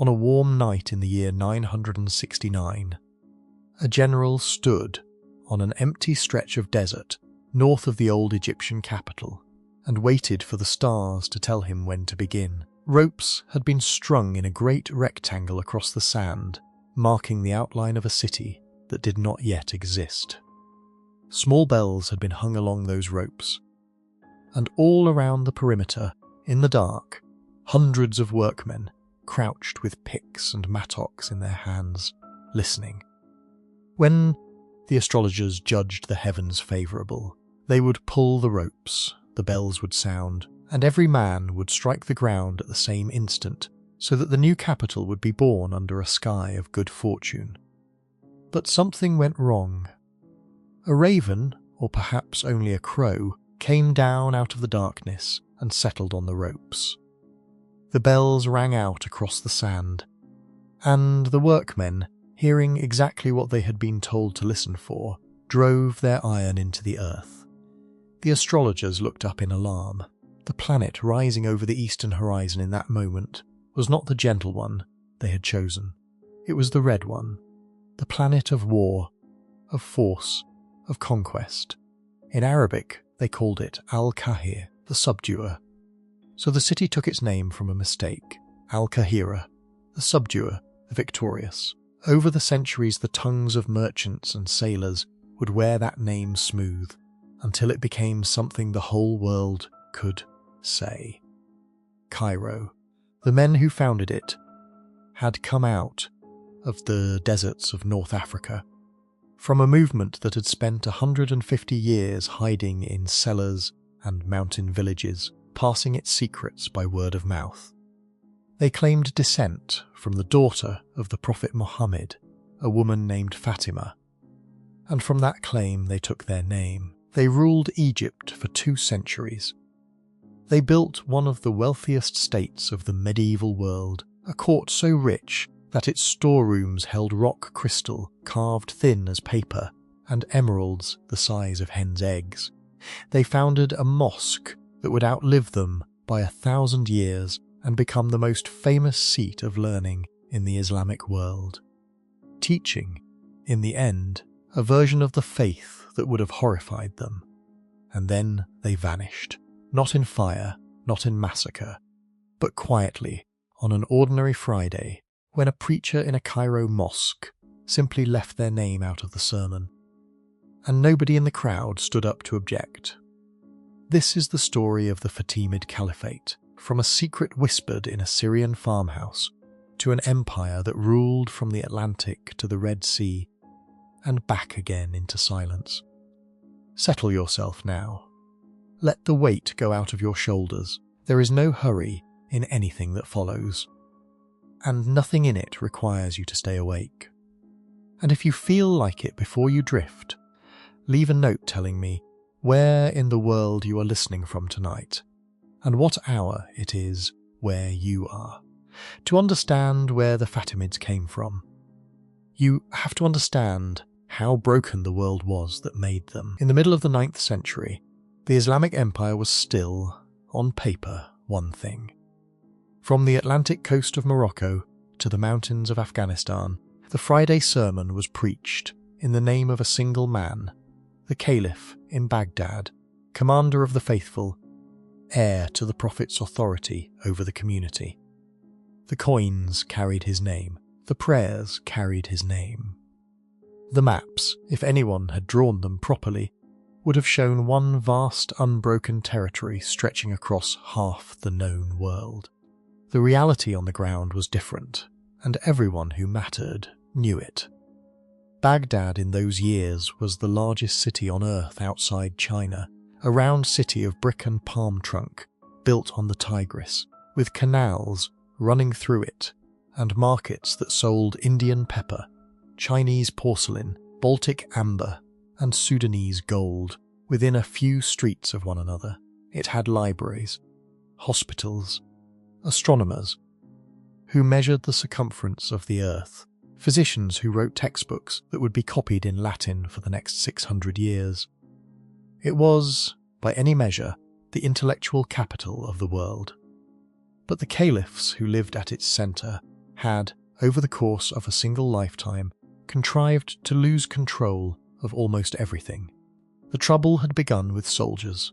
On a warm night in the year 969, a general stood on an empty stretch of desert north of the old Egyptian capital and waited for the stars to tell him when to begin. Ropes had been strung in a great rectangle across the sand, marking the outline of a city that did not yet exist. Small bells had been hung along those ropes, and all around the perimeter, in the dark, hundreds of workmen crouched with picks and mattocks in their hands, listening. When the astrologers judged the heavens favourable, they would pull the ropes, the bells would sound, and every man would strike the ground at the same instant, so that the new capital would be born under a sky of good fortune. But something went wrong. A raven, or perhaps only a crow, came down out of the darkness and settled on the ropes. The bells rang out across the sand, and the workmen, hearing exactly what they had been told to listen for, drove their iron into the earth. The astrologers looked up in alarm. The planet rising over the eastern horizon in that moment was not the gentle one they had chosen. It was the red one, the planet of war, of force, of conquest. In Arabic, they called it Al-Kahir, the subduer. So the city took its name from a mistake. Al-Kahira, the subduer, the victorious. Over the centuries, the tongues of merchants and sailors would wear that name smooth, until it became something the whole world could say. Cairo. The men who founded it had come out of the deserts of North Africa, from a movement that had spent 150 years hiding in cellars and mountain villages, passing its secrets by word of mouth. They claimed descent from the daughter of the Prophet Muhammad, a woman named Fatima, and from that claim they took their name. They ruled Egypt for 2 centuries. They built one of the wealthiest states of the medieval world, a court so rich that its storerooms held rock crystal carved thin as paper and emeralds the size of hens' eggs. They founded a mosque that would outlive them by 1,000 years and become the most famous seat of learning in the Islamic world, teaching, in the end, a version of the faith that would have horrified them. And then they vanished, not in fire, not in massacre, but quietly on an ordinary Friday when a preacher in a Cairo mosque simply left their name out of the sermon, and nobody in the crowd stood up to object. This is the story of the Fatimid Caliphate, from a secret whispered in a Syrian farmhouse to an empire that ruled from the Atlantic to the Red Sea and back again into silence. Settle yourself now. Let the weight go out of your shoulders. There is no hurry in anything that follows, and nothing in it requires you to stay awake. And if you feel like it before you drift, leave a note telling me where in the world you are listening from tonight, and what hour it is where you are. To understand where the Fatimids came from, you have to understand how broken the world was that made them. In the middle of the 9th century, the Islamic Empire was still, on paper, one thing. From the Atlantic coast of Morocco to the mountains of Afghanistan, the Friday sermon was preached in the name of a single man, the Caliph in Baghdad, commander of the faithful, heir to the Prophet's authority over the community. The coins carried his name, the prayers carried his name. The maps, if anyone had drawn them properly, would have shown one vast unbroken territory stretching across half the known world. The reality on the ground was different, and everyone who mattered knew it. Baghdad in those years was the largest city on earth outside China, a round city of brick and palm trunk built on the Tigris, with canals running through it and markets that sold Indian pepper, Chinese porcelain, Baltic amber, and Sudanese gold within a few streets of one another. It had libraries, hospitals, astronomers who measured the circumference of the earth, physicians who wrote textbooks that would be copied in Latin for the next 600 years. It was, by any measure, the intellectual capital of the world. But the caliphs who lived at its centre had, over the course of a single lifetime, contrived to lose control of almost everything. The trouble had begun with soldiers.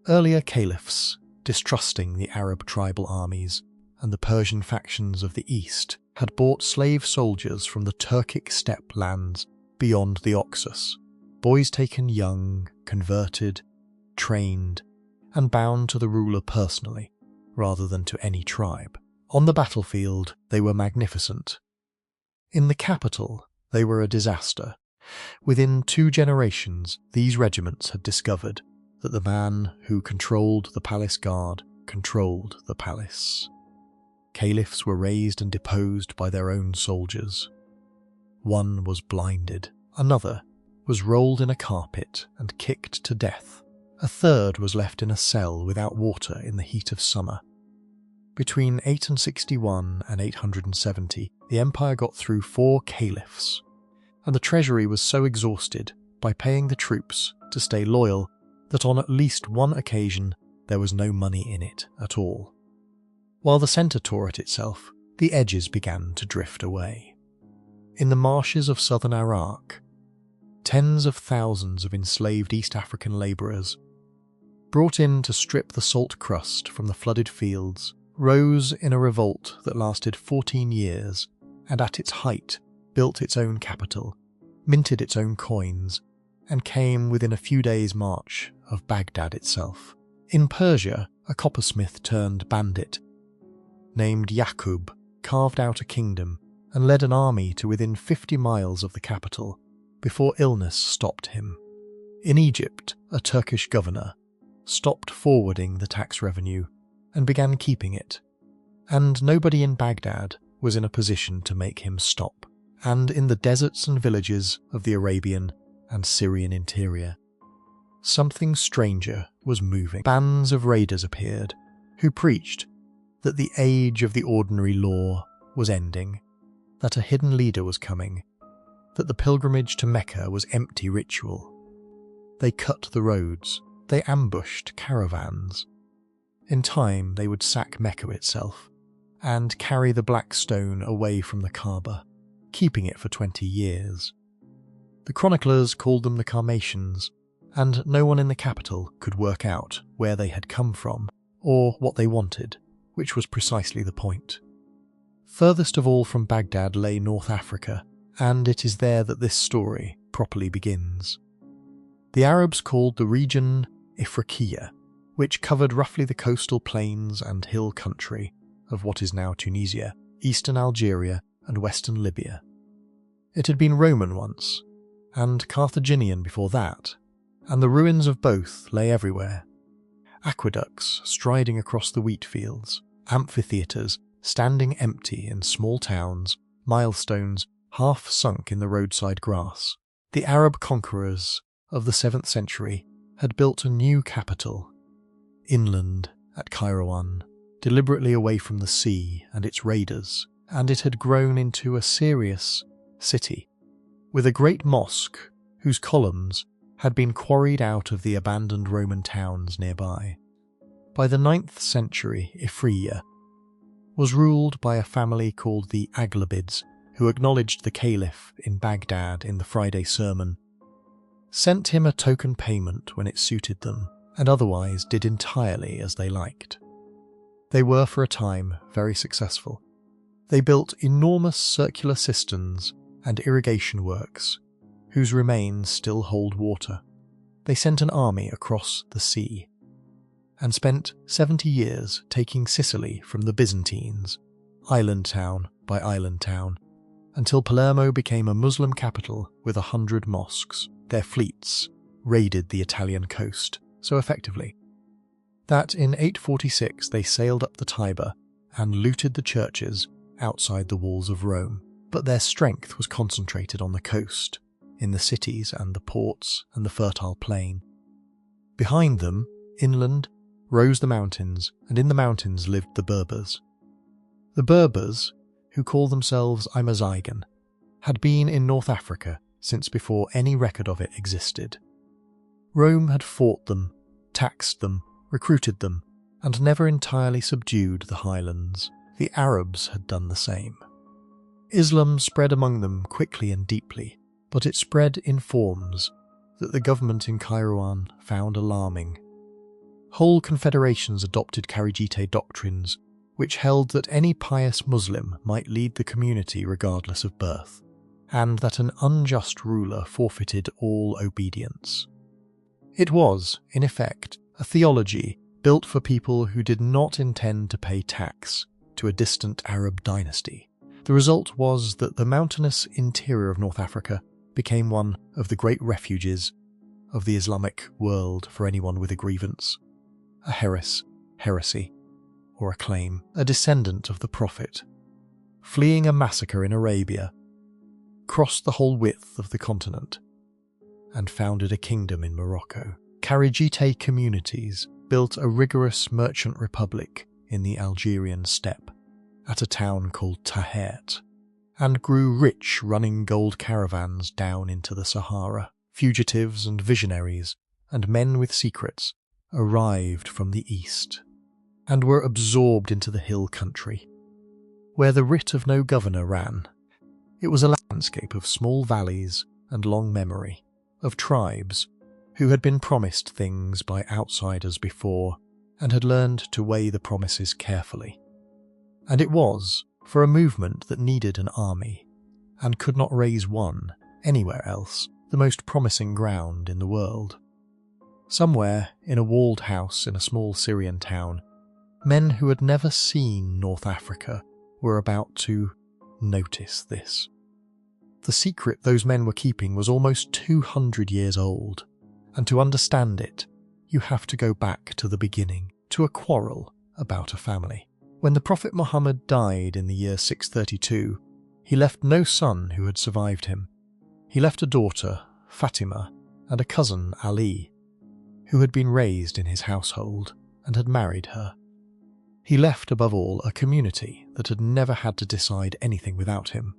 Earlier caliphs, distrusting the Arab tribal armies and the Persian factions of the east, had bought slave soldiers from the Turkic steppe lands beyond the Oxus, boys taken young, converted, trained, and bound to the ruler personally, rather than to any tribe. On the battlefield, they were magnificent. In the capital, they were a disaster. Within 2 generations, these regiments had discovered that the man who controlled the palace guard controlled the palace. Caliphs were raised and deposed by their own soldiers. One was blinded, another was rolled in a carpet and kicked to death. A third was left in a cell without water in the heat of summer. Between 861 and 870, the empire got through 4 caliphs, and the treasury was so exhausted by paying the troops to stay loyal that on at least one occasion there was no money in it at all. While the centre tore at itself, the edges began to drift away. In the marshes of southern Iraq, tens of thousands of enslaved East African labourers, brought in to strip the salt crust from the flooded fields, rose in a revolt that lasted 14 years and at its height built its own capital, minted its own coins, and came within a few days' march of Baghdad itself. In Persia, a coppersmith turned bandit named Yaqub carved out a kingdom and led an army to within 50 miles of the capital before illness stopped him. In Egypt, a Turkish governor stopped forwarding the tax revenue and began keeping it, and nobody in Baghdad was in a position to make him stop. And in the deserts and villages of the Arabian and Syrian interior, something stranger was moving. Bands of raiders appeared, who preached that the age of the ordinary law was ending, that a hidden leader was coming, that the pilgrimage to Mecca was empty ritual. They cut the roads, they ambushed caravans. In time they would sack Mecca itself, and carry the black stone away from the Kaaba, keeping it for 20 years. The chroniclers called them the Karmatians, and no one in the capital could work out where they had come from, or what they wanted, which was precisely the point. Furthest of all from Baghdad lay North Africa, and it is there that this story properly begins. The Arabs called the region Ifriqiya, which covered roughly the coastal plains and hill country of what is now Tunisia, eastern Algeria, and western Libya. It had been Roman once, and Carthaginian before that, and the ruins of both lay everywhere. Aqueducts striding across the wheat fields, amphitheatres standing empty in small towns, milestones half sunk in the roadside grass. The Arab conquerors of the 7th century had built a new capital, inland at Kairouan, deliberately away from the sea and its raiders, and it had grown into a serious city, with a great mosque whose columns had been quarried out of the abandoned Roman towns nearby. By the 9th century, Ifriqiya was ruled by a family called the Aghlabids, who acknowledged the caliph in Baghdad in the Friday sermon, sent him a token payment when it suited them, and otherwise did entirely as they liked. They were for a time very successful. They built enormous circular cisterns and irrigation works, whose remains still hold water. They sent an army across the sea, and spent 70 years taking Sicily from the Byzantines, island town by island town, until Palermo became a Muslim capital with 100 mosques. Their fleets raided the Italian coast so effectively that in 846 they sailed up the Tiber and looted the churches outside the walls of Rome. But their strength was concentrated on the coast, in the cities and the ports and the fertile plain. Behind them, inland, rose the mountains, and in the mountains lived the Berbers. The Berbers, who call themselves Amazighan, had been in North Africa since before any record of it existed. Rome had fought them, taxed them, recruited them, and never entirely subdued the highlands. the Arabs had done the same. Islam spread among them quickly and deeply, but it spread in forms that the government in Kairouan found alarming. Whole confederations adopted Kharijite doctrines which held that any pious Muslim might lead the community regardless of birth, and that an unjust ruler forfeited all obedience. It was, in effect, a theology built for people who did not intend to pay tax to a distant Arab dynasty. The result was that the mountainous interior of North Africa became one of the great refuges of the Islamic world for anyone with a grievance, a heresy, or a claim, a descendant of the Prophet, fleeing a massacre in Arabia, crossed the whole width of the continent, and founded a kingdom in Morocco. Kharijite communities built a rigorous merchant republic in the Algerian steppe, at a town called Tahert, and grew rich running gold caravans down into the Sahara. Fugitives and visionaries and men with secrets arrived from the east and were absorbed into the hill country, where the writ of no governor ran. It was a landscape of small valleys and long memory, of tribes who had been promised things by outsiders before and had learned to weigh the promises carefully. And it was, for a movement that needed an army, and could not raise one anywhere else, the most promising ground in the world. Somewhere in a walled house in a small Syrian town, men who had never seen North Africa were about to notice this. The secret those men were keeping was almost 200 years old, and to understand it, you have to go back to the beginning, to a quarrel about a family. When the Prophet Muhammad died in the year 632, he left no son who had survived him. He left a daughter, Fatima, and a cousin, Ali, who had been raised in his household and had married her. He left, above all, a community that had never had to decide anything without him,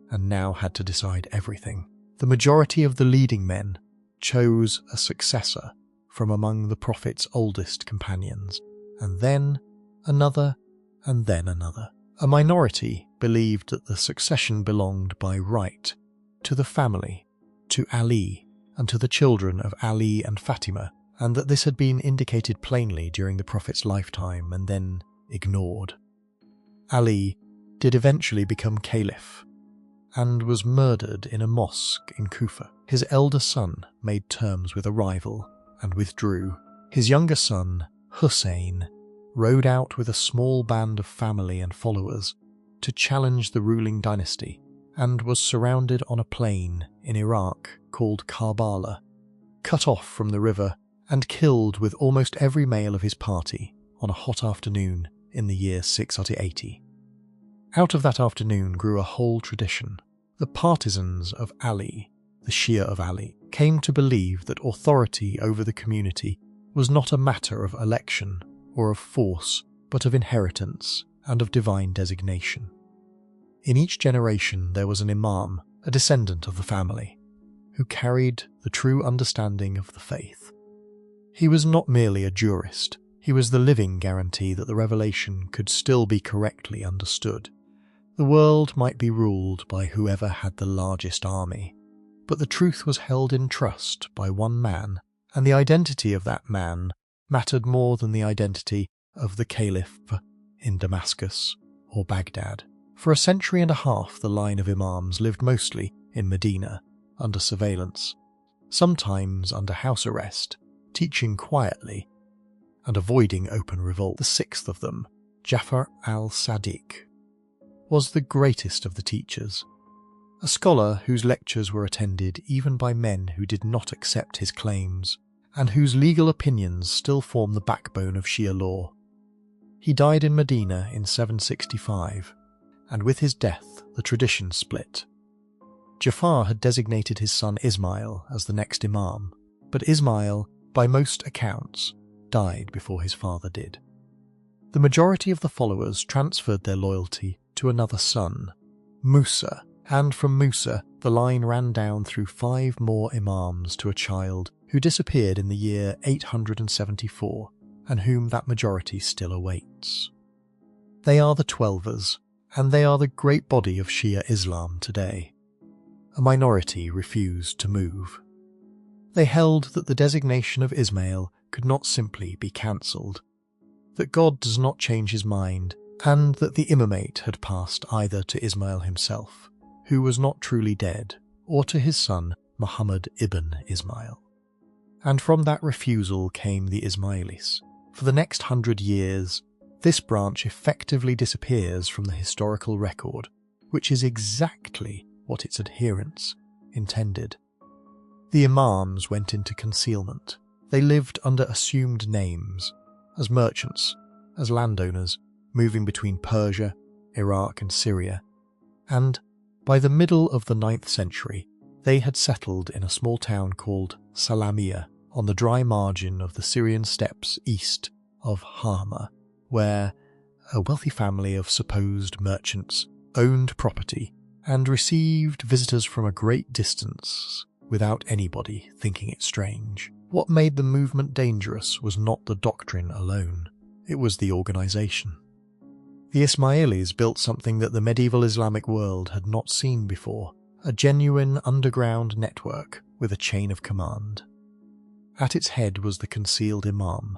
and now had to decide everything. The majority of the leading men chose a successor from among the Prophet's oldest companions, and then another, and then another. A minority believed that the succession belonged by right to the family, to Ali, and to the children of Ali and Fatima, and that this had been indicated plainly during the Prophet's lifetime and then ignored. Ali did eventually become caliph, and was murdered in a mosque in Kufa. His elder son made terms with a rival and withdrew. His younger son, Hussein, rode out with a small band of family and followers to challenge the ruling dynasty, and was surrounded on a plain in Iraq called Karbala, cut off from the river and killed with almost every male of his party on a hot afternoon in the year 680. Out of that afternoon grew a whole tradition. The partisans of Ali, the Shia of Ali, came to believe that authority over the community was not a matter of election or of force, but of inheritance and of divine designation. In each generation there was an imam, a descendant of the family, who carried the true understanding of the faith. He was not merely a jurist, he was the living guarantee that the revelation could still be correctly understood. The world might be ruled by whoever had the largest army, but the truth was held in trust by one man, and the identity of that man mattered more than the identity of the caliph in Damascus or Baghdad. For a century and a half the line of imams lived mostly in Medina, under surveillance, sometimes under house arrest, teaching quietly and avoiding open revolt. The sixth of them, Ja'far al-Sadiq, was the greatest of the teachers, a scholar whose lectures were attended even by men who did not accept his claims, and whose legal opinions still form the backbone of Shia law. He died in Medina in 765, and with his death the tradition split. Ja'far had designated his son Ismail as the next imam, but Ismail, by most accounts, died before his father did. The majority of the followers transferred their loyalty to another son, Musa, and from Musa the line ran down through 5 more imams to a child who disappeared in the year 874, and whom that majority still awaits. They are the Twelvers, and they are the great body of Shia Islam today. A minority refused to move. They held that the designation of Ismail could not simply be cancelled, that God does not change his mind, and that the imamate had passed either to Ismail himself, who was not truly dead, or to his son Muhammad ibn Ismail. And from that refusal came the Ismailis. For the next 100 years, this branch effectively disappears from the historical record, which is exactly what its adherents intended. The Imams went into concealment. They lived under assumed names, as merchants, as landowners, moving between Persia, Iraq and Syria, and by the middle of the 9th century, they had settled in a small town called Salamiyya on the dry margin of the Syrian steppes east of Hama, where a wealthy family of supposed merchants owned property and received visitors from a great distance without anybody thinking it strange. What made the movement dangerous was not the doctrine alone, it was the organisation. The Ismailis built something that the medieval Islamic world had not seen before, a genuine underground network with a chain of command. At its head was the concealed imam.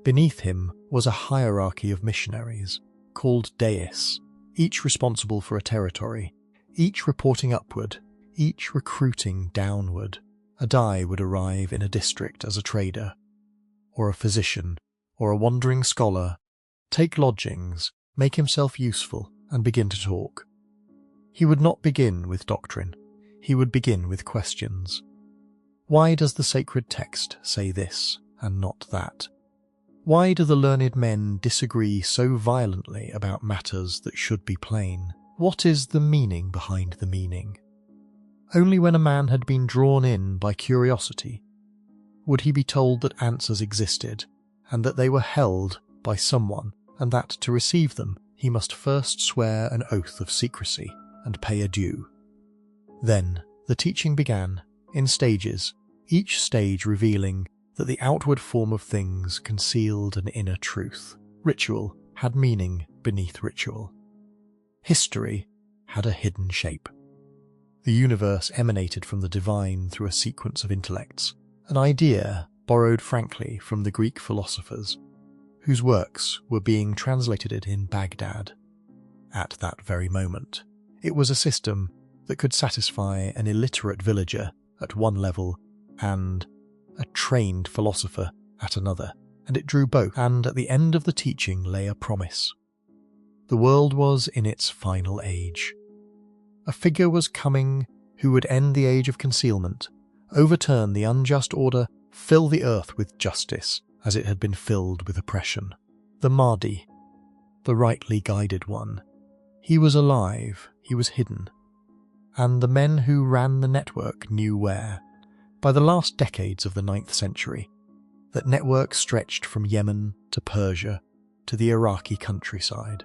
Beneath him was a hierarchy of missionaries, called deis, each responsible for a territory, each reporting upward, each recruiting downward. A dai would arrive in a district as a trader, or a physician, or a wandering scholar, take lodgings, make himself useful, and begin to talk. He would not begin with doctrine, he would begin with questions. Why does the sacred text say this and not that? Why do the learned men disagree so violently about matters that should be plain? What is the meaning behind the meaning? Only when a man had been drawn in by curiosity would he be told that answers existed, and that they were held by someone, and that to receive them he must first swear an oath of secrecy and pay a due. Then the teaching began, in stages, each stage revealing that the outward form of things concealed an inner truth. Ritual had meaning beneath ritual. History had a hidden shape. The universe emanated from the divine through a sequence of intellects, an idea borrowed frankly from the Greek philosophers, whose works were being translated in Baghdad. At that very moment, it was a system that could satisfy an illiterate villager at one level and a trained philosopher at another, and it drew both, and at the end of the teaching lay a promise. The world was in its final age. A figure was coming who would end the age of concealment, overturn the unjust order, fill the earth with justice as it had been filled with oppression. The Mahdi, the rightly guided one. He was alive, he was hidden, and the men who ran the network knew where. By the last decades of the 9th century, that network stretched from Yemen to Persia to the Iraqi countryside.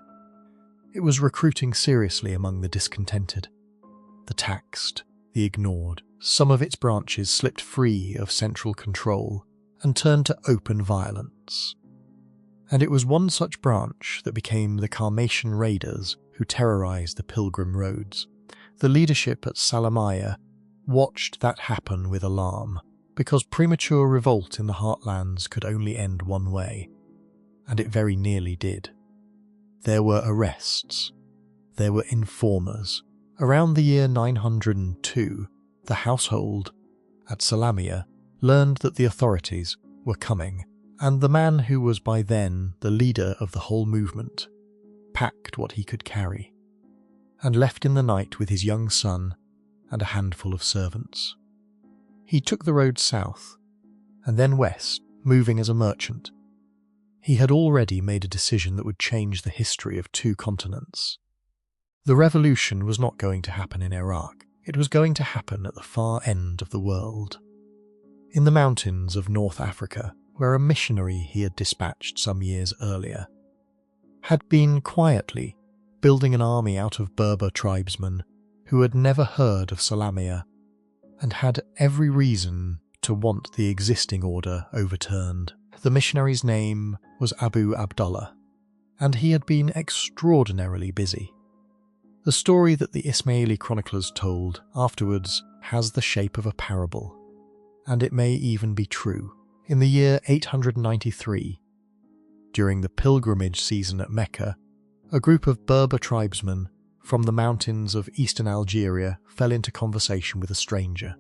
It was recruiting seriously among the discontented, the taxed, the ignored. Some of its branches slipped free of central control and turned to open violence. And it was one such branch that became the Carmatian raiders who terrorized the pilgrim roads. The leadership at Salamiyya watched that happen with alarm, because premature revolt in the heartlands could only end one way, and it very nearly did. There were arrests. There were informers. Around the year 902, the household at Salamiyya learned that the authorities were coming, and the man who was by then the leader of the whole movement packed what he could carry and left in the night with his young son and a handful of servants. He took the road south and then west, moving as a merchant. He had already made a decision that would change the history of 2 continents. The revolution was not going to happen in Iraq. It was going to happen at the far end of the world, in the mountains of North Africa, where a missionary he had dispatched some years earlier had been quietly building an army out of Berber tribesmen who had never heard of Salamiyya and had every reason to want the existing order overturned. The missionary's name was Abu Abdullah, and he had been extraordinarily busy. The story that the Ismaili chroniclers told afterwards has the shape of a parable, and it may even be true. In the year 893, during the pilgrimage season at Mecca, a group of Berber tribesmen from the mountains of eastern Algeria fell into conversation with a stranger.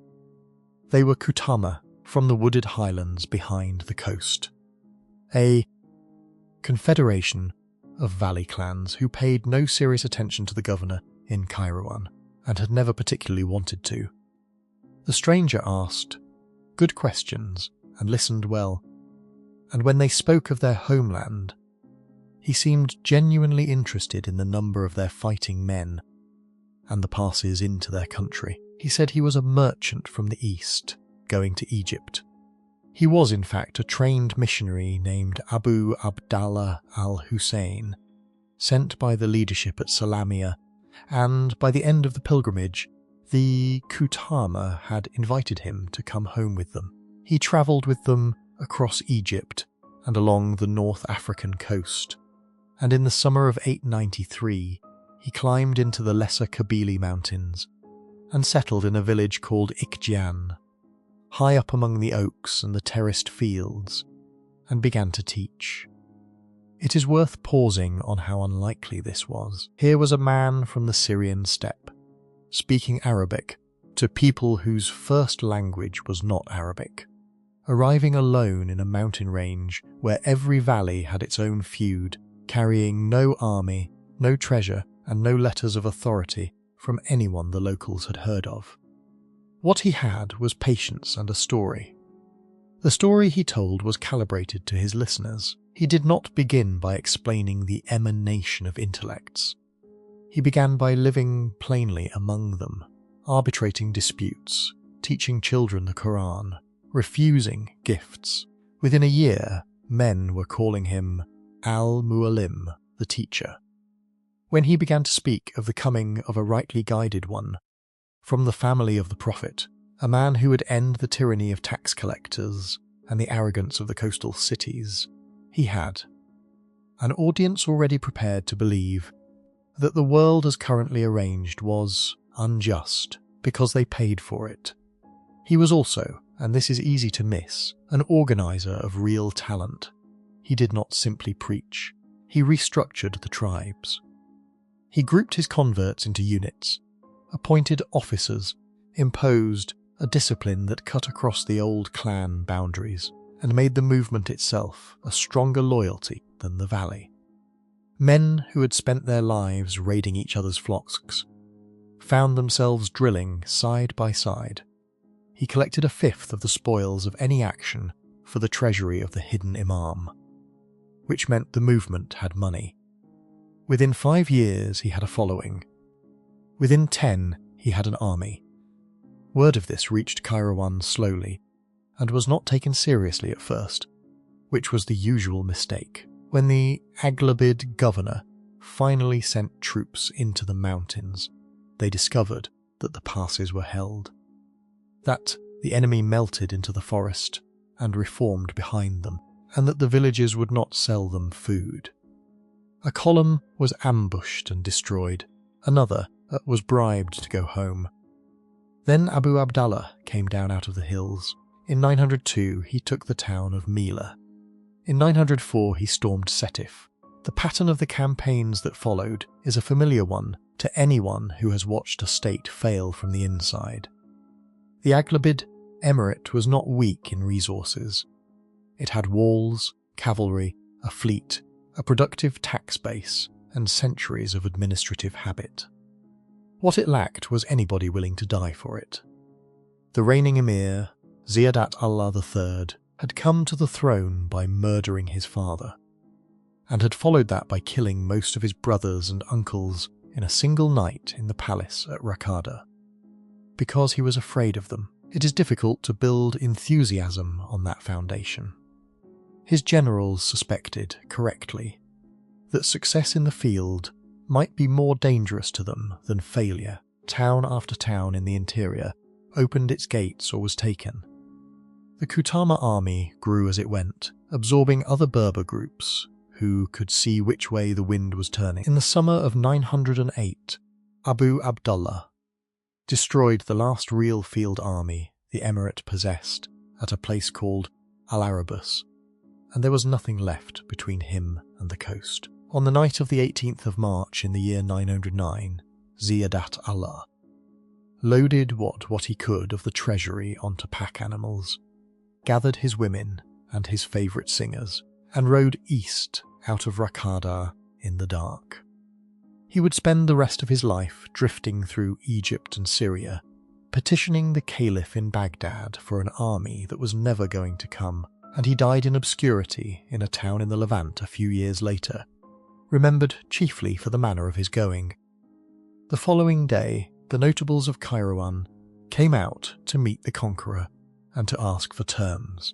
They were Kutama from the wooded highlands behind the coast, a confederation of valley clans who paid no serious attention to the governor in Kairouan and had never particularly wanted to. The stranger asked good questions and listened well, and when they spoke of their homeland, he seemed genuinely interested in the number of their fighting men and the passes into their country. He said he was a merchant from the east, going to Egypt. He was, in fact, a trained missionary named Abu Abdallah al-Hussein, sent by the leadership at Salamia, and by the end of the pilgrimage, the Kutama had invited him to come home with them. He travelled with them across Egypt and along the North African coast, and in the summer of 893, he climbed into the Lesser Kabyle Mountains and settled in a village called Ikjian, high up among the oaks and the terraced fields, and began to teach. It is worth pausing on how unlikely this was. Here was a man from the Syrian steppe, speaking Arabic to people whose first language was not Arabic, arriving alone in a mountain range where every valley had its own feud, carrying no army, no treasure, and no letters of authority from anyone the locals had heard of. What he had was patience and a story. The story he told was calibrated to his listeners. He did not begin by explaining the emanation of intellects. He began by living plainly among them, arbitrating disputes, teaching children the Quran, refusing gifts. Within a year, men were calling him Al-Mu'allim, the teacher. When he began to speak of the coming of a rightly guided one, from the family of the Prophet, a man who would end the tyranny of tax collectors and the arrogance of the coastal cities, he had an audience already prepared to believe that the world as currently arranged was unjust because they paid for it. He was also, and this is easy to miss, an organizer of real talent. He did not simply preach, he restructured the tribes. He grouped his converts into units, appointed officers, imposed a discipline that cut across the old clan boundaries, and made the movement itself a stronger loyalty than the valley. Men who had spent their lives raiding each other's flocks found themselves drilling side by side. He collected a fifth of the spoils of any action for the treasury of the hidden imam, which meant the movement had money. Within 5 years he had a following. Within 10 he had an army. Word of this reached Kairouan slowly, and was not taken seriously at first, which was the usual mistake. When the Aglabid governor finally sent troops into the mountains, they discovered that the passes were held, that the enemy melted into the forest and reformed behind them, and that the villages would not sell them food. A column was ambushed and destroyed, another was bribed to go home. Then Abu Abdallah came down out of the hills. In 902 he took the town of Mila. In 904 he stormed Setif. The pattern of the campaigns that followed is a familiar one to anyone who has watched a state fail from the inside. The Aglabid emirate was not weak in resources. It had walls, cavalry, a fleet, a productive tax base, and centuries of administrative habit. What it lacked was anybody willing to die for it. The reigning emir, Ziyadat Allah III, had come to the throne by murdering his father, and had followed that by killing most of his brothers and uncles in a single night in the palace at Raqqada. Because he was afraid of them, it is difficult to build enthusiasm on that foundation. His generals suspected, correctly, that success in the field might be more dangerous to them than failure. Town after town in the interior opened its gates or was taken. The Kutama army grew as it went, absorbing other Berber groups who could see which way the wind was turning. In the summer of 908, Abu Abdullah destroyed the last real field army the emirate possessed at a place called Al-Arabus, and there was nothing left between him and the coast. On the night of the 18th of March in the year 909, Ziyadat Allah loaded what he could of the treasury onto pack animals, gathered his women and his favourite singers, and rode east out of Raqqada in the dark. He would spend the rest of his life drifting through Egypt and Syria, petitioning the Caliph in Baghdad for an army that was never going to come, and he died in obscurity in a town in the Levant a few years later, remembered chiefly for the manner of his going. The following day, the notables of Kairouan came out to meet the conqueror and to ask for terms.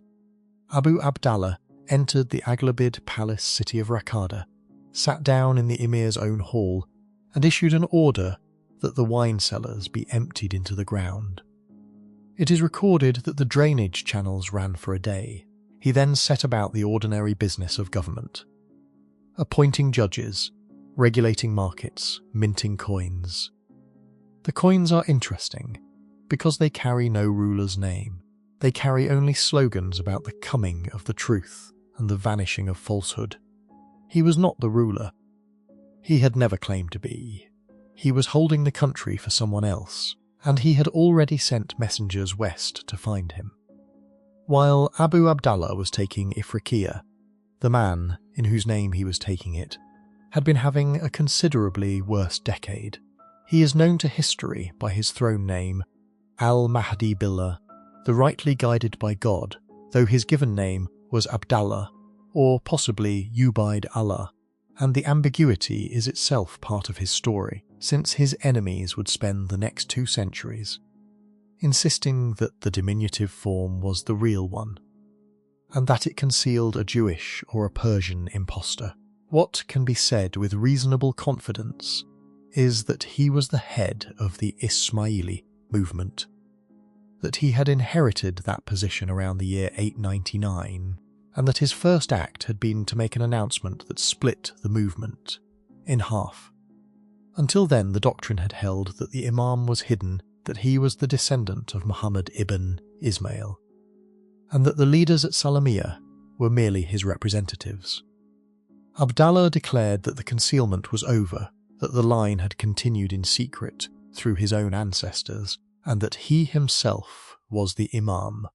Abu Abdallah entered the Aglabid palace city of Raqqada, sat down in the emir's own hall, and issued an order that the wine cellars be emptied into the ground. It is recorded that the drainage channels ran for a day. He then set about the ordinary business of government, appointing judges, regulating markets, minting coins. The coins are interesting because they carry no ruler's name. They carry only slogans about the coming of the truth and the vanishing of falsehood. He was not the ruler. He had never claimed to be. He was holding the country for someone else, and he had already sent messengers west to find him. While Abu Abdallah was taking Ifriqiya, the man in whose name he was taking it had been having a considerably worse decade. He is known to history by his throne name, Al-Mahdi Billah, the rightly guided by God, though his given name was Abdallah, or possibly Ubaid Allah, and the ambiguity is itself part of his story, since his enemies would spend the next 2 centuries insisting that the diminutive form was the real one, and that it concealed a Jewish or a Persian impostor. What can be said with reasonable confidence is that he was the head of the Ismaili movement, that he had inherited that position around the year 899, and that his first act had been to make an announcement that split the movement in half. Until then, the doctrine had held that the Imam was hidden, that he was the descendant of Muhammad ibn Ismail, and that the leaders at Salamiyah were merely his representatives. Abdallah declared that the concealment was over, that the line had continued in secret through his own ancestors, and that he himself was the Imam.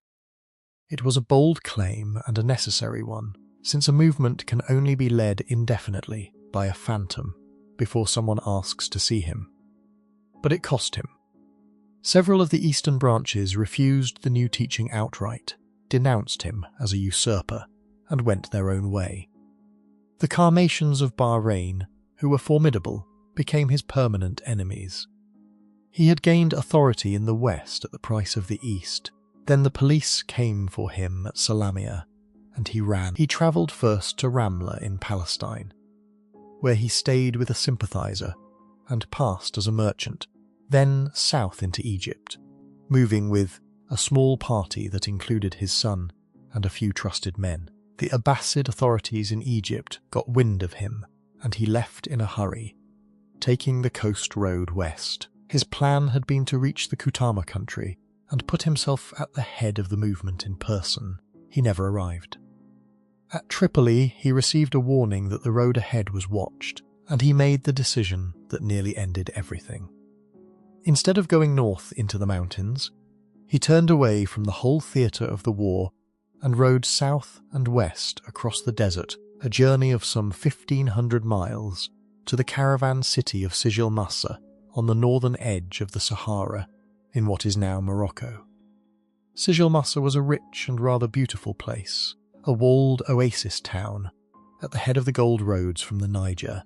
It was a bold claim and a necessary one, since a movement can only be led indefinitely by a phantom before someone asks to see him. But it cost him. Several of the eastern branches refused the new teaching outright, denounced him as a usurper, and went their own way. The Karmatians of Bahrain, who were formidable, became his permanent enemies. He had gained authority in the west at the price of the east. Then the police came for him at Salamiyah, and he ran. He travelled first to Ramla in Palestine, where he stayed with a sympathiser and passed as a merchant, then south into Egypt, moving with a small party that included his son and a few trusted men. The Abbasid authorities in Egypt got wind of him, and he left in a hurry, taking the coast road west. His plan had been to reach the Kutama country and put himself at the head of the movement in person. He never arrived. At Tripoli, he received a warning that the road ahead was watched, and he made the decision that nearly ended everything. Instead of going north into the mountains, he turned away from the whole theatre of the war and rode south and west across the desert, a journey of some 1,500 miles, to the caravan city of Sijil Massa on the northern edge of the Sahara in what is now Morocco. Sijil Massa was a rich and rather beautiful place, a walled oasis town at the head of the gold roads from the Niger,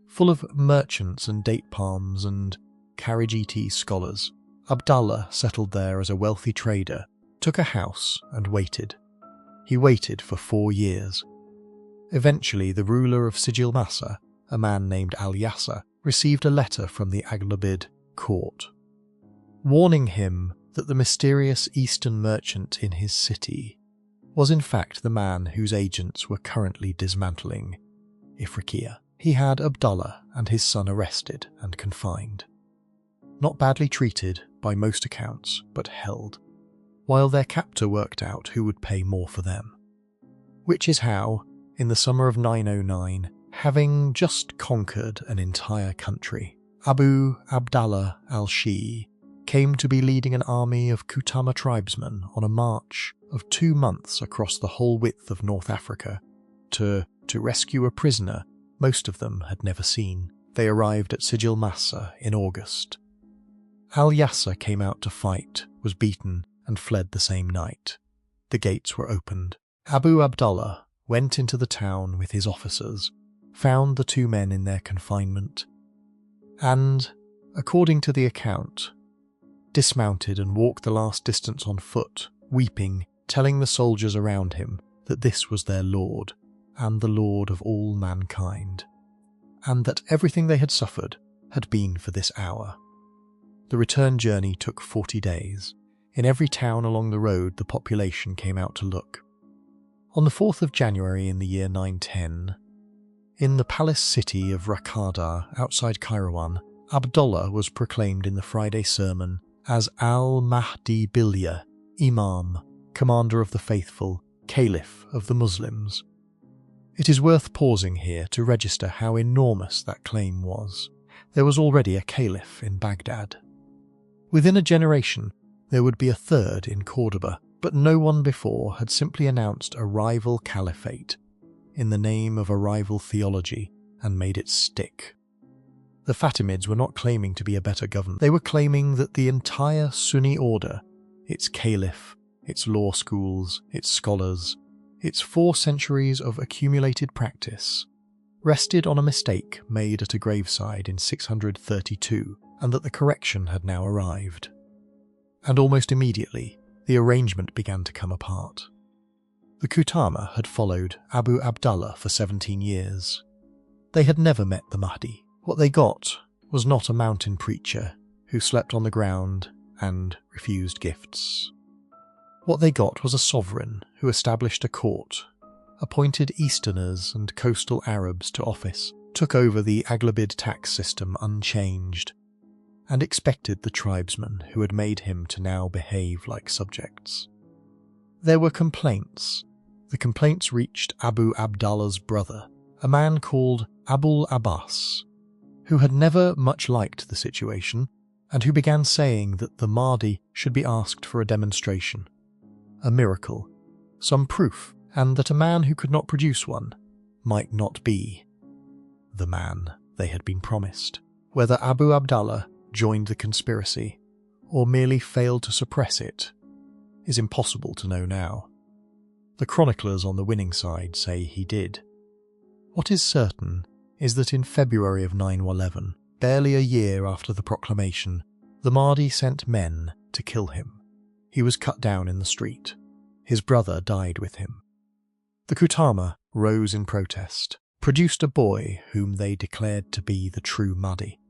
full of merchants and date palms and Kharijiti scholars. Abdallah settled there as a wealthy trader, took a house and waited. He waited for 4 years. Eventually, the ruler of Sijil Massa, a man named Al-Yassa, received a letter from the Aglabid court, warning him that the mysterious Eastern merchant in his city was in fact the man whose agents were currently dismantling Ifriqiya, he had Abdullah and his son arrested and confined. Not badly treated by most accounts, but held, while their captor worked out who would pay more for them. Which is how, in the summer of 909, having just conquered an entire country, Abu Abdallah al-Shi'i came to be leading an army of Kutama tribesmen on a march of 2 months across the whole width of North Africa to rescue a prisoner most of them had never seen. They arrived at Sijil Massa in August. Al-Yasser came out to fight, was beaten, and fled the same night. The gates were opened. Abu Abdullah went into the town with his officers, found the 2 men in their confinement, and, according to the account, dismounted and walked the last distance on foot, weeping, telling the soldiers around him that this was their Lord, and the Lord of all mankind, and that everything they had suffered had been for this hour. The return journey took 40 days. In every town along the road the population came out to look. On the 4th of January in the year 910, in the palace city of Raqqada outside Kairouan, Abdullah was proclaimed in the Friday sermon as Al-Mahdi Bilya, Imam, Commander of the Faithful, Caliph of the Muslims. It is worth pausing here to register how enormous that claim was. There was already a caliph in Baghdad. Within a generation, there would be a third in Cordoba, but no one before had simply announced a rival caliphate in the name of a rival theology and made it stick. The Fatimids were not claiming to be a better government. They were claiming that the entire Sunni order, its caliph, its law schools, its scholars, its 4 centuries of accumulated practice, rested on a mistake made at a graveside in 632, and that the correction had now arrived. And almost immediately, the arrangement began to come apart. The Kutama had followed Abu Abdallah for 17 years. They had never met the Mahdi. What they got was not a mountain preacher who slept on the ground and refused gifts. What they got was a sovereign who established a court, appointed Easterners and coastal Arabs to office, took over the Aghlabid tax system unchanged, and expected the tribesmen who had made him to now behave like subjects. There were complaints. The complaints reached Abu Abdallah's brother, a man called Abul Abbas, who had never much liked the situation and who began saying that the Mahdi should be asked for a demonstration, a miracle, some proof, and that a man who could not produce one might not be the man they had been promised. Whether Abu Abdallah joined the conspiracy or merely failed to suppress it is impossible to know now. The chroniclers on the winning side say he did. What is certain is that in February of 911, barely a year after the proclamation, the Mahdi sent men to kill him. He was cut down in the street. His brother died with him. The Kutama rose in protest, produced a boy whom they declared to be the true Mahdi,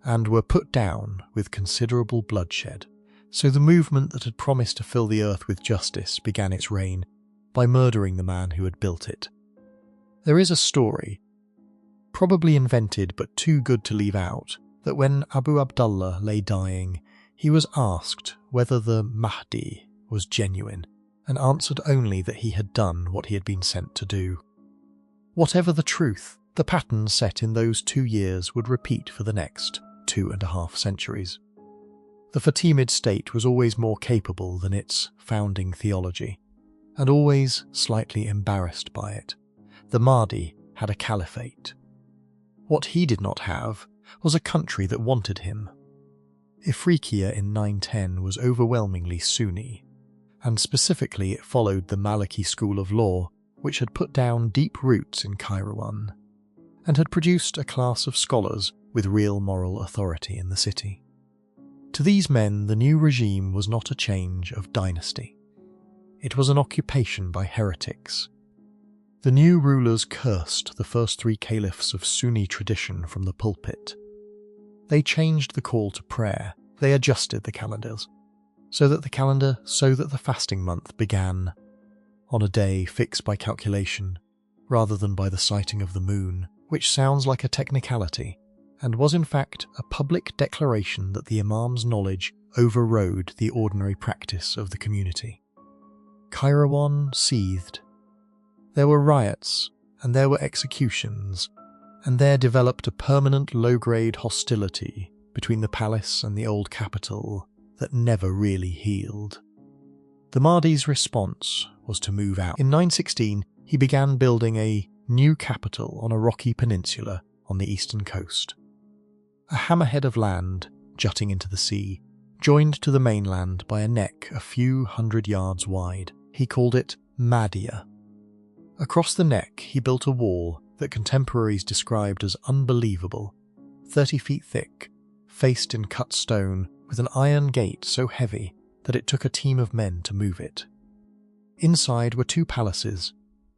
and were put down with considerable bloodshed. So the movement that had promised to fill the earth with justice began its reign by murdering the man who had built it. There is a story, probably invented but too good to leave out, that when Abu Abdullah lay dying, he was asked whether the Mahdi was genuine, and answered only that he had done what he had been sent to do. Whatever the truth, the pattern set in those 2 years would repeat for the next 2.5 centuries. The Fatimid state was always more capable than its founding theology, and always slightly embarrassed by it. The Mahdi had a caliphate. What he did not have was a country that wanted him. Ifriqiya in 910 was overwhelmingly Sunni, and specifically it followed the Maliki school of law, which had put down deep roots in Kairouan, and had produced a class of scholars with real moral authority in the city. To these men, the new regime was not a change of dynasty. It was an occupation by heretics. The new rulers cursed the first 3 caliphs of Sunni tradition from the pulpit. They changed the call to prayer. They adjusted the calendars, so that the fasting month began on a day fixed by calculation, rather than by the sighting of the moon, which sounds like a technicality, and was in fact a public declaration that the Imam's knowledge overrode the ordinary practice of the community. Kairouan seethed. There were riots, and there were executions, and there developed a permanent low-grade hostility between the palace and the old capital that never really healed. The Mahdi's response was to move out. In 916, he began building a new capital on a rocky peninsula on the eastern coast. A hammerhead of land jutting into the sea, joined to the mainland by a neck a few hundred yards wide. He called it Mahdia. Across the neck he built a wall that contemporaries described as unbelievable, 30 feet thick, faced in cut stone with an iron gate so heavy that it took a team of men to move it. Inside were 2 palaces,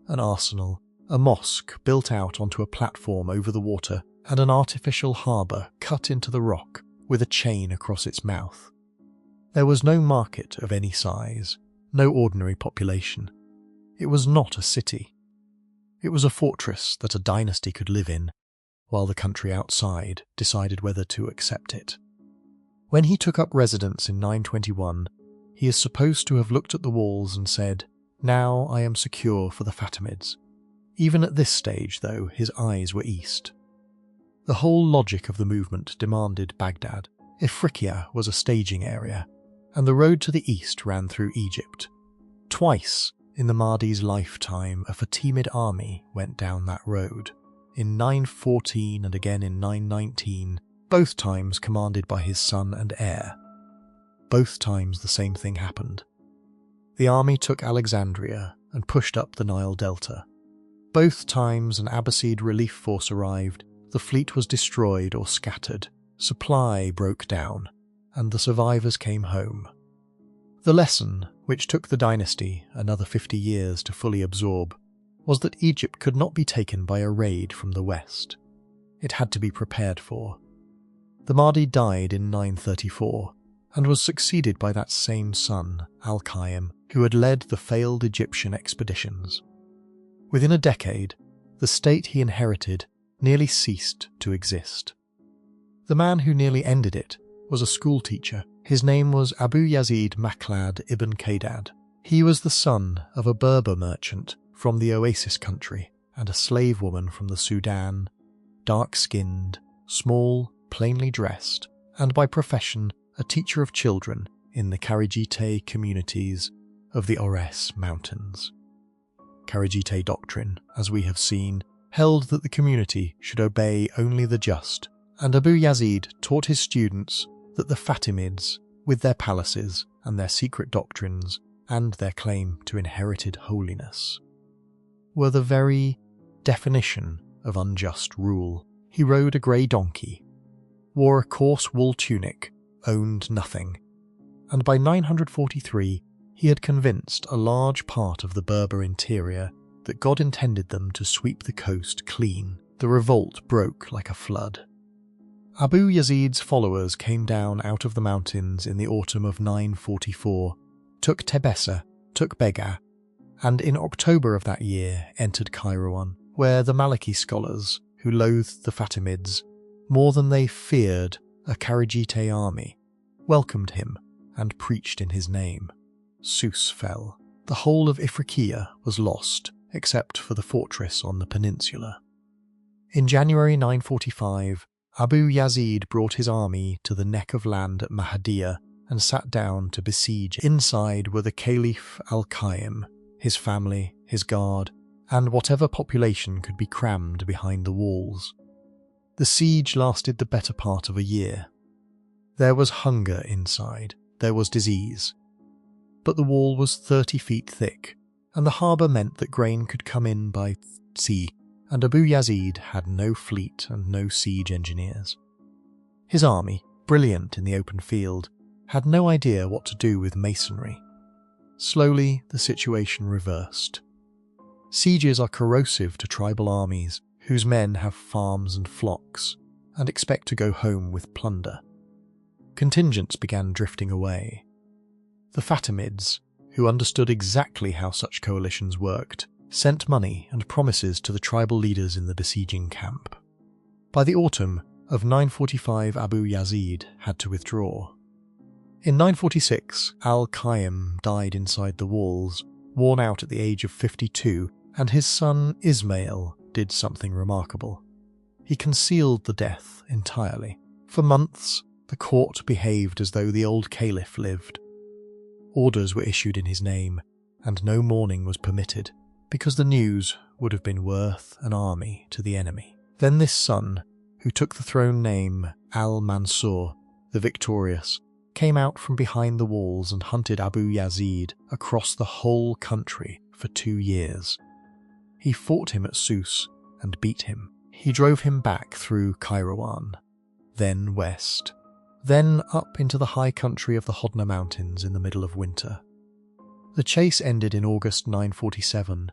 an arsenal, a mosque built out onto a platform over the water, and an artificial harbour cut into the rock with a chain across its mouth. There was no market of any size, no ordinary population. It was not a city. It was a fortress that a dynasty could live in, while the country outside decided whether to accept it. When he took up residence in 921, he is supposed to have looked at the walls and said, "Now I am secure for the Fatimids." Even at this stage, though, his eyes were east. The whole logic of the movement demanded Baghdad. Ifriqiya was a staging area, and the road to the east ran through Egypt. Twice in the Mahdi's lifetime, a Fatimid army went down that road, in 914 and again in 919, both times commanded by his son and heir. Both times the same thing happened. The army took Alexandria and pushed up the Nile Delta. Both times an Abbasid relief force arrived, the fleet was destroyed or scattered, supply broke down, and the survivors came home. The lesson, which took the dynasty another 50 years to fully absorb, was that Egypt could not be taken by a raid from the west. It had to be prepared for. The Mahdi died in 934, and was succeeded by that same son, Al-Qaim, who had led the failed Egyptian expeditions. Within a decade, the state he inherited nearly ceased to exist. The man who nearly ended it was a schoolteacher. His name was Abu Yazid Makhlad ibn Qaidad. He was the son of a Berber merchant from the Oasis country and a slave woman from the Sudan, dark-skinned, small, plainly dressed, and by profession a teacher of children in the Kharijite communities of the Ores Mountains. Kharijite doctrine, as we have seen, held that the community should obey only the just, and Abu Yazid taught his students that the Fatimids, with their palaces and their secret doctrines and their claim to inherited holiness, were the very definition of unjust rule. He rode a grey donkey, wore a coarse wool tunic, owned nothing, and by 943 he had convinced a large part of the Berber interior that God intended them to sweep the coast clean. The revolt broke like a flood. Abu Yazid's followers came down out of the mountains in the autumn of 944, took Tebessa, took Bega, and in October of that year entered Kairouan, where the Maliki scholars, who loathed the Fatimids more than they feared a Kharijite army, welcomed him and preached in his name. Sus fell. The whole of Ifriqiya was lost, except for the fortress on the peninsula. In January 945, Abu Yazid brought his army to the neck of land at Mahdia and sat down to besiege. Inside were the Caliph Al-Qaim, his family, his guard, and whatever population could be crammed behind the walls. The siege lasted the better part of a year. There was hunger inside, there was disease. But the wall was 30 feet thick, and the harbour meant that grain could come in by sea, and Abu Yazid had no fleet and no siege engineers. His army, brilliant in the open field, had no idea what to do with masonry. Slowly, the situation reversed. Sieges are corrosive to tribal armies whose men have farms and flocks, and expect to go home with plunder. Contingents began drifting away. The Fatimids, who understood exactly how such coalitions worked, sent money and promises to the tribal leaders in the besieging camp. By the autumn of 945, Abu Yazid had to withdraw. In 946, al-Qaim died inside the walls, worn out at the age of 52, and his son Ismail did something remarkable. He concealed the death entirely. For months, the court behaved as though the old caliph lived. Orders were issued in his name, and no mourning was permitted, because the news would have been worth an army to the enemy. Then this son, who took the throne name Al-Mansur, the victorious, came out from behind the walls and hunted Abu Yazid across the whole country for 2 years. He fought him at Sus and beat him. He drove him back through Kairouan, then west, then up into the high country of the Hodna Mountains in the middle of winter. The chase ended in August 947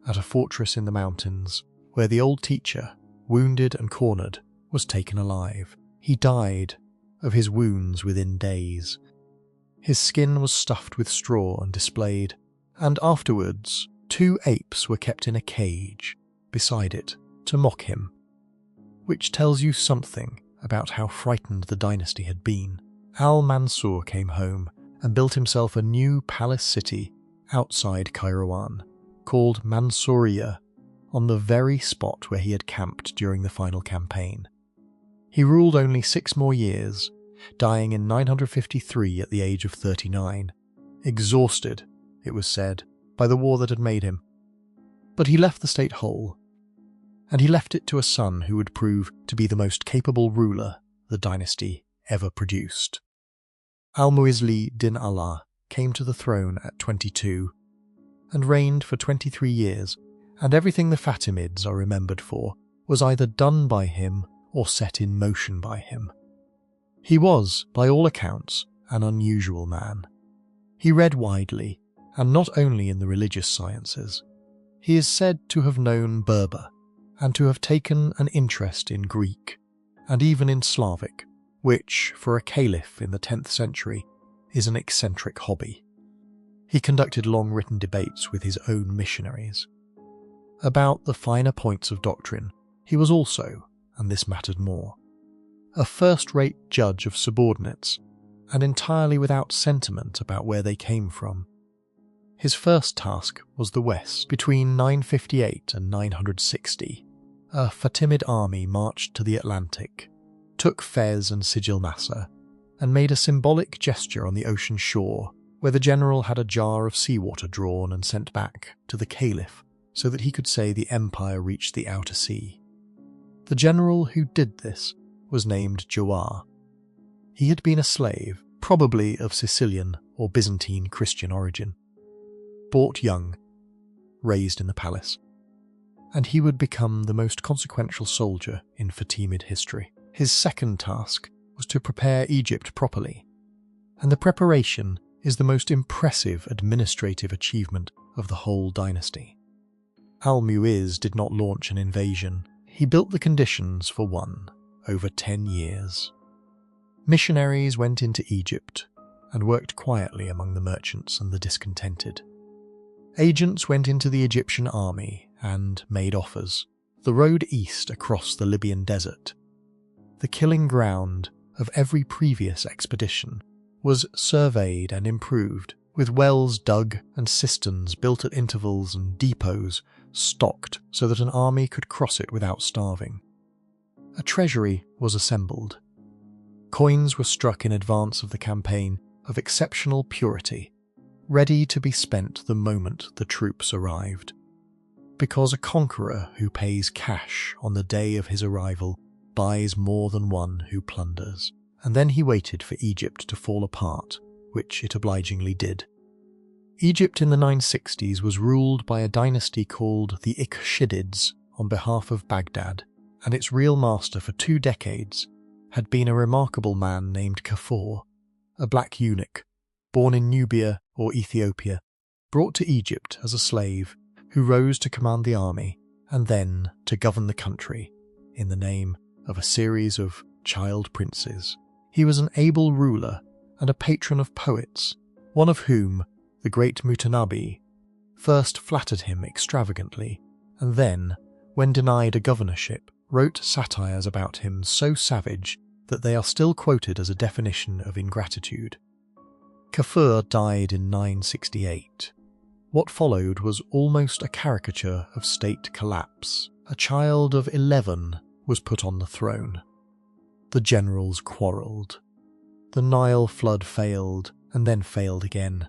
at a fortress in the mountains where the old teacher, wounded and cornered, was taken alive. He died of his wounds within days. His skin was stuffed with straw and displayed, and afterwards 2 apes were kept in a cage beside it to mock him, which tells you something about how frightened the dynasty had been. Al-Mansur came home and built himself a new palace city outside Kairouan, called Mansouriya, on the very spot where he had camped during the final campaign. He ruled only 6 more years, dying in 953 at the age of 39, exhausted, it was said, by the war that had made him. But he left the state whole, and he left it to a son who would prove to be the most capable ruler the dynasty ever produced. Al-Muizli din Allah came to the throne at 22 and reigned for 23 years, and everything the Fatimids are remembered for was either done by him or set in motion by him. He was, by all accounts, an unusual man. He read widely, and not only in the religious sciences. He is said to have known Berber, and to have taken an interest in Greek, and even in Slavic, which, for a caliph in the 10th century, is an eccentric hobby. He conducted long written debates with his own missionaries. About the finer points of doctrine, he was also, and this mattered more, a first-rate judge of subordinates, and entirely without sentiment about where they came from. His first task was the West. Between 958 and 960, a Fatimid army marched to the Atlantic, took Fez and Sijil Nasr, and made a symbolic gesture on the ocean shore, where the general had a jar of seawater drawn and sent back to the caliph so that he could say the empire reached the outer sea. The general who did this was named Jawar. He had been a slave, probably of Sicilian or Byzantine Christian origin, bought young, raised in the palace, and he would become the most consequential soldier in Fatimid history. His second task was to prepare Egypt properly, and the preparation is the most impressive administrative achievement of the whole dynasty. Al-Muizz did not launch an invasion. He built the conditions for one over 10 years. Missionaries went into Egypt and worked quietly among the merchants and the discontented. Agents went into the Egyptian army and made offers. The road east across the Libyan desert, the killing ground of every previous expedition, was surveyed and improved, with wells dug and cisterns built at intervals and depots stocked so that an army could cross it without starving. A treasury was assembled. Coins were struck in advance of the campaign of exceptional purity, ready to be spent the moment the troops arrived. Because a conqueror who pays cash on the day of his arrival buys more than one who plunders. And then he waited for Egypt to fall apart, which it obligingly did. Egypt in the 960s was ruled by a dynasty called the Ikhshidids on behalf of Baghdad, and its real master for 2 decades had been a remarkable man named Kafur, a black eunuch, born in Nubia or Ethiopia, brought to Egypt as a slave, who rose to command the army and then to govern the country in the name of a series of child princes. He was an able ruler and a patron of poets, one of whom, the great Mutanabi, first flattered him extravagantly, and then, when denied a governorship, wrote satires about him so savage that they are still quoted as a definition of ingratitude. Kafur died in 968. What followed was almost a caricature of state collapse. A child of 11 was put on the throne. The generals quarrelled. The Nile flood failed, and then failed again.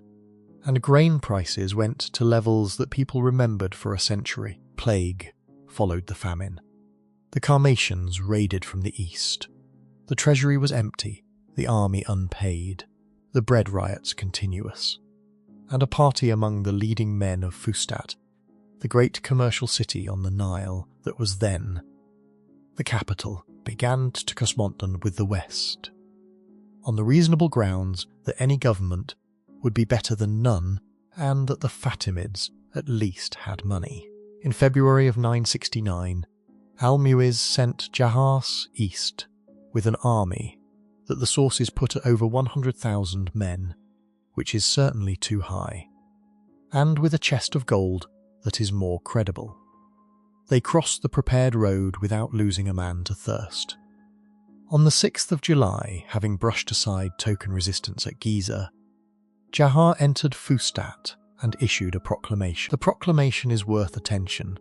And grain prices went to levels that people remembered for a century. Plague followed the famine. The Sarmatians raided from the east. The treasury was empty, the army unpaid, the bread riots continuous. And a party among the leading men of Fustat, the great commercial city on the Nile that was then the capital, began to correspond with the West, on the reasonable grounds that any government would be better than none and that the Fatimids at least had money. In February of 969, Al-Mu'iz sent Jahas east with an army that the sources put at over 100,000 men, which is certainly too high, and with a chest of gold that is more credible. They crossed the prepared road without losing a man to thirst. On the 6th of July, having brushed aside token resistance at Giza, Jahar entered Fustat and issued a proclamation. The proclamation is worth attention,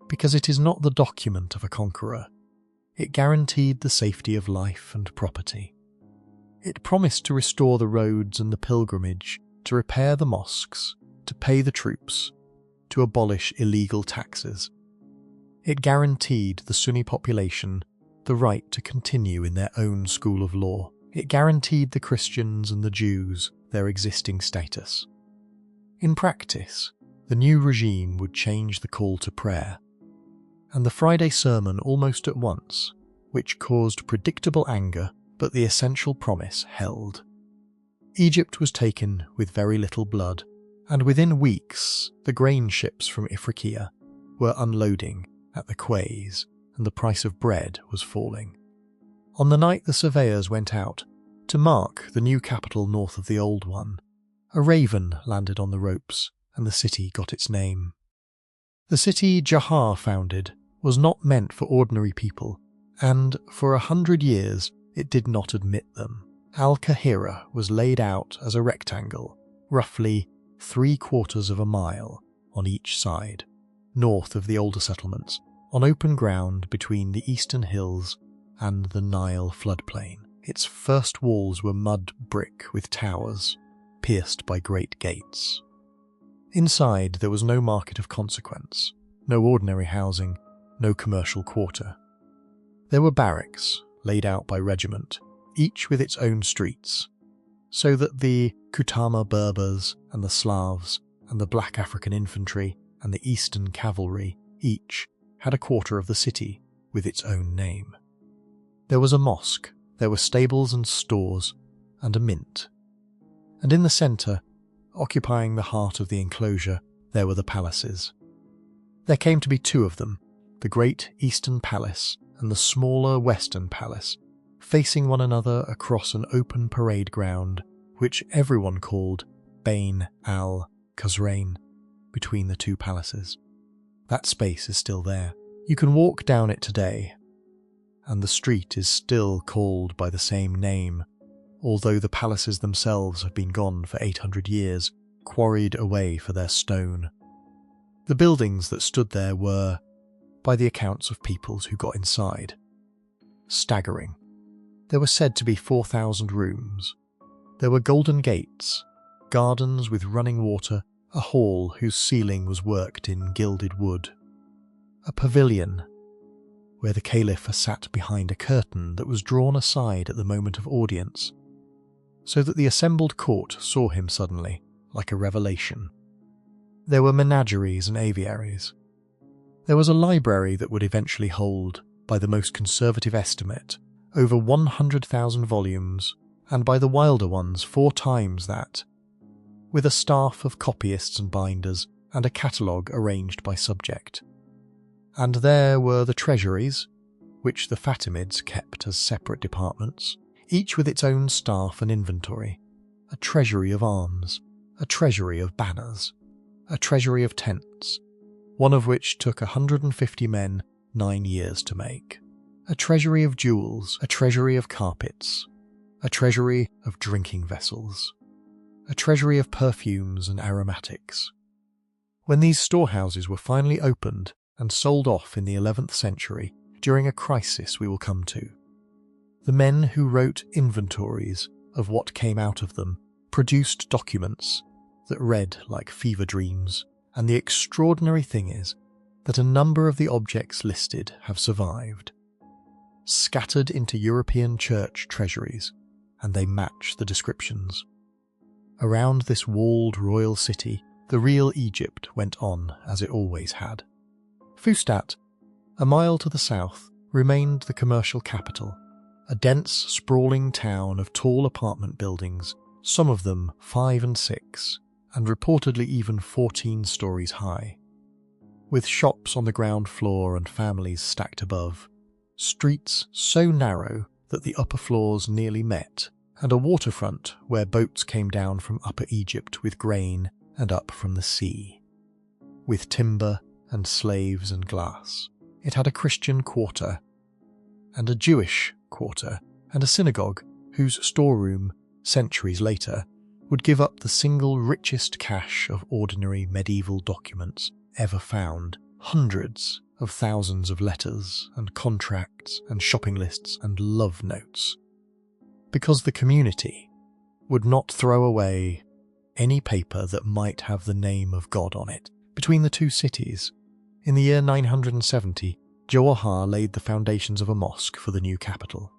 because it is not the document of a conqueror. It guaranteed the safety of life and property. It promised to restore the roads and the pilgrimage, to repair the mosques, to pay the troops, to abolish illegal taxes. It guaranteed the Sunni population the right to continue in their own school of law. It guaranteed the Christians and the Jews their existing status. In practice, the new regime would change the call to prayer, and the Friday sermon almost at once, which caused predictable anger, but the essential promise held. Egypt was taken with very little blood, and within weeks the grain ships from Ifriqiya were unloading at the quays, and the price of bread was falling. On the night the surveyors went out to mark the new capital north of the old one, a raven landed on the ropes, and the city got its name. The city Jahar founded was not meant for ordinary people, and for 100 years it did not admit them. Al-Kahira was laid out as a rectangle, roughly 3/4 of a mile on each side, north of the older settlements, on open ground between the eastern hills and the Nile floodplain. Its first walls were mud brick with towers, pierced by great gates. Inside there was no market of consequence, no ordinary housing, no commercial quarter. There were barracks, laid out by regiment, each with its own streets, so that the Kutama Berbers and the Slavs and the Black African infantry and the Eastern cavalry each had a quarter of the city with its own name. There was a mosque, there were stables and stores, and a mint. And in the centre, occupying the heart of the enclosure, there were the palaces. There came to be 2 of them, the great Eastern Palace and the smaller Western Palace, facing one another across an open parade ground, which everyone called Bain al-Qasrain, between the 2 palaces. That space is still there. You can walk down it today, and the street is still called by the same name, although the palaces themselves have been gone for 800 years, quarried away for their stone. The buildings that stood there were, by the accounts of peoples who got inside, staggering. There were said to be 4,000 rooms. There were golden gates, gardens with running water, a hall whose ceiling was worked in gilded wood, a pavilion where the caliph sat behind a curtain that was drawn aside at the moment of audience, so that the assembled court saw him suddenly, like a revelation. There were menageries and aviaries. There was a library that would eventually hold, by the most conservative estimate, over 100,000 volumes, and by the wilder ones 4 times that, with a staff of copyists and binders, and a catalogue arranged by subject. And there were the treasuries, which the Fatimids kept as separate departments, each with its own staff and inventory, a treasury of arms, a treasury of banners, a treasury of tents, one of which took 150 men 9 years to make, a treasury of jewels, a treasury of carpets, a treasury of drinking vessels, a treasury of perfumes and aromatics. When these storehouses were finally opened and sold off in the 11th century, during a crisis we will come to, the men who wrote inventories of what came out of them produced documents that read like fever dreams, and the extraordinary thing is that a number of the objects listed have survived, scattered into European church treasuries, and they match the descriptions. Around this walled royal city, the real Egypt went on as it always had. Fustat, a mile to the south, remained the commercial capital, a dense, sprawling town of tall apartment buildings, some of them 5 and 6, and reportedly even 14 stories high, with shops on the ground floor and families stacked above, streets so narrow that the upper floors nearly met, and a waterfront where boats came down from Upper Egypt with grain and up from the sea, with timber and slaves and glass. It had a Christian quarter, and a Jewish quarter, and a synagogue whose storeroom, centuries later, would give up the single richest cache of ordinary medieval documents ever found, hundreds of thousands of letters and contracts and shopping lists and love notes, because the community would not throw away any paper that might have the name of God on it. Between the two cities, in the year 970, Jawahar laid the foundations of a mosque for the new capital.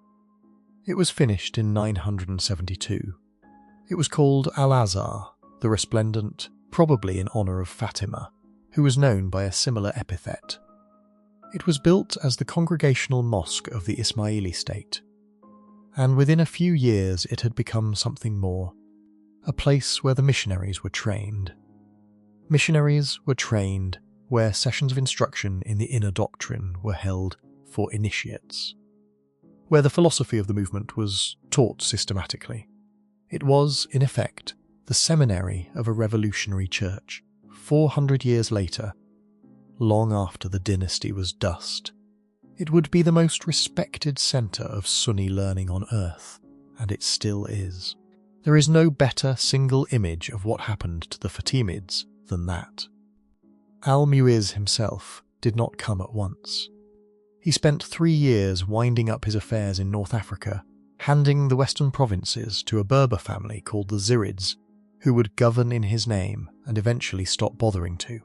It was finished in 972. It was called Al-Azhar, the Resplendent, probably in honour of Fatima, who was known by a similar epithet. It was built as the congregational mosque of the Ismaili state, and within a few years it had become something more, a place where the missionaries were trained. Missionaries were trained where sessions of instruction in the inner doctrine were held for initiates, where the philosophy of the movement was taught systematically. It was, in effect, the seminary of a revolutionary church, 400 years later, long after the dynasty was dust. It would be the most respected centre of Sunni learning on earth, and it still is. There is no better single image of what happened to the Fatimids than that. Al-Mu'izz himself did not come at once. He spent 3 years winding up his affairs in North Africa, handing the western provinces to a Berber family called the Zirids, who would govern in his name and eventually stop bothering to.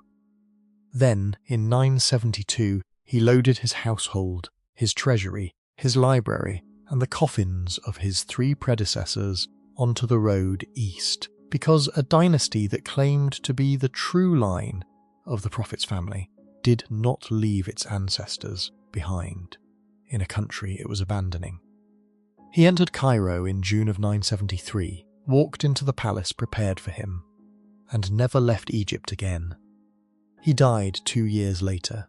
Then, in 972, he loaded his household, his treasury, his library, and the coffins of his 3 predecessors onto the road east, because a dynasty that claimed to be the true line of the Prophet's family did not leave its ancestors behind in a country it was abandoning. He entered Cairo in June of 973, walked into the palace prepared for him, and never left Egypt again. He died 2 years later.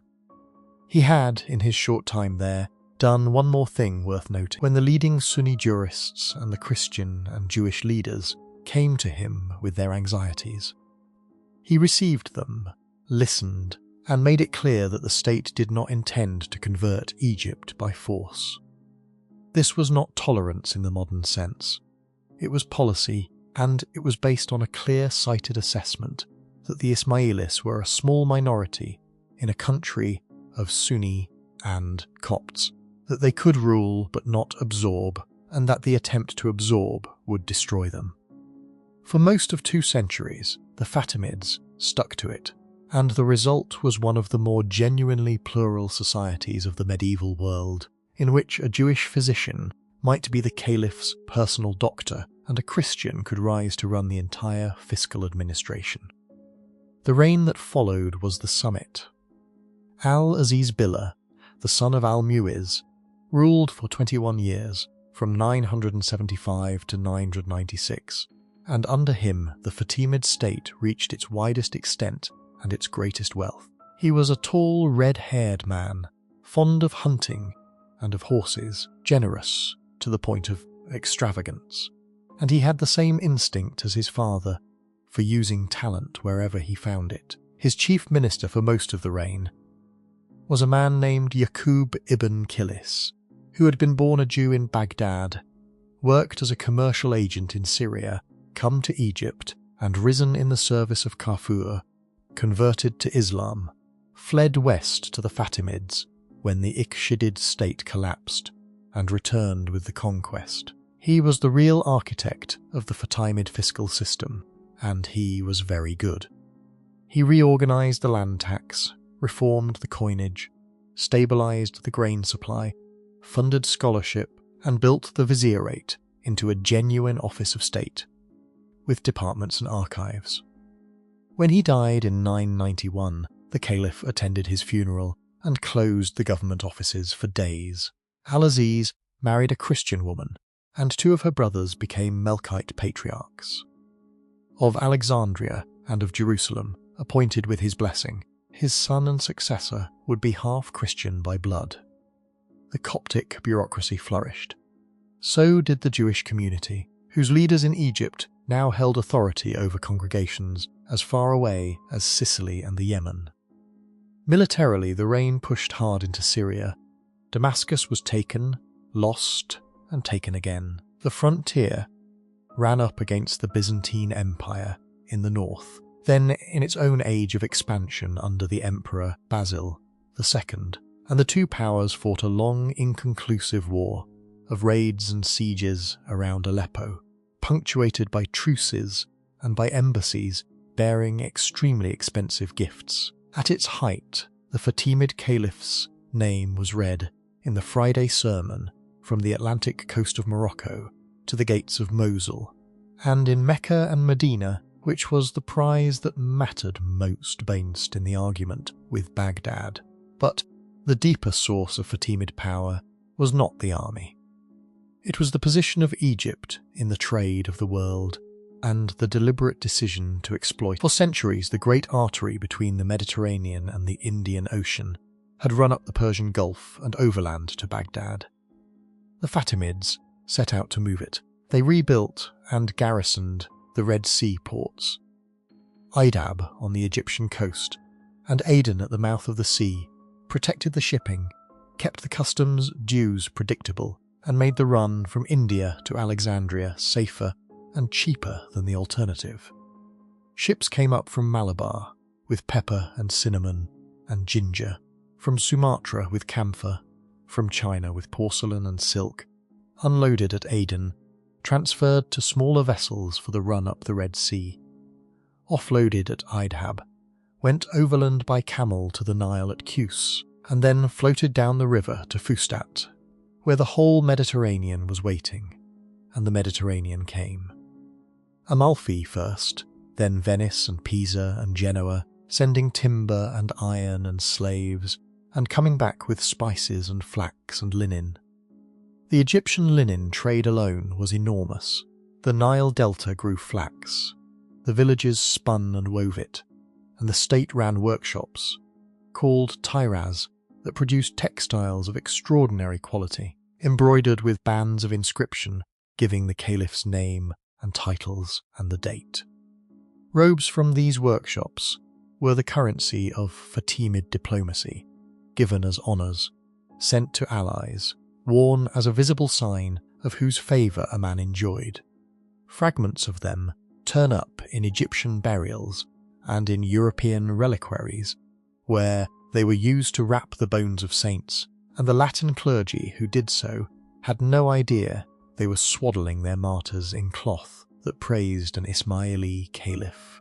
He had, in his short time there, done one more thing worth noting. When the leading Sunni jurists and the Christian and Jewish leaders came to him with their anxieties, he received them, listened, and made it clear that the state did not intend to convert Egypt by force. This was not tolerance in the modern sense. It was policy, and it was based on a clear-sighted assessment that the Ismailis were a small minority in a country of Sunni and Copts, that they could rule but not absorb, and that the attempt to absorb would destroy them. For most of 2 centuries, the Fatimids stuck to it, and the result was one of the more genuinely plural societies of the medieval world, in which a Jewish physician might be the caliph's personal doctor and a Christian could rise to run the entire fiscal administration. The reign that followed was the summit. Al-Aziz Billah, the son of Al-Mu'izz, ruled for 21 years, from 975 to 996, and under him the Fatimid state reached its widest extent and its greatest wealth. He was a tall, red-haired man, fond of hunting and of horses, generous to the point of extravagance, and he had the same instinct as his father for using talent wherever he found it. His chief minister for most of the reign was a man named Yaqub ibn Kilis, who had been born a Jew in Baghdad, worked as a commercial agent in Syria, come to Egypt and risen in the service of Kafur, converted to Islam, fled west to the Fatimids when the Ikhshidid state collapsed, and returned with the conquest. He was the real architect of the Fatimid fiscal system, and he was very good. He reorganized the land tax, reformed the coinage, stabilized the grain supply, funded scholarship, and built the vizierate into a genuine office of state, with departments and archives. When he died in 991, the caliph attended his funeral and closed the government offices for days. Al-Aziz married a Christian woman, and two of her brothers became Melkite patriarchs. Of Alexandria and of Jerusalem, appointed with his blessing, his son and successor would be half Christian by blood. The Coptic bureaucracy flourished. So did the Jewish community, whose leaders in Egypt now held authority over congregations as far away as Sicily and the Yemen. Militarily, the reign pushed hard into Syria. Damascus was taken, lost, and taken again. The frontier ran up against the Byzantine Empire in the north, then in its own age of expansion under the Emperor Basil II, and the two powers fought a long, inconclusive war of raids and sieges around Aleppo, punctuated by truces and by embassies bearing extremely expensive gifts. At its height, the Fatimid Caliph's name was read in the Friday sermon from the Atlantic coast of Morocco to the gates of Mosul, and in Mecca and Medina, which was the prize that mattered most against in the argument with Baghdad. But the deeper source of Fatimid power was not the army. It was the position of Egypt in the trade of the world, and the deliberate decision to exploit. For centuries, the great artery between the Mediterranean and the Indian Ocean had run up the Persian Gulf and overland to Baghdad. The Fatimids set out to move it. They rebuilt and garrisoned the Red Sea ports, Aydab on the Egyptian coast, and Aden at the mouth of the sea, protected the shipping, kept the customs dues predictable, and made the run from India to Alexandria safer and cheaper than the alternative. Ships came up from Malabar with pepper and cinnamon and ginger, from Sumatra with camphor, from China with porcelain and silk, unloaded at Aden, transferred to smaller vessels for the run up the Red Sea, offloaded at Aydab, went overland by camel to the Nile at Kos, and then floated down the river to Fustat, where the whole Mediterranean was waiting, and the Mediterranean came. Amalfi first, then Venice and Pisa and Genoa, sending timber and iron and slaves, and coming back with spices and flax and linen. The Egyptian linen trade alone was enormous. The Nile Delta grew flax, the villages spun and wove it, and the state ran workshops, called Tyraz, that produced textiles of extraordinary quality, embroidered with bands of inscription giving the caliph's name and titles and the date. Robes from these workshops were the currency of Fatimid diplomacy, given as honours, sent to allies, worn as a visible sign of whose favour a man enjoyed. Fragments of them turn up in Egyptian burials and in European reliquaries, where they were used to wrap the bones of saints, and the Latin clergy who did so had no idea they were swaddling their martyrs in cloth that praised an Ismaili caliph.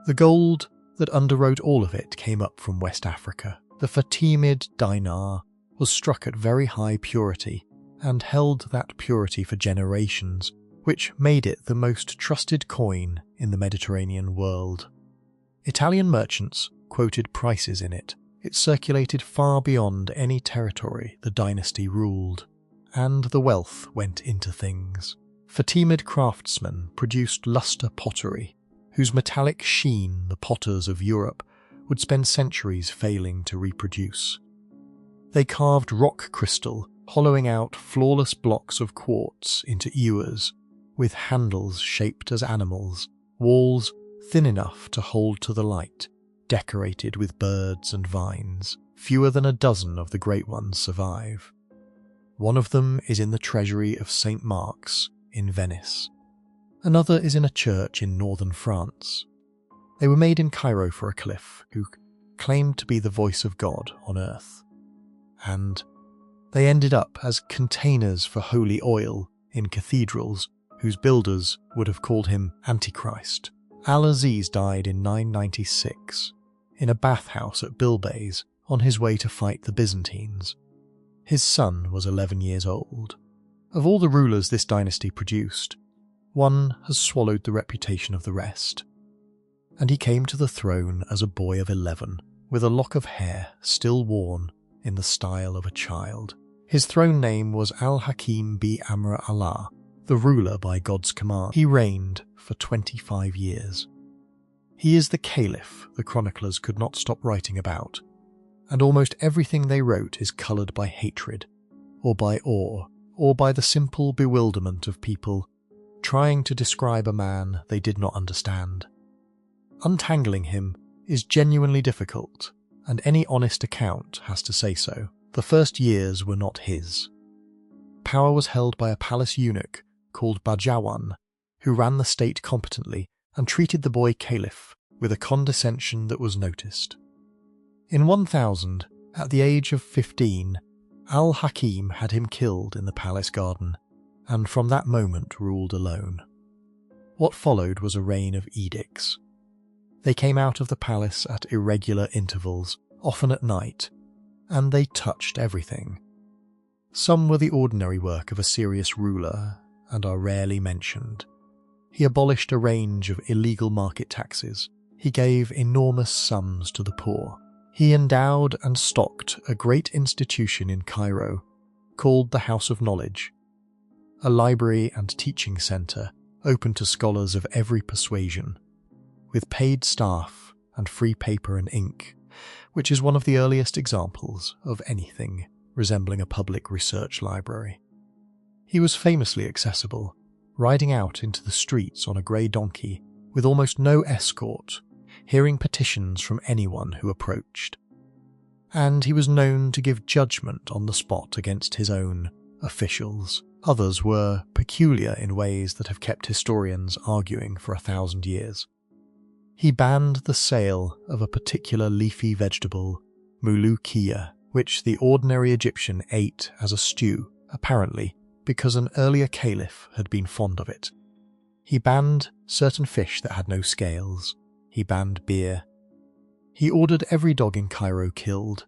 The gold that underwrote all of it came up from West Africa. The Fatimid dinar was struck at very high purity and held that purity for generations, which made it the most trusted coin in the Mediterranean world. Italian merchants quoted prices in it. It circulated far beyond any territory the dynasty ruled, and the wealth went into things. Fatimid craftsmen produced lustre pottery, whose metallic sheen the potters of Europe would spend centuries failing to reproduce. They carved rock crystal, hollowing out flawless blocks of quartz into ewers, with handles shaped as animals, walls thin enough to hold to the light, decorated with birds and vines. Fewer than a dozen of the great ones survive. One of them is in the treasury of St. Mark's in Venice. Another is in a church in northern France. They were made in Cairo for a caliph who claimed to be the voice of God on earth. And they ended up as containers for holy oil in cathedrals whose builders would have called him Antichrist. Al-Aziz died in 996 in a bathhouse at Bilbays on his way to fight the Byzantines. His son was 11 years old. Of all the rulers this dynasty produced, one has swallowed the reputation of the rest. And he came to the throne as a boy of 11, with a lock of hair still worn in the style of a child. His throne name was Al-Hakim bi Amr Allah, the ruler by God's command. He reigned for 25 years. He is the caliph the chroniclers could not stop writing about, and almost everything they wrote is coloured by hatred, or by awe, or by the simple bewilderment of people trying to describe a man they did not understand. Untangling him is genuinely difficult, and any honest account has to say so. The first years were not his. Power was held by a palace eunuch called Bajawan, who ran the state competently and treated the boy caliph with a condescension that was noticed. In 1000, at the age of 15, Al-Hakim had him killed in the palace garden, and from that moment ruled alone. What followed was a reign of edicts. They came out of the palace at irregular intervals, often at night, and they touched everything. Some were the ordinary work of a serious ruler and are rarely mentioned. He abolished a range of illegal market taxes. He gave enormous sums to the poor. He endowed and stocked a great institution in Cairo called the House of Knowledge, a library and teaching centre open to scholars of every persuasion, with paid staff and free paper and ink, which is one of the earliest examples of anything resembling a public research library. He was famously accessible, riding out into the streets on a grey donkey with almost no escort, hearing petitions from anyone who approached. And he was known to give judgment on the spot against his own officials. Others were peculiar in ways that have kept historians arguing for 1,000 years. He banned the sale of a particular leafy vegetable, mulukiya, which the ordinary Egyptian ate as a stew, apparently because an earlier caliph had been fond of it. He banned certain fish that had no scales. He banned beer. He ordered every dog in Cairo killed,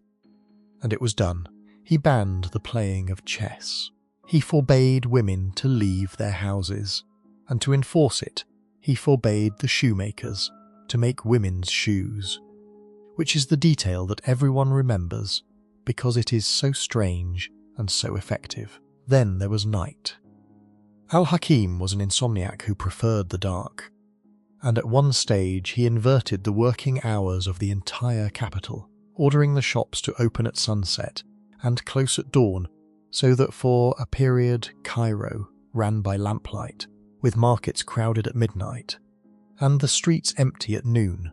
and it was done. He banned the playing of chess. He forbade women to leave their houses, and to enforce it, he forbade the shoemakers to make women's shoes, which is the detail that everyone remembers because it is so strange and so effective. Then there was night. Al-Hakim was an insomniac who preferred the dark, and at one stage he inverted the working hours of the entire capital, ordering the shops to open at sunset and close at dawn, so that for a period Cairo ran by lamplight, with markets crowded at midnight, and the streets empty at noon.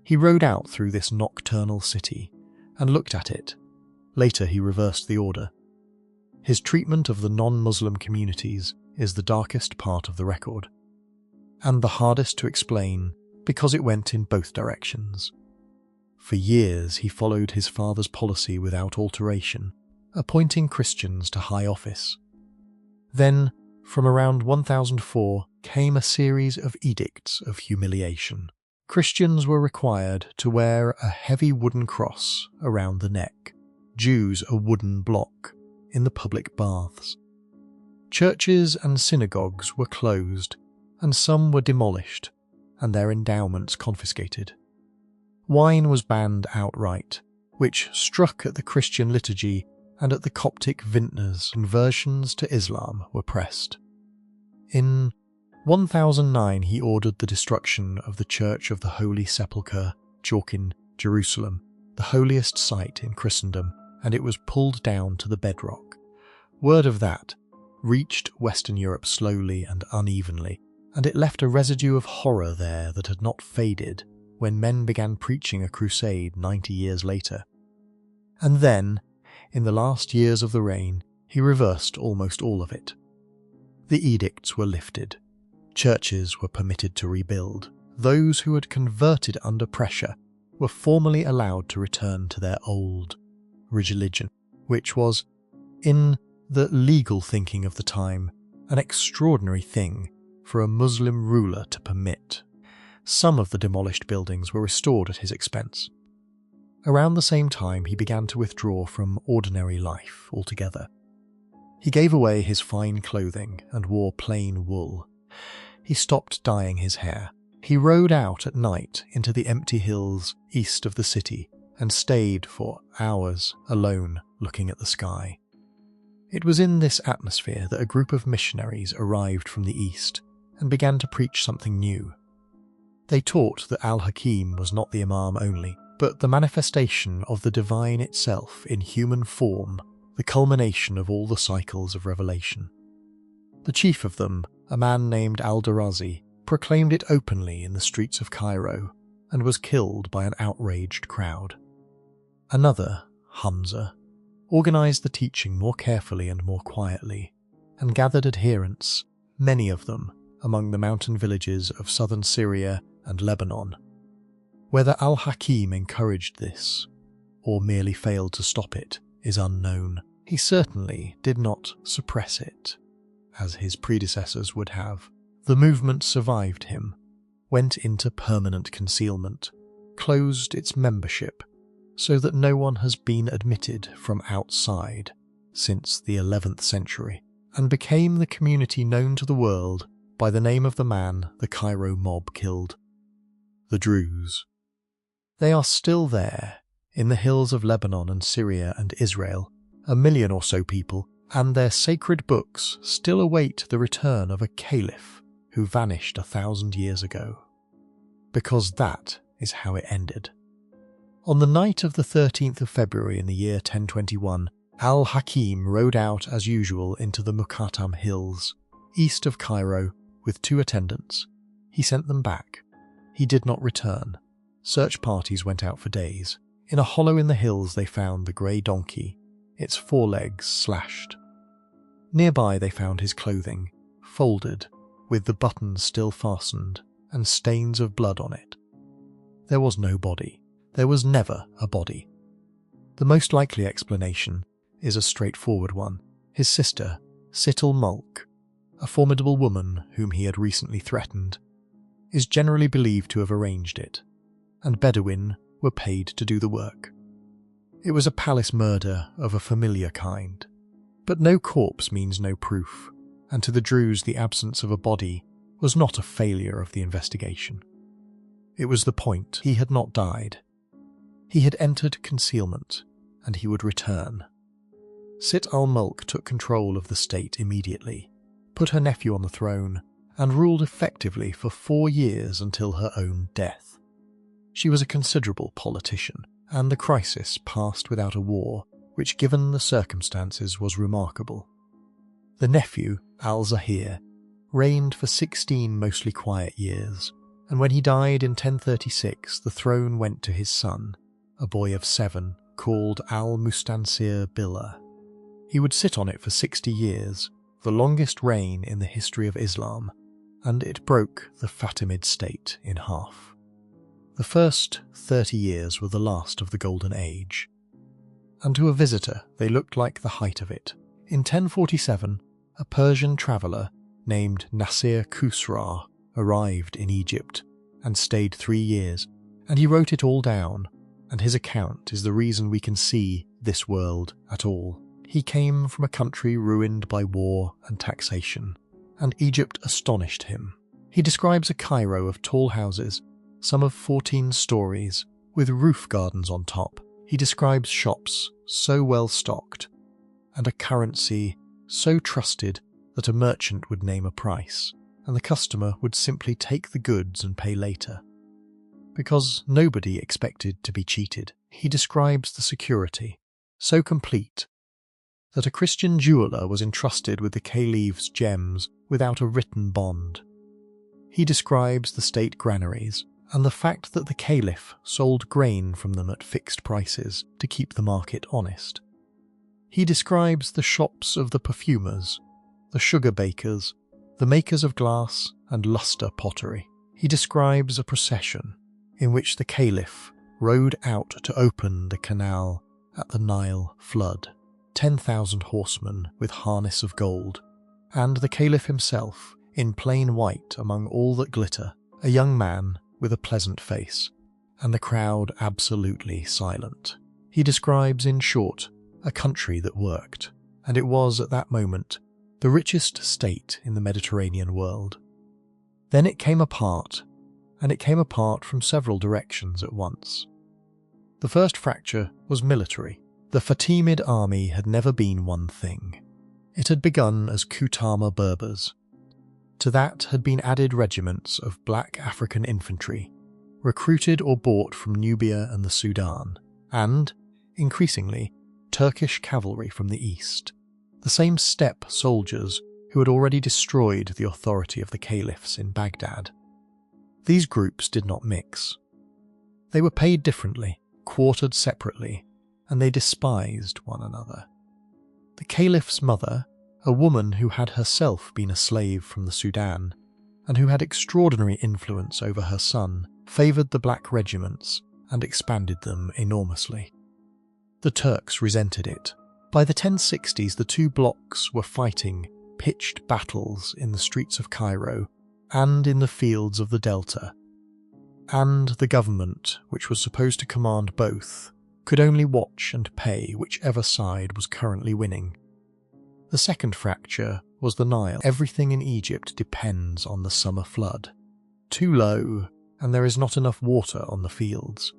He rode out through this nocturnal city and looked at it. Later he reversed the order. His treatment of the non-Muslim communities is the darkest part of the record, and the hardest to explain because it went in both directions. For years he followed his father's policy without alteration, appointing Christians to high office. Then, from around 1004, came a series of edicts of humiliation. Christians were required to wear a heavy wooden cross around the neck, Jews a wooden block, in the public baths. Churches and synagogues were closed, and some were demolished, and their endowments confiscated. Wine was banned outright, which struck at the Christian liturgy and at the Coptic vintners. Conversions to Islam were pressed. In 1009 he ordered the destruction of the Church of the Holy Sepulchre, in Jerusalem, the holiest site in Christendom, and it was pulled down to the bedrock. Word of that reached Western Europe slowly and unevenly, and it left a residue of horror there that had not faded when men began preaching a crusade 90 years later. And then, in the last years of the reign, he reversed almost all of it. The edicts were lifted. Churches were permitted to rebuild. Those who had converted under pressure were formally allowed to return to their old religion, which was, in the legal thinking of the time, an extraordinary thing for a Muslim ruler to permit. Some of the demolished buildings were restored at his expense. Around the same time, he began to withdraw from ordinary life altogether. He gave away his fine clothing and wore plain wool. He stopped dyeing his hair. He rode out at night into the empty hills east of the city and stayed for hours alone looking at the sky. It was in this atmosphere that a group of missionaries arrived from the east and began to preach something new. They taught that Al-Hakim was not the Imam only, but the manifestation of the divine itself in human form, the culmination of all the cycles of revelation. The chief of them, a man named Al-Darazi, proclaimed it openly in the streets of Cairo and was killed by an outraged crowd. Another, Hamza, organized the teaching more carefully and more quietly, and gathered adherents, many of them among the mountain villages of southern Syria and Lebanon. Whether Al-Hakim encouraged this, or merely failed to stop it, is unknown. He certainly did not suppress it, as his predecessors would have. The movement survived him, went into permanent concealment, closed its membership, so that no one has been admitted from outside since the 11th century, and became the community known to the world by the name of the man the Cairo mob killed, the Druze. They are still there, in the hills of Lebanon and Syria and Israel, 1 million or so people, and their sacred books still await the return of a caliph who vanished 1,000 years ago. Because that is how it ended. On the night of the 13th of February in the year 1021, Al-Hakim rode out as usual into the Muqattam hills, east of Cairo, with 2 attendants. He sent them back. He did not return. Search parties went out for days. In a hollow in the hills they found the grey donkey, its 4 legs slashed. Nearby they found his clothing, folded, with the buttons still fastened, and stains of blood on it. There was no body. There was never a body. The most likely explanation is a straightforward one. His sister, Sitt al-Mulk, a formidable woman whom he had recently threatened, is generally believed to have arranged it, and Bedouin were paid to do the work. It was a palace murder of a familiar kind, but no corpse means no proof, and to the Druze the absence of a body was not a failure of the investigation. It was the point. He had not died. He had entered concealment, and he would return. Sitt al-Mulk took control of the state immediately, put her nephew on the throne, and ruled effectively for 4 years until her own death. She was a considerable politician, and the crisis passed without a war, which given the circumstances was remarkable. The nephew, al-Zahir, reigned for 16 mostly quiet years, and when he died in 1036 the throne went to his son, a boy of 7, called al-Mustansir Billah. He would sit on it for 60 years, the longest reign in the history of Islam, and it broke the Fatimid state in half. The first 30 years were the last of the Golden Age, and to a visitor they looked like the height of it. In 1047, a Persian traveller named Nasir Khusra arrived in Egypt and stayed 3 years, and he wrote it all down, and his account is the reason we can see this world at all. He came from a country ruined by war and taxation, and Egypt astonished him. He describes a Cairo of tall houses, some of 14 stories, with roof gardens on top. He describes shops so well stocked, and a currency so trusted that a merchant would name a price, and the customer would simply take the goods and pay later. Because nobody expected to be cheated. He describes the security, so complete that a Christian jeweller was entrusted with the caliph's gems without a written bond. He describes the state granaries and the fact that the Caliph sold grain from them at fixed prices to keep the market honest. He describes the shops of the perfumers, the sugar bakers, the makers of glass and lustre pottery. He describes a procession in which the Caliph rode out to open the canal at the Nile flood, 10,000 horsemen with harness of gold, and the Caliph himself in plain white among all that glitter, a young man with a pleasant face, and the crowd absolutely silent. He describes, in short, a country that worked, and it was at that moment the richest state in the Mediterranean world. Then it came apart, and it came apart from several directions at once. The first fracture was military. The Fatimid army had never been one thing. It had begun as Kutama Berbers. To that had been added regiments of black African infantry, recruited or bought from Nubia and the Sudan, and, increasingly, Turkish cavalry from the east, the same steppe soldiers who had already destroyed the authority of the caliphs in Baghdad. These groups did not mix. They were paid differently, quartered separately, and they despised one another. The caliph's mother, a woman who had herself been a slave from the Sudan, and who had extraordinary influence over her son, favoured the black regiments and expanded them enormously. The Turks resented it. By the 1060s, the two blocks were fighting pitched battles in the streets of Cairo and in the fields of the Delta, and the government, which was supposed to command both, could only watch and pay whichever side was currently winning. The second fracture was the Nile. Everything in Egypt depends on the summer flood. Too low, and there is not enough water on the fields.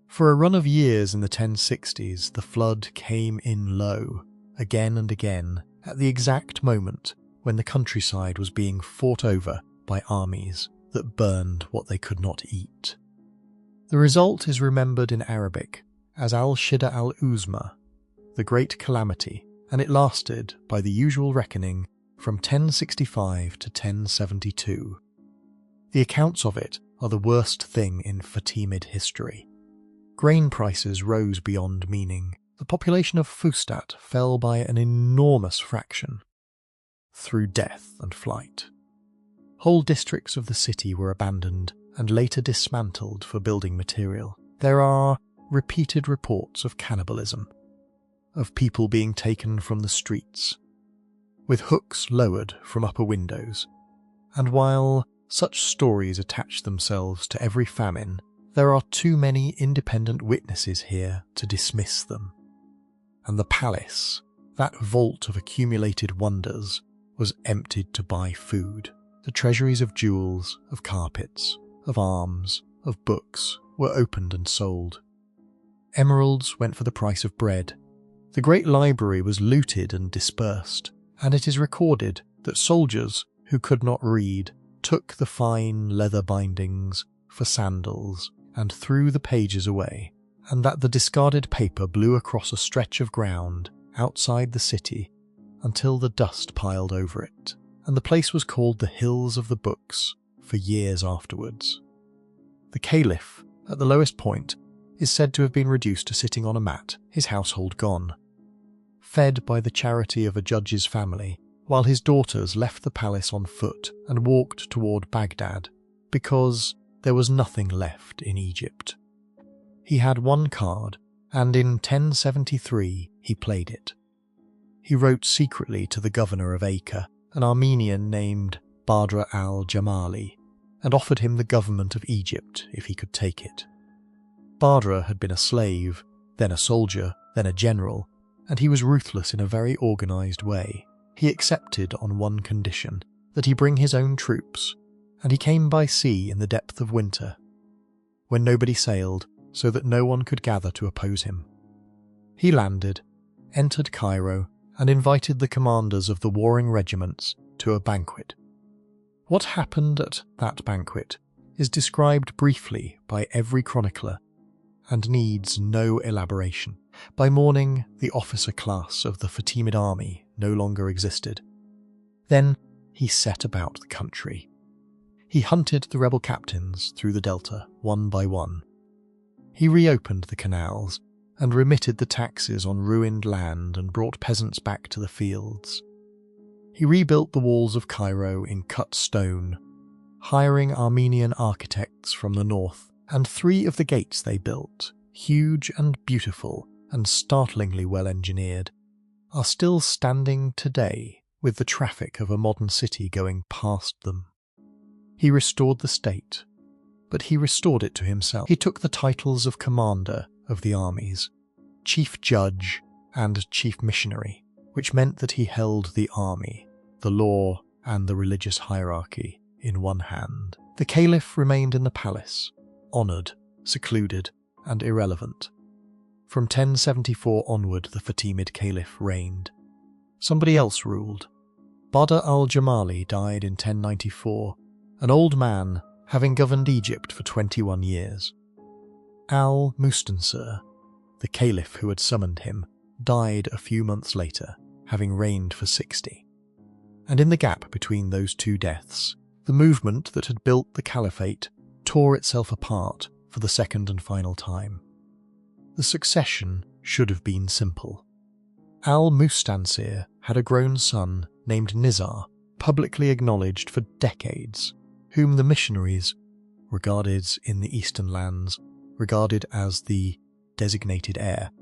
For a run of years in the 1060s, the flood came in low, again and again, at the exact moment when the countryside was being fought over by armies that burned what they could not eat. The result is remembered in Arabic as al-Shida al-Uzma, the Great Calamity, and it lasted, by the usual reckoning, from 1065 to 1072. The accounts of it are the worst thing in Fatimid history. Grain prices rose beyond meaning. The population of Fustat fell by an enormous fraction, through death and flight. Whole districts of the city were abandoned and later dismantled for building material. There are repeated reports of cannibalism, of people being taken from the streets, with hooks lowered from upper windows, and while such stories attach themselves to every famine, there are too many independent witnesses here to dismiss them. And the palace, that vault of accumulated wonders, was emptied to buy food. The treasuries of jewels, of carpets, of arms, of books were opened and sold. Emeralds went for the price of bread. The great library was looted and dispersed, and it is recorded that soldiers who could not read took the fine leather bindings for sandals and threw the pages away, and that the discarded paper blew across a stretch of ground outside the city until the dust piled over it, and the place was called the Hills of the Books for years afterwards. The Caliph, at the lowest point, is said to have been reduced to sitting on a mat, his household gone, fed by the charity of a judge's family, while his daughters left the palace on foot and walked toward Baghdad, because there was nothing left in Egypt. He had one card, and in 1073 he played it. He wrote secretly to the governor of Acre, an Armenian named Badr al-Jamali, and offered him the government of Egypt if he could take it. Badr had been a slave, then a soldier, then a general, and he was ruthless in a very organised way. He accepted on one condition, that he bring his own troops, and he came by sea in the depth of winter, when nobody sailed, so that no one could gather to oppose him. He landed, entered Cairo, and invited the commanders of the warring regiments to a banquet. What happened at that banquet is described briefly by every chronicler, and needs no elaboration. By morning, the officer class of the Fatimid army no longer existed. Then he set about the country. He hunted the rebel captains through the delta one by one. He reopened the canals and remitted the taxes on ruined land and brought peasants back to the fields. He rebuilt the walls of Cairo in cut stone, hiring Armenian architects from the north, and 3 of the gates they built, huge and beautiful and startlingly well engineered, are still standing today with the traffic of a modern city going past them. He restored the state, but he restored it to himself. He took the titles of commander of the armies, chief judge and chief missionary, which meant that he held the army, the law and the religious hierarchy in one hand. The caliph remained in the palace, honoured, secluded and irrelevant. From 1074 onward the Fatimid Caliph reigned. Somebody else ruled. Badr al-Jamali died in 1094, an old man having governed Egypt for 21 years. Al-Mustansir, the caliph who had summoned him, died a few months later, having reigned for 60. And in the gap between those 2 deaths, the movement that had built the caliphate tore itself apart for the second and final time. The succession should have been simple. Al-Mustansir had a grown son named Nizar, publicly acknowledged for decades, whom the missionaries, regarded in the eastern lands, regarded as the designated heir,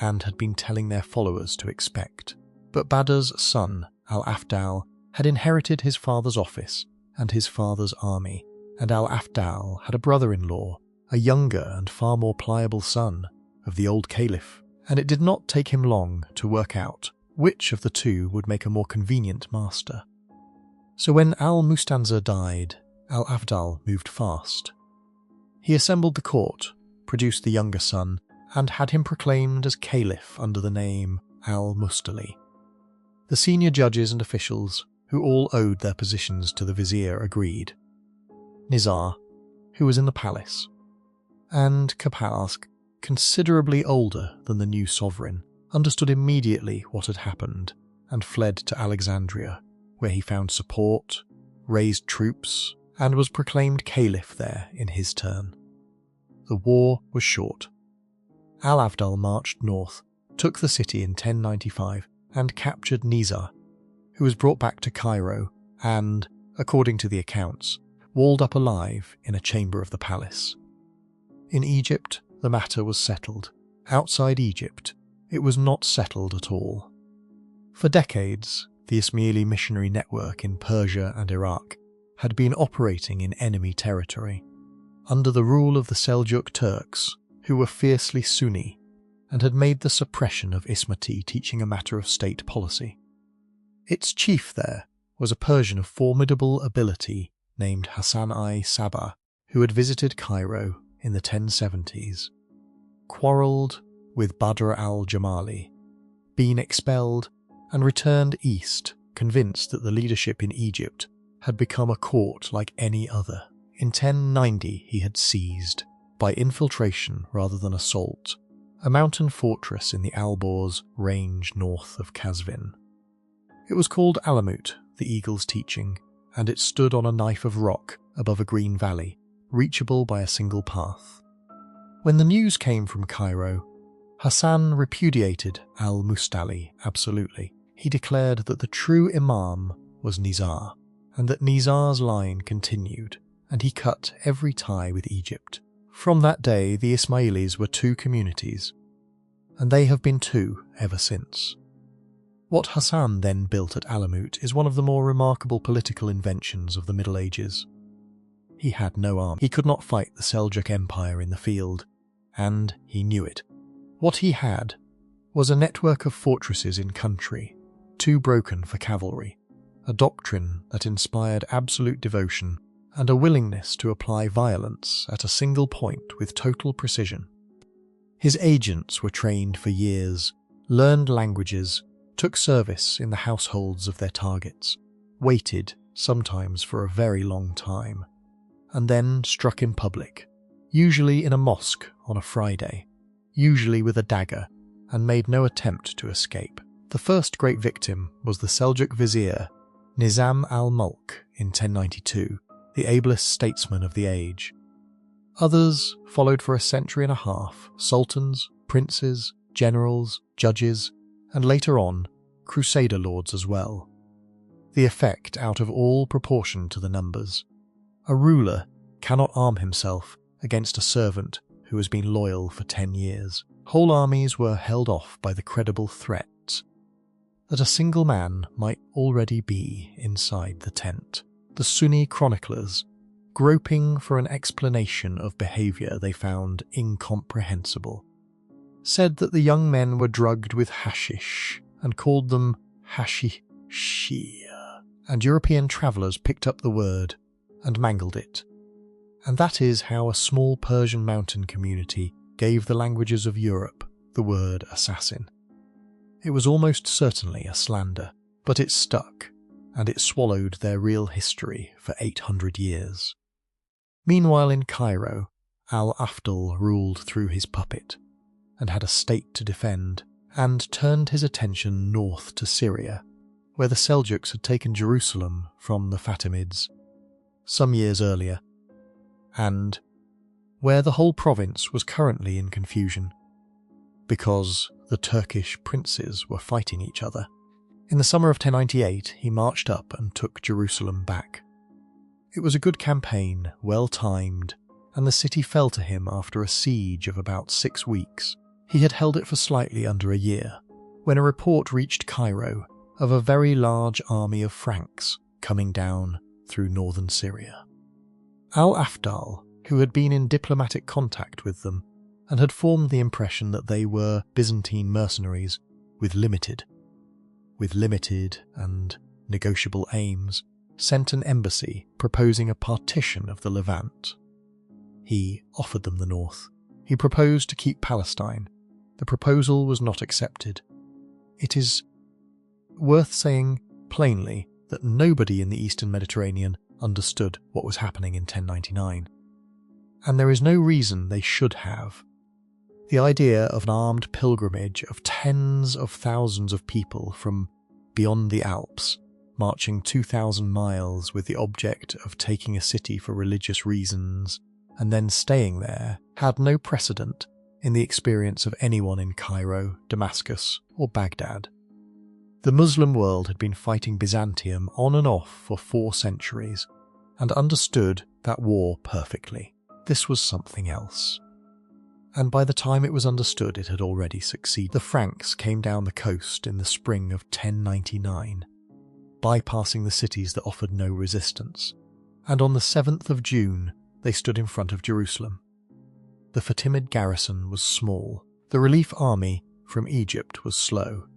and had been telling their followers to expect. But Badr's son, Al-Afdal, had inherited his father's office and his father's army, and Al-Afdal had a brother-in-law, a younger and far more pliable son of the old caliph, and it did not take him long to work out which of the 2 would make a more convenient master. So when Al-Mustansir died, Al-Afdal moved fast. He assembled the court, produced the younger son, and had him proclaimed as caliph under the name Al-Mustali. The senior judges and officials, who all owed their positions to the vizier, agreed. Nizar, who was in the palace, and Kapalsk, considerably older than the new sovereign, understood immediately what had happened and fled to Alexandria, where he found support, raised troops, and was proclaimed caliph there in his turn. The war was short. Al-Afdal marched north, took the city in 1095, and captured Nizar, who was brought back to Cairo and, according to the accounts, walled up alive in a chamber of the palace. In Egypt, the matter was settled. Outside Egypt, it was not settled at all. For decades, the Ismaili missionary network in Persia and Iraq had been operating in enemy territory, under the rule of the Seljuk Turks, who were fiercely Sunni, and had made the suppression of Ismati teaching a matter of state policy. Its chief there was a Persian of formidable ability named Hassan-I Sabah, who had visited Cairo in the 1070s, quarrelled with Badr al-Jamali, been expelled, and returned east, convinced that the leadership in Egypt had become a court like any other. In 1090 he had seized, by infiltration rather than assault, a mountain fortress in the Alborz range north of Kazvin. It was called Alamut, the eagle's teaching, and it stood on a knife of rock above a green valley, reachable by a single path. When the news came from Cairo, Hassan repudiated al-Mustali absolutely. He declared that the true imam was Nizar, and that Nizar's line continued, and he cut every tie with Egypt. From that day, the Ismailis were 2 communities, and they have been 2 ever since. What Hassan then built at Alamut is one of the more remarkable political inventions of the Middle Ages. He had no army. He could not fight the Seljuk Empire in the field, and he knew it. What he had was a network of fortresses in country, too broken for cavalry, a doctrine that inspired absolute devotion, and a willingness to apply violence at a single point with total precision. His agents were trained for years, learned languages, took service in the households of their targets, waited, sometimes for a very long time, and then struck in public, usually in a mosque on a Friday, usually with a dagger, and made no attempt to escape. The first great victim was the Seljuk vizier Nizam al-Mulk in 1092, the ablest statesman of the age. Others followed for a century and a half, sultans, princes, generals, judges, and later on, crusader lords as well. The effect out of all proportion to the numbers. A ruler cannot arm himself against a servant who has been loyal for 10 years. Whole armies were held off by the credible threats that a single man might already be inside the tent. The Sunni chroniclers, groping for an explanation of behaviour they found incomprehensible, said that the young men were drugged with hashish and called them hashishia, and European travellers picked up the word and mangled it. And that is how a small Persian mountain community gave the languages of Europe the word assassin. It was almost certainly a slander, but it stuck, and it swallowed their real history for 800 years. Meanwhile in Cairo, Al-Afdal ruled through his puppet, and had a state to defend, and turned his attention north to Syria, where the Seljuks had taken Jerusalem from the Fatimids some years earlier, and where the whole province was currently in confusion, because the Turkish princes were fighting each other. In the summer of 1098, he marched up and took Jerusalem back. It was a good campaign, well timed, and the city fell to him after a siege of about 6 weeks. He had held it for slightly under a year, when a report reached Cairo of a very large army of Franks coming down through northern Syria. Al-Afdal, who had been in diplomatic contact with them and had formed the impression that they were Byzantine mercenaries with limited and negotiable aims, sent an embassy proposing a partition of the Levant. He offered them the north. He proposed to keep Palestine. The proposal was not accepted. It is worth saying plainly that nobody in the Eastern Mediterranean understood what was happening in 1099. And there is no reason they should have. The idea of an armed pilgrimage of tens of thousands of people from beyond the Alps, marching 2,000 miles with the object of taking a city for religious reasons and then staying there, had no precedent in the experience of anyone in Cairo, Damascus, or Baghdad. The Muslim world had been fighting Byzantium on and off for 4 centuries and understood that war perfectly. This was something else. And by the time it was understood, it had already succeeded. The Franks came down the coast in the spring of 1099, bypassing the cities that offered no resistance, and on the 7th of June they stood in front of Jerusalem. The Fatimid garrison was small. The relief army from Egypt was slow.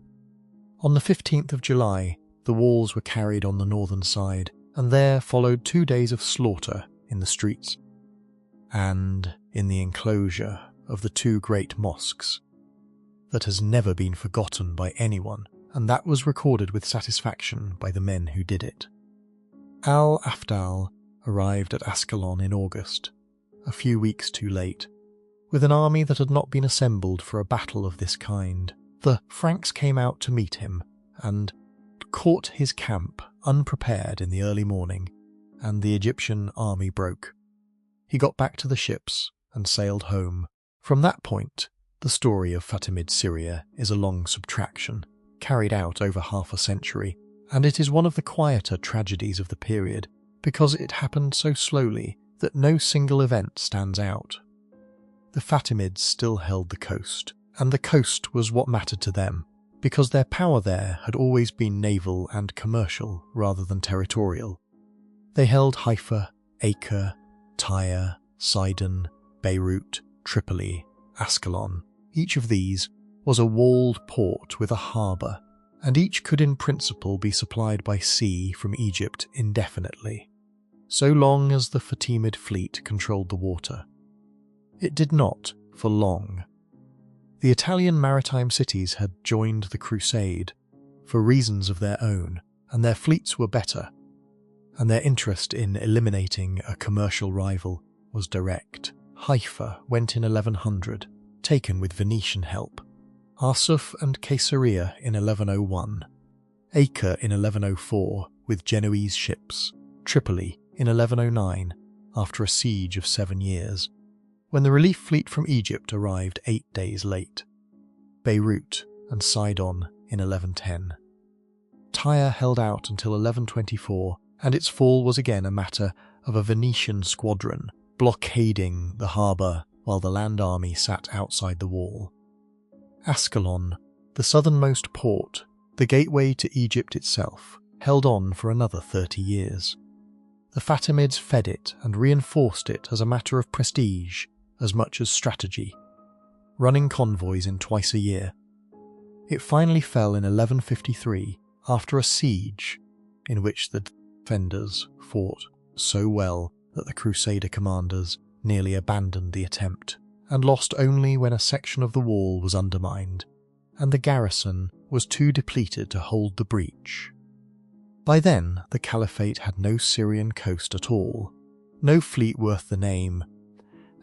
On the 15th of July, the walls were carried on the northern side, and there followed 2 days of slaughter in the streets and in the enclosure of the 2 great mosques that has never been forgotten by anyone, and that was recorded with satisfaction by the men who did it. Al-Afdal arrived at Ascalon in August, a few weeks too late, with an army that had not been assembled for a battle of this kind. The Franks came out to meet him and caught his camp unprepared in the early morning, and the Egyptian army broke. He got back to the ships and sailed home. From that point, the story of Fatimid Syria is a long subtraction, carried out over half a century, and it is one of the quieter tragedies of the period because it happened so slowly that no single event stands out. The Fatimids still held the coast, and the coast was what mattered to them, because their power there had always been naval and commercial rather than territorial. They held Haifa, Acre, Tyre, Sidon, Beirut, Tripoli, Ascalon. Each of these was a walled port with a harbour, and each could in principle be supplied by sea from Egypt indefinitely, so long as the Fatimid fleet controlled the water. It did not for long. The Italian maritime cities had joined the crusade for reasons of their own, and their fleets were better, and their interest in eliminating a commercial rival was direct. Haifa went in 1100, taken with Venetian help, Arsuf and Caesarea in 1101, Acre in 1104 with Genoese ships, Tripoli in 1109 after a siege of 7 years, when the relief fleet from Egypt arrived 8 days late. Beirut and Sidon in 1110. Tyre held out until 1124, and its fall was again a matter of a Venetian squadron blockading the harbour while the land army sat outside the wall. Ascalon, the southernmost port, the gateway to Egypt itself, held on for another 30 years. The Fatimids fed it and reinforced it as a matter of prestige as much as strategy, running convoys in twice a year. It finally fell in 1153 after a siege in which the defenders fought so well that the Crusader commanders nearly abandoned the attempt and lost only when a section of the wall was undermined and the garrison was too depleted to hold the breach. By then, the Caliphate had no Syrian coast at all, no fleet worth the name,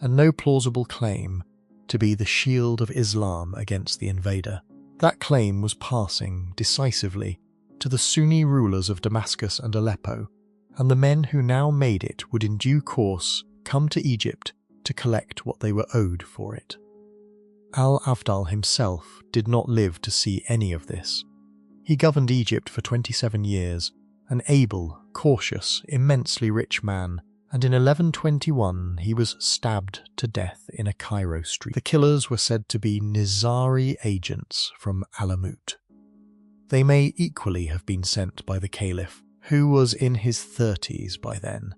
and no plausible claim to be the shield of Islam against the invader. That claim was passing decisively to the Sunni rulers of Damascus and Aleppo, and the men who now made it would in due course come to Egypt to collect what they were owed for it. Al-Afdal himself did not live to see any of this. He governed Egypt for 27 years, an able, cautious, immensely rich man, and in 1121 he was stabbed to death in a Cairo street. The killers were said to be Nizari agents from Alamut. They may equally have been sent by the Caliph, who was in his 30s by then,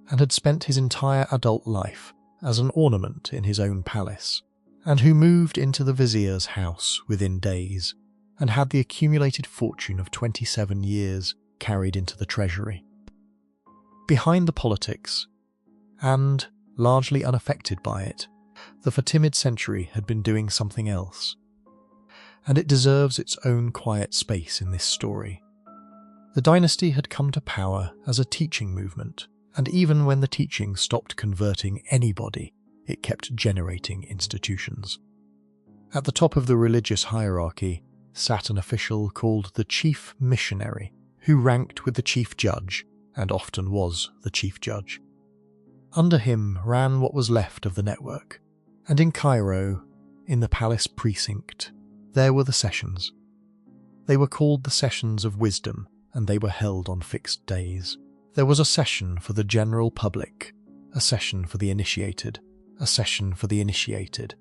and had spent his entire adult life as an ornament in his own palace, and who moved into the vizier's house within days, and had the accumulated fortune of 27 years carried into the treasury. Behind the politics, and largely unaffected by it, the Fatimid century had been doing something else, and it deserves its own quiet space in this story. The dynasty had come to power as a teaching movement, and even when the teaching stopped converting anybody, it kept generating institutions. At the top of the religious hierarchy sat an official called the chief missionary, who ranked with the chief judge, and often was the chief judge. Under him ran what was left of the network, and in Cairo, in the palace precinct, there were the sessions. They were called the Sessions of Wisdom, and they were held on fixed days. There was a session for the general public, a session for the initiated, a session for the initiated,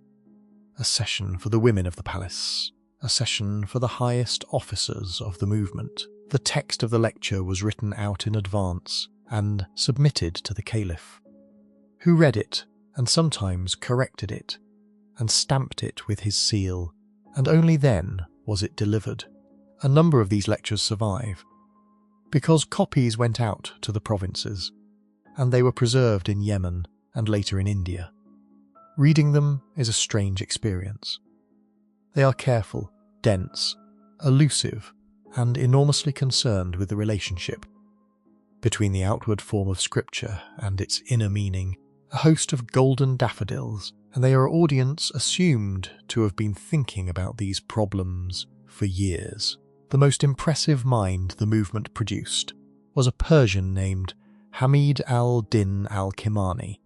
a session for the women of the palace, a session for the highest officers of the movement. The text of the lecture was written out in advance and submitted to the Caliph, who read it and sometimes corrected it and stamped it with his seal, and only then was it delivered. A number of these lectures survive, because copies went out to the provinces, and they were preserved in Yemen and later in India. Reading them is a strange experience. They are careful, dense, elusive, and enormously concerned with the relationship between the outward form of scripture and its inner meaning, a host of golden daffodils, and they are audience assumed to have been thinking about these problems for years. The most impressive mind the movement produced was a Persian named Hamid al-Din al-Kimani,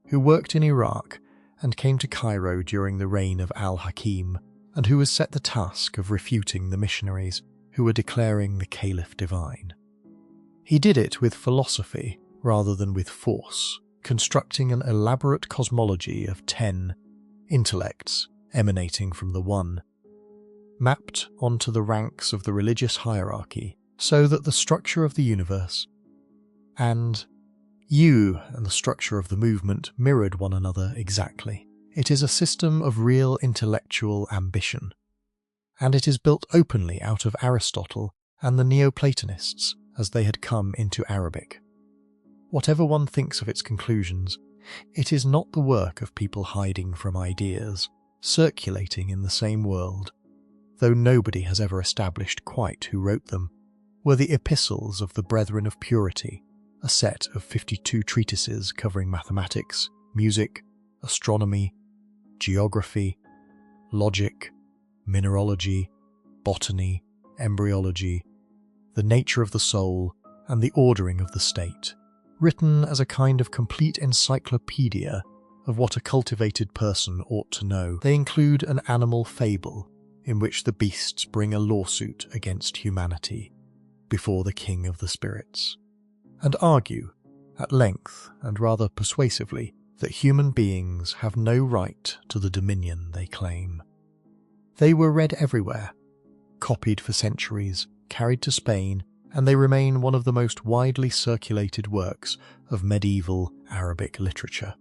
who worked in Iraq and came to Cairo during the reign of al-Hakim, and who was set the task of refuting the missionaries who were declaring the Caliph divine. He did it with philosophy rather than with force, constructing an elaborate cosmology of 10 intellects emanating from the One, mapped onto the ranks of the religious hierarchy so that the structure of the universe and the structure of the movement mirrored one another exactly. It is a system of real intellectual ambition, and it is built openly out of Aristotle and the Neoplatonists as they had come into Arabic. Whatever one thinks of its conclusions, it is not the work of people hiding from ideas, circulating in the same world, though nobody has ever established quite who wrote them, were the epistles of the Brethren of Purity, a set of 52 treatises covering mathematics, music, astronomy, geography, logic, mineralogy, botany, embryology, the nature of the soul, and the ordering of the state, written as a kind of complete encyclopedia of what a cultivated person ought to know. They include an animal fable in which the beasts bring a lawsuit against humanity before the king of the spirits, and argue, at length and rather persuasively, that human beings have no right to the dominion they claim. They were read everywhere, copied for centuries, carried to Spain, and they remain one of the most widely circulated works of medieval Arabic literature.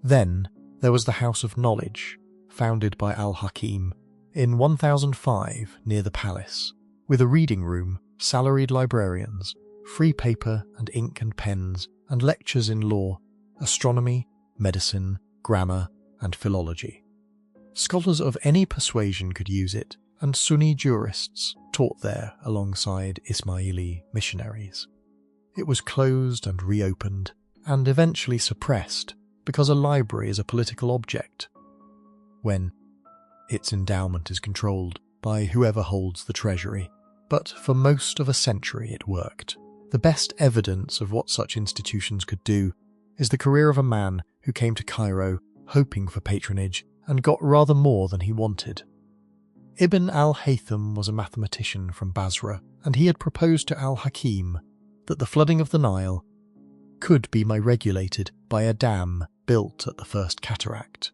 Then there was the House of Knowledge, founded by Al-Hakim in 1005 near the palace, with a reading room, salaried librarians, free paper and ink and pens, and lectures in law, astronomy, medicine, grammar, and philology. Scholars of any persuasion could use it, and Sunni jurists taught there alongside Ismaili missionaries. It was closed and reopened, and eventually suppressed, because a library is a political object, when its endowment is controlled by whoever holds the treasury. But for most of a century it worked. The best evidence of what such institutions could do is the career of a man who came to Cairo hoping for patronage and got rather more than he wanted. Ibn al-Haytham was a mathematician from Basra, and he had proposed to al-Hakim that the flooding of the Nile could be regulated by a dam built at the first cataract.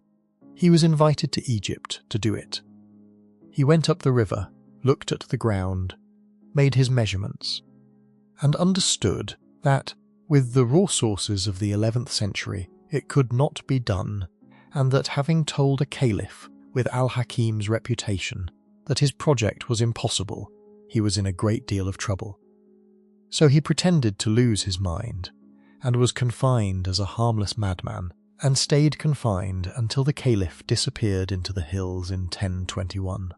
He was invited to Egypt to do it. He went up the river, looked at the ground, made his measurements, and understood that, with the raw sources of the 11th century, it could not be done, and that having told a caliph with al-Hakim's reputation that his project was impossible, he was in a great deal of trouble. So he pretended to lose his mind, and was confined as a harmless madman, and stayed confined until the caliph disappeared into the hills in 1021.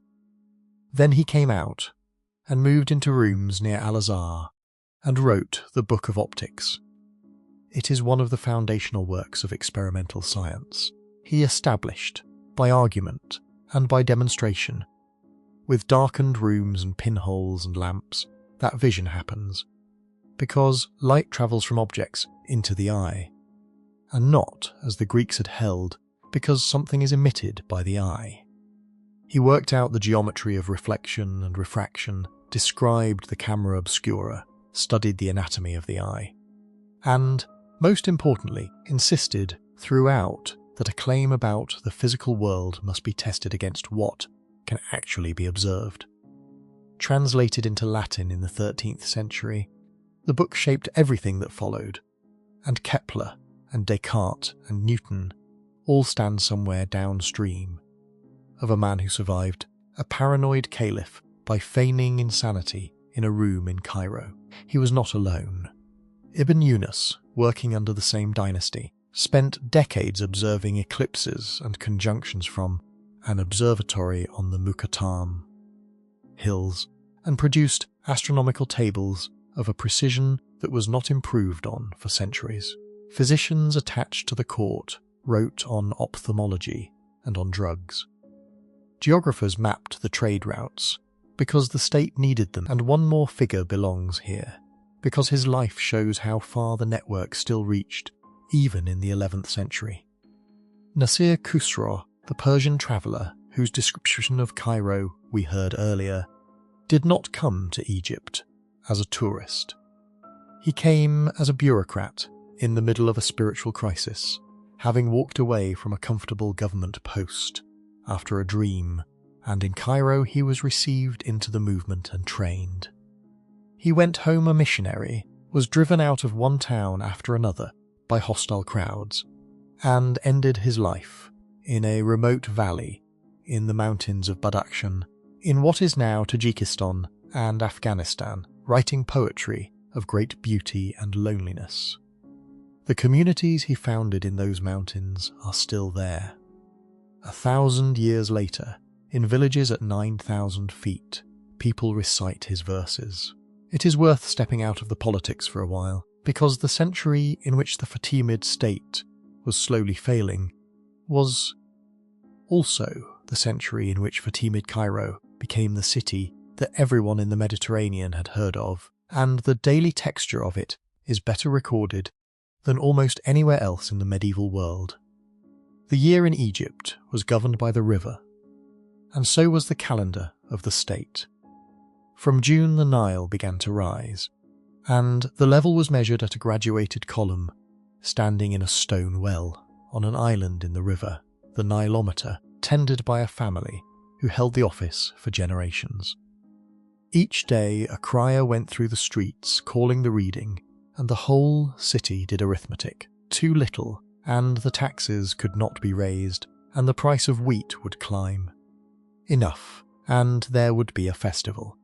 Then he came out, and moved into rooms near Al-Azhar, and wrote the Book of Optics. It is one of the foundational works of experimental science. He established, by argument and by demonstration, with darkened rooms and pinholes and lamps, that vision happens, because light travels from objects into the eye, and not, as the Greeks had held, because something is emitted by the eye. He worked out the geometry of reflection and refraction, described the camera obscura, studied the anatomy of the eye, and, most importantly, insisted throughout that a claim about the physical world must be tested against what can actually be observed. Translated into Latin in the 13th century, the book shaped everything that followed, and Kepler and Descartes and Newton all stand somewhere downstream of a man who survived a paranoid caliph by feigning insanity in a room in Cairo. He was not alone. Ibn Yunus, working under the same dynasty, spent decades observing eclipses and conjunctions from an observatory on the Muqattam hills, and produced astronomical tables of a precision that was not improved on for centuries. Physicians attached to the court wrote on ophthalmology and on drugs. Geographers mapped the trade routes because the state needed them, and one more figure belongs here, because his life shows how far the network still reached, even in the 11th century. Nasir Khusraw, the Persian traveller whose description of Cairo we heard earlier, did not come to Egypt as a tourist. He came as a bureaucrat in the middle of a spiritual crisis, having walked away from a comfortable government post after a dream, and in Cairo he was received into the movement and trained. He went home a missionary, was driven out of one town after another by hostile crowds, and ended his life in a remote valley in the mountains of Badakhshan, in what is now Tajikistan and Afghanistan, writing poetry of great beauty and loneliness. The communities he founded in those mountains are still there. 1,000 years later, in villages at 9,000 feet, people recite his verses. It is worth stepping out of the politics for a while, because the century in which the Fatimid state was slowly failing was also the century in which Fatimid Cairo became the city that everyone in the Mediterranean had heard of, and the daily texture of it is better recorded than almost anywhere else in the medieval world. The year in Egypt was governed by the river, and so was the calendar of the state. From June the Nile began to rise, and the level was measured at a graduated column standing in a stone well on an island in the river, the Nilometer, tended by a family who held the office for generations. Each day a crier went through the streets calling the reading, and the whole city did arithmetic. Too little, and the taxes could not be raised, and the price of wheat would climb. Enough, and there would be a festival.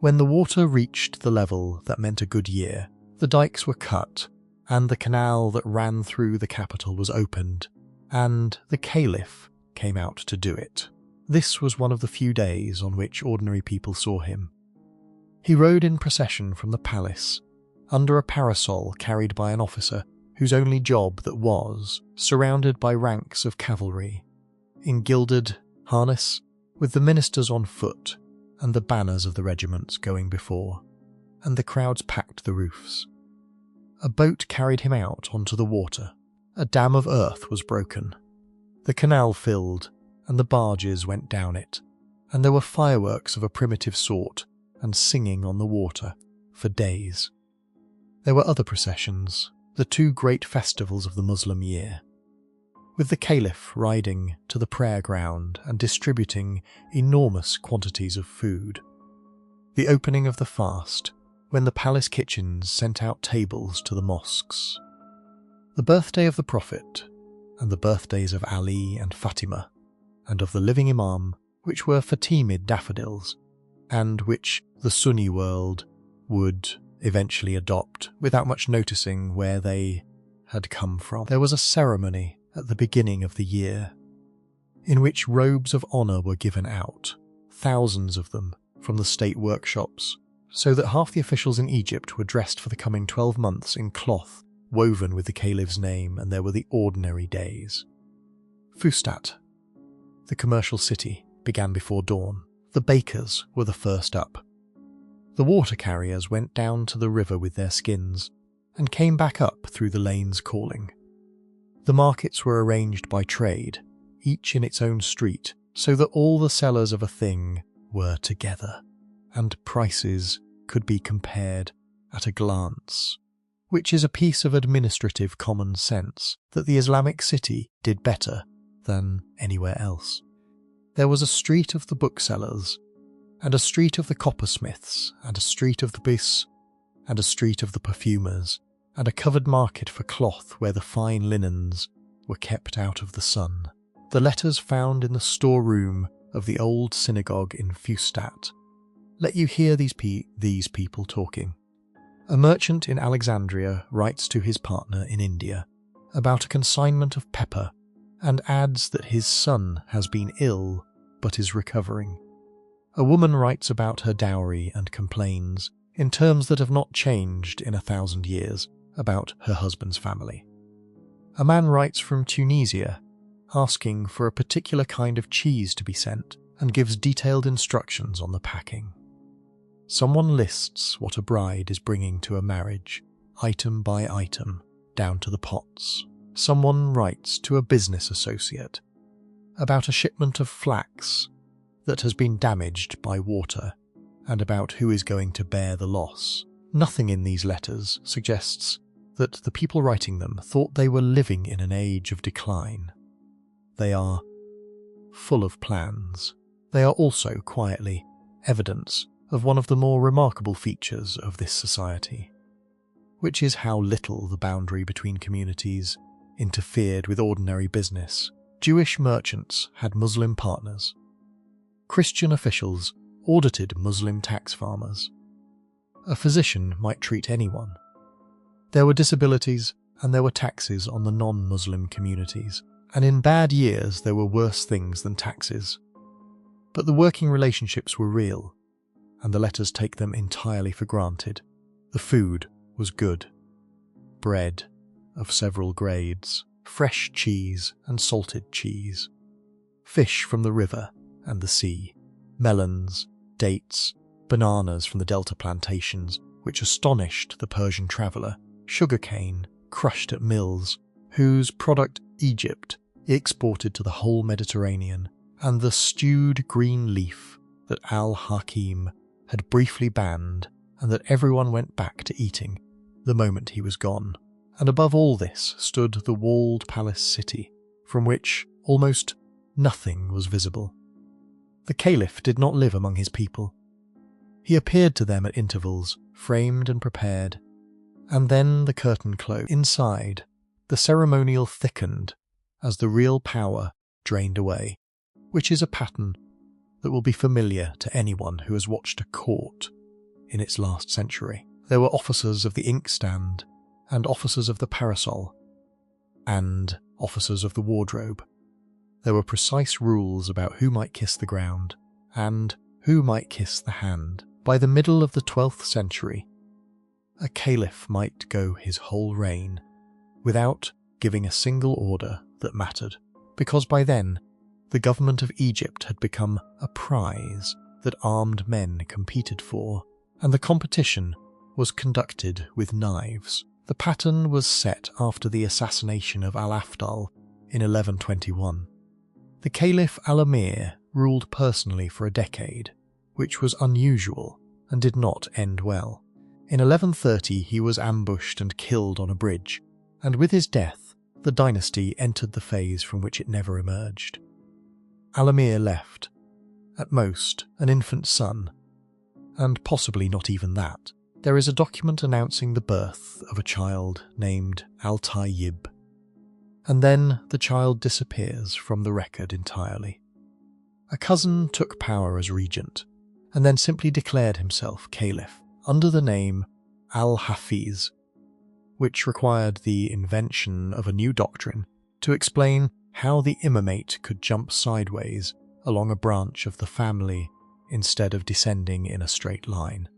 When the water reached the level that meant a good year, the dikes were cut, and the canal that ran through the capital was opened, and the Caliph came out to do it. This was one of the few days on which ordinary people saw him. He rode in procession from the palace, under a parasol carried by an officer whose only job that was, surrounded by ranks of cavalry, in gilded harness, with the ministers on foot, and the banners of the regiments going before, and the crowds packed the roofs. A boat carried him out onto the water. A dam of earth was broken. The canal filled, and the barges went down it, and there were fireworks of a primitive sort and singing on the water for days. There were other processions, the two great festivals of the Muslim year, with the Caliph riding to the prayer ground and distributing enormous quantities of food. The opening of the fast, when the palace kitchens sent out tables to the mosques. The birthday of the Prophet, and the birthdays of Ali and Fatima, and of the living Imam, which were Fatimid daffodils, and which the Sunni world would eventually adopt without much noticing where they had come from. There was a ceremony at the beginning of the year, in which robes of honour were given out, thousands of them, from the state workshops, so that half the officials in Egypt were dressed for the coming 12 months in cloth woven with the Caliph's name, and there were the ordinary days. Fustat, the commercial city, began before dawn. The bakers were the first up. The water carriers went down to the river with their skins, and came back up through the lanes calling. The markets were arranged by trade, each in its own street, so that all the sellers of a thing were together, and prices could be compared at a glance, which is a piece of administrative common sense that the Islamic city did better than anywhere else. There was a street of the booksellers, and a street of the coppersmiths, and a street of the bis, and a street of the perfumers, and a covered market for cloth where the fine linens were kept out of the sun. The letters found in the storeroom of the old synagogue in Fustat let you hear these people talking. A merchant in Alexandria writes to his partner in India about a consignment of pepper and adds that his son has been ill but is recovering. A woman writes about her dowry and complains, in terms that have not changed in 1,000 years, about her husband's family. A man writes from Tunisia, asking for a particular kind of cheese to be sent, and gives detailed instructions on the packing. Someone lists what a bride is bringing to a marriage, item by item, down to the pots. Someone writes to a business associate about a shipment of flax that has been damaged by water, and about who is going to bear the loss. Nothing in these letters suggests that the people writing them thought they were living in an age of decline. They are full of plans. They are also, quietly, evidence of one of the more remarkable features of this society, which is how little the boundary between communities interfered with ordinary business. Jewish merchants had Muslim partners. Christian officials audited Muslim tax farmers. A physician might treat anyone. There were disabilities and there were taxes on the non-Muslim communities, and in bad years there were worse things than taxes. But the working relationships were real, and the letters take them entirely for granted. The food was good. Bread of several grades, fresh cheese and salted cheese, fish from the river and the sea, melons, dates, bananas from the delta plantations, which astonished the Persian traveller, sugarcane crushed at mills, whose product Egypt exported to the whole Mediterranean, and the stewed green leaf that Al-Hakim had briefly banned and that everyone went back to eating the moment he was gone. And above all this stood the walled palace city, from which almost nothing was visible. The Caliph did not live among his people. He appeared to them at intervals, framed and prepared, and then the curtain closed. Inside, the ceremonial thickened as the real power drained away, which is a pattern that will be familiar to anyone who has watched a court in its last century. There were officers of the inkstand, and officers of the parasol, and officers of the wardrobe. There were precise rules about who might kiss the ground, and who might kiss the hand. By the middle of the 12th century, a caliph might go his whole reign without giving a single order that mattered, because by then the government of Egypt had become a prize that armed men competed for, and the competition was conducted with knives. The pattern was set after the assassination of Al-Afdal in 1121. The Caliph Al-Amir ruled personally for a decade, which was unusual and did not end well. In 1130 he was ambushed and killed on a bridge, and with his death the dynasty entered the phase from which it never emerged. Al-Amir left, at most, an infant son, and possibly not even that. There is a document announcing the birth of a child named Al-Tayyib, and then the child disappears from the record entirely. A cousin took power as regent, and then simply declared himself caliph under the name Al-Hafiz, which required the invention of a new doctrine to explain how the imamate could jump sideways along a branch of the family instead of descending in a straight line.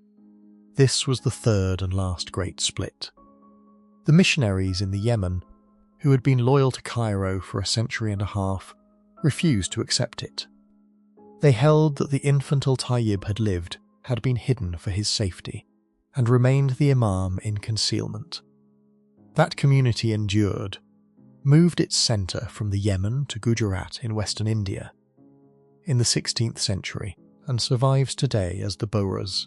This was the third and last great split. The missionaries in the Yemen, who had been loyal to Cairo for a century and a half, refused to accept it. They held that the infant Al-Tayyib had been hidden for his safety, and remained the imam in concealment. That community endured, moved its centre from the Yemen to Gujarat in western India in the 16th century, and survives today as the Bohras,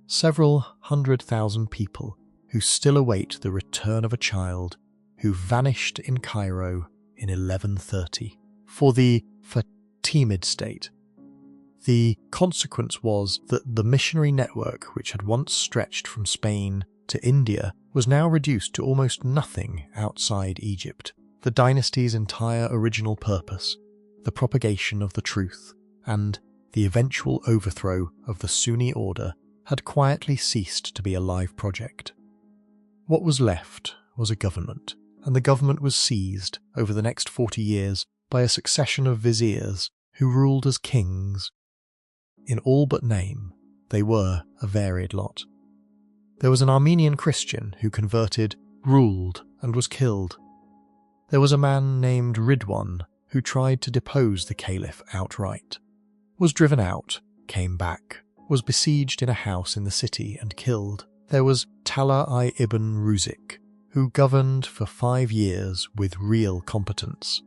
several 100,000 people who still await the return of a child who vanished in Cairo in 1130 for the Fatimid state. The consequence was that the missionary network, which had once stretched from Spain to India, was now reduced to almost nothing outside Egypt. The dynasty's entire original purpose, the propagation of the truth, and the eventual overthrow of the Sunni order, had quietly ceased to be a live project. What was left was a government, and the government was seized over the next 40 years by a succession of viziers who ruled as kings. In all but name, they were a varied lot. There was an Armenian Christian who converted, ruled, and was killed. There was a man named Ridwan who tried to depose the caliph outright, was driven out, came back, was besieged in a house in the city and killed. There was Talha ibn Ruzik, who governed for 5 years with real competence,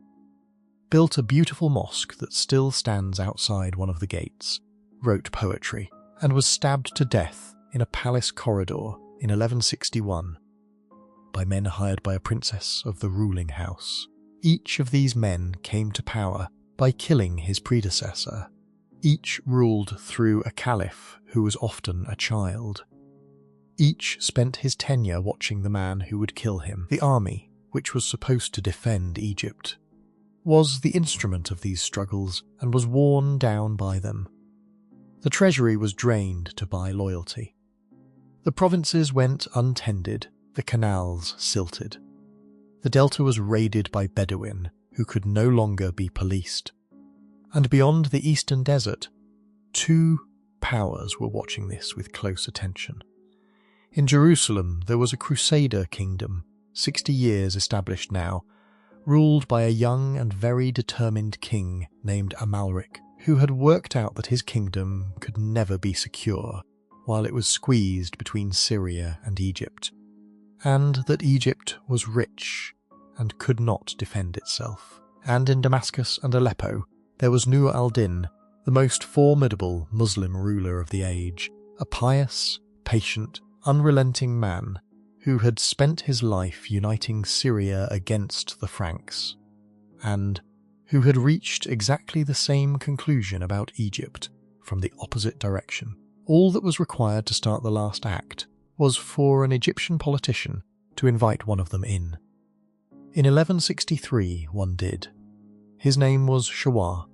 built a beautiful mosque that still stands outside one of the gates, wrote poetry, and was stabbed to death in a palace corridor in 1161 by men hired by a princess of the ruling house. Each of these men came to power by killing his predecessor. Each ruled through a caliph who was often a child. Each spent his tenure watching the man who would kill him. The army, which was supposed to defend Egypt, was the instrument of these struggles and was worn down by them. The treasury was drained to buy loyalty. The provinces went untended, the canals silted. The delta was raided by Bedouin who could no longer be policed. And beyond the eastern desert, 2 powers were watching this with close attention. In Jerusalem there was a Crusader kingdom, 60 years established now, ruled by a young and very determined king named Amalric, who had worked out that his kingdom could never be secure while it was squeezed between Syria and Egypt, and that Egypt was rich and could not defend itself. And in Damascus and Aleppo, there was Nur al-Din, the most formidable Muslim ruler of the age, a pious, patient, unrelenting man who had spent his life uniting Syria against the Franks, and who had reached exactly the same conclusion about Egypt from the opposite direction. All that was required to start the last act was for an Egyptian politician to invite one of them in. In 1163, one did. His name was Shawar,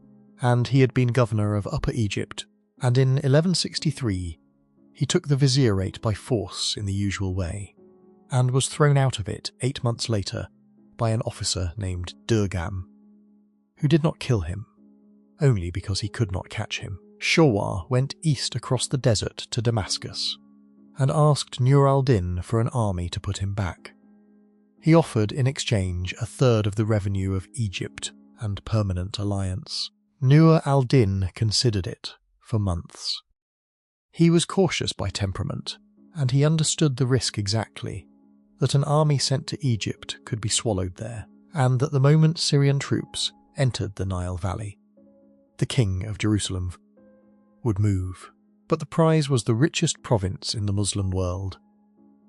and he had been governor of Upper Egypt, and in 1163 he took the vizierate by force in the usual way, and was thrown out of it 8 months later by an officer named Durgam, who did not kill him, only because he could not catch him. Shawar went east across the desert to Damascus, and asked Nur al-Din for an army to put him back. He offered in exchange a third of the revenue of Egypt and permanent alliance. Nur al-Din considered it for months. He was cautious by temperament, and he understood the risk exactly, that an army sent to Egypt could be swallowed there, and that the moment Syrian troops entered the Nile Valley, the king of Jerusalem would move. But the prize was the richest province in the Muslim world,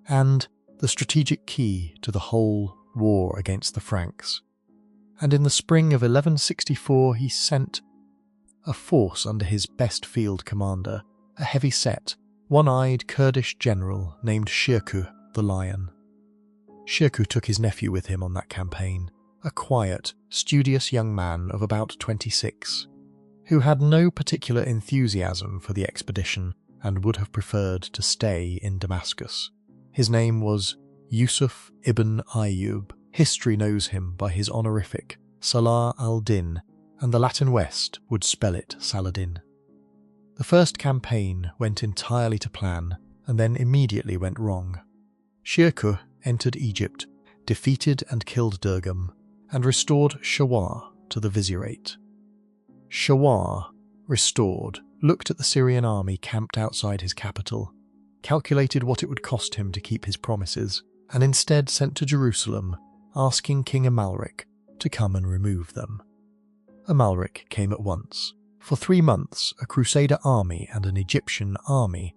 and the strategic key to the whole war against the Franks. And in the spring of 1164 he sent a force under his best field commander, a heavy-set, one-eyed Kurdish general named Shirkuh the Lion. Shirkuh took his nephew with him on that campaign, a quiet, studious young man of about 26, who had no particular enthusiasm for the expedition and would have preferred to stay in Damascus. His name was Yusuf ibn Ayyub. History knows him by his honorific Salah al-Din, and the Latin West would spell it Saladin. The first campaign went entirely to plan, and then immediately went wrong. Shirkuh entered Egypt, defeated and killed Durgam, and restored Shawar to the vizierate. Shawar, restored, looked at the Syrian army camped outside his capital, calculated what it would cost him to keep his promises, and instead sent to Jerusalem, asking King Amalric to come and remove them. Amalric came at once. For 3 months, a Crusader army and an Egyptian army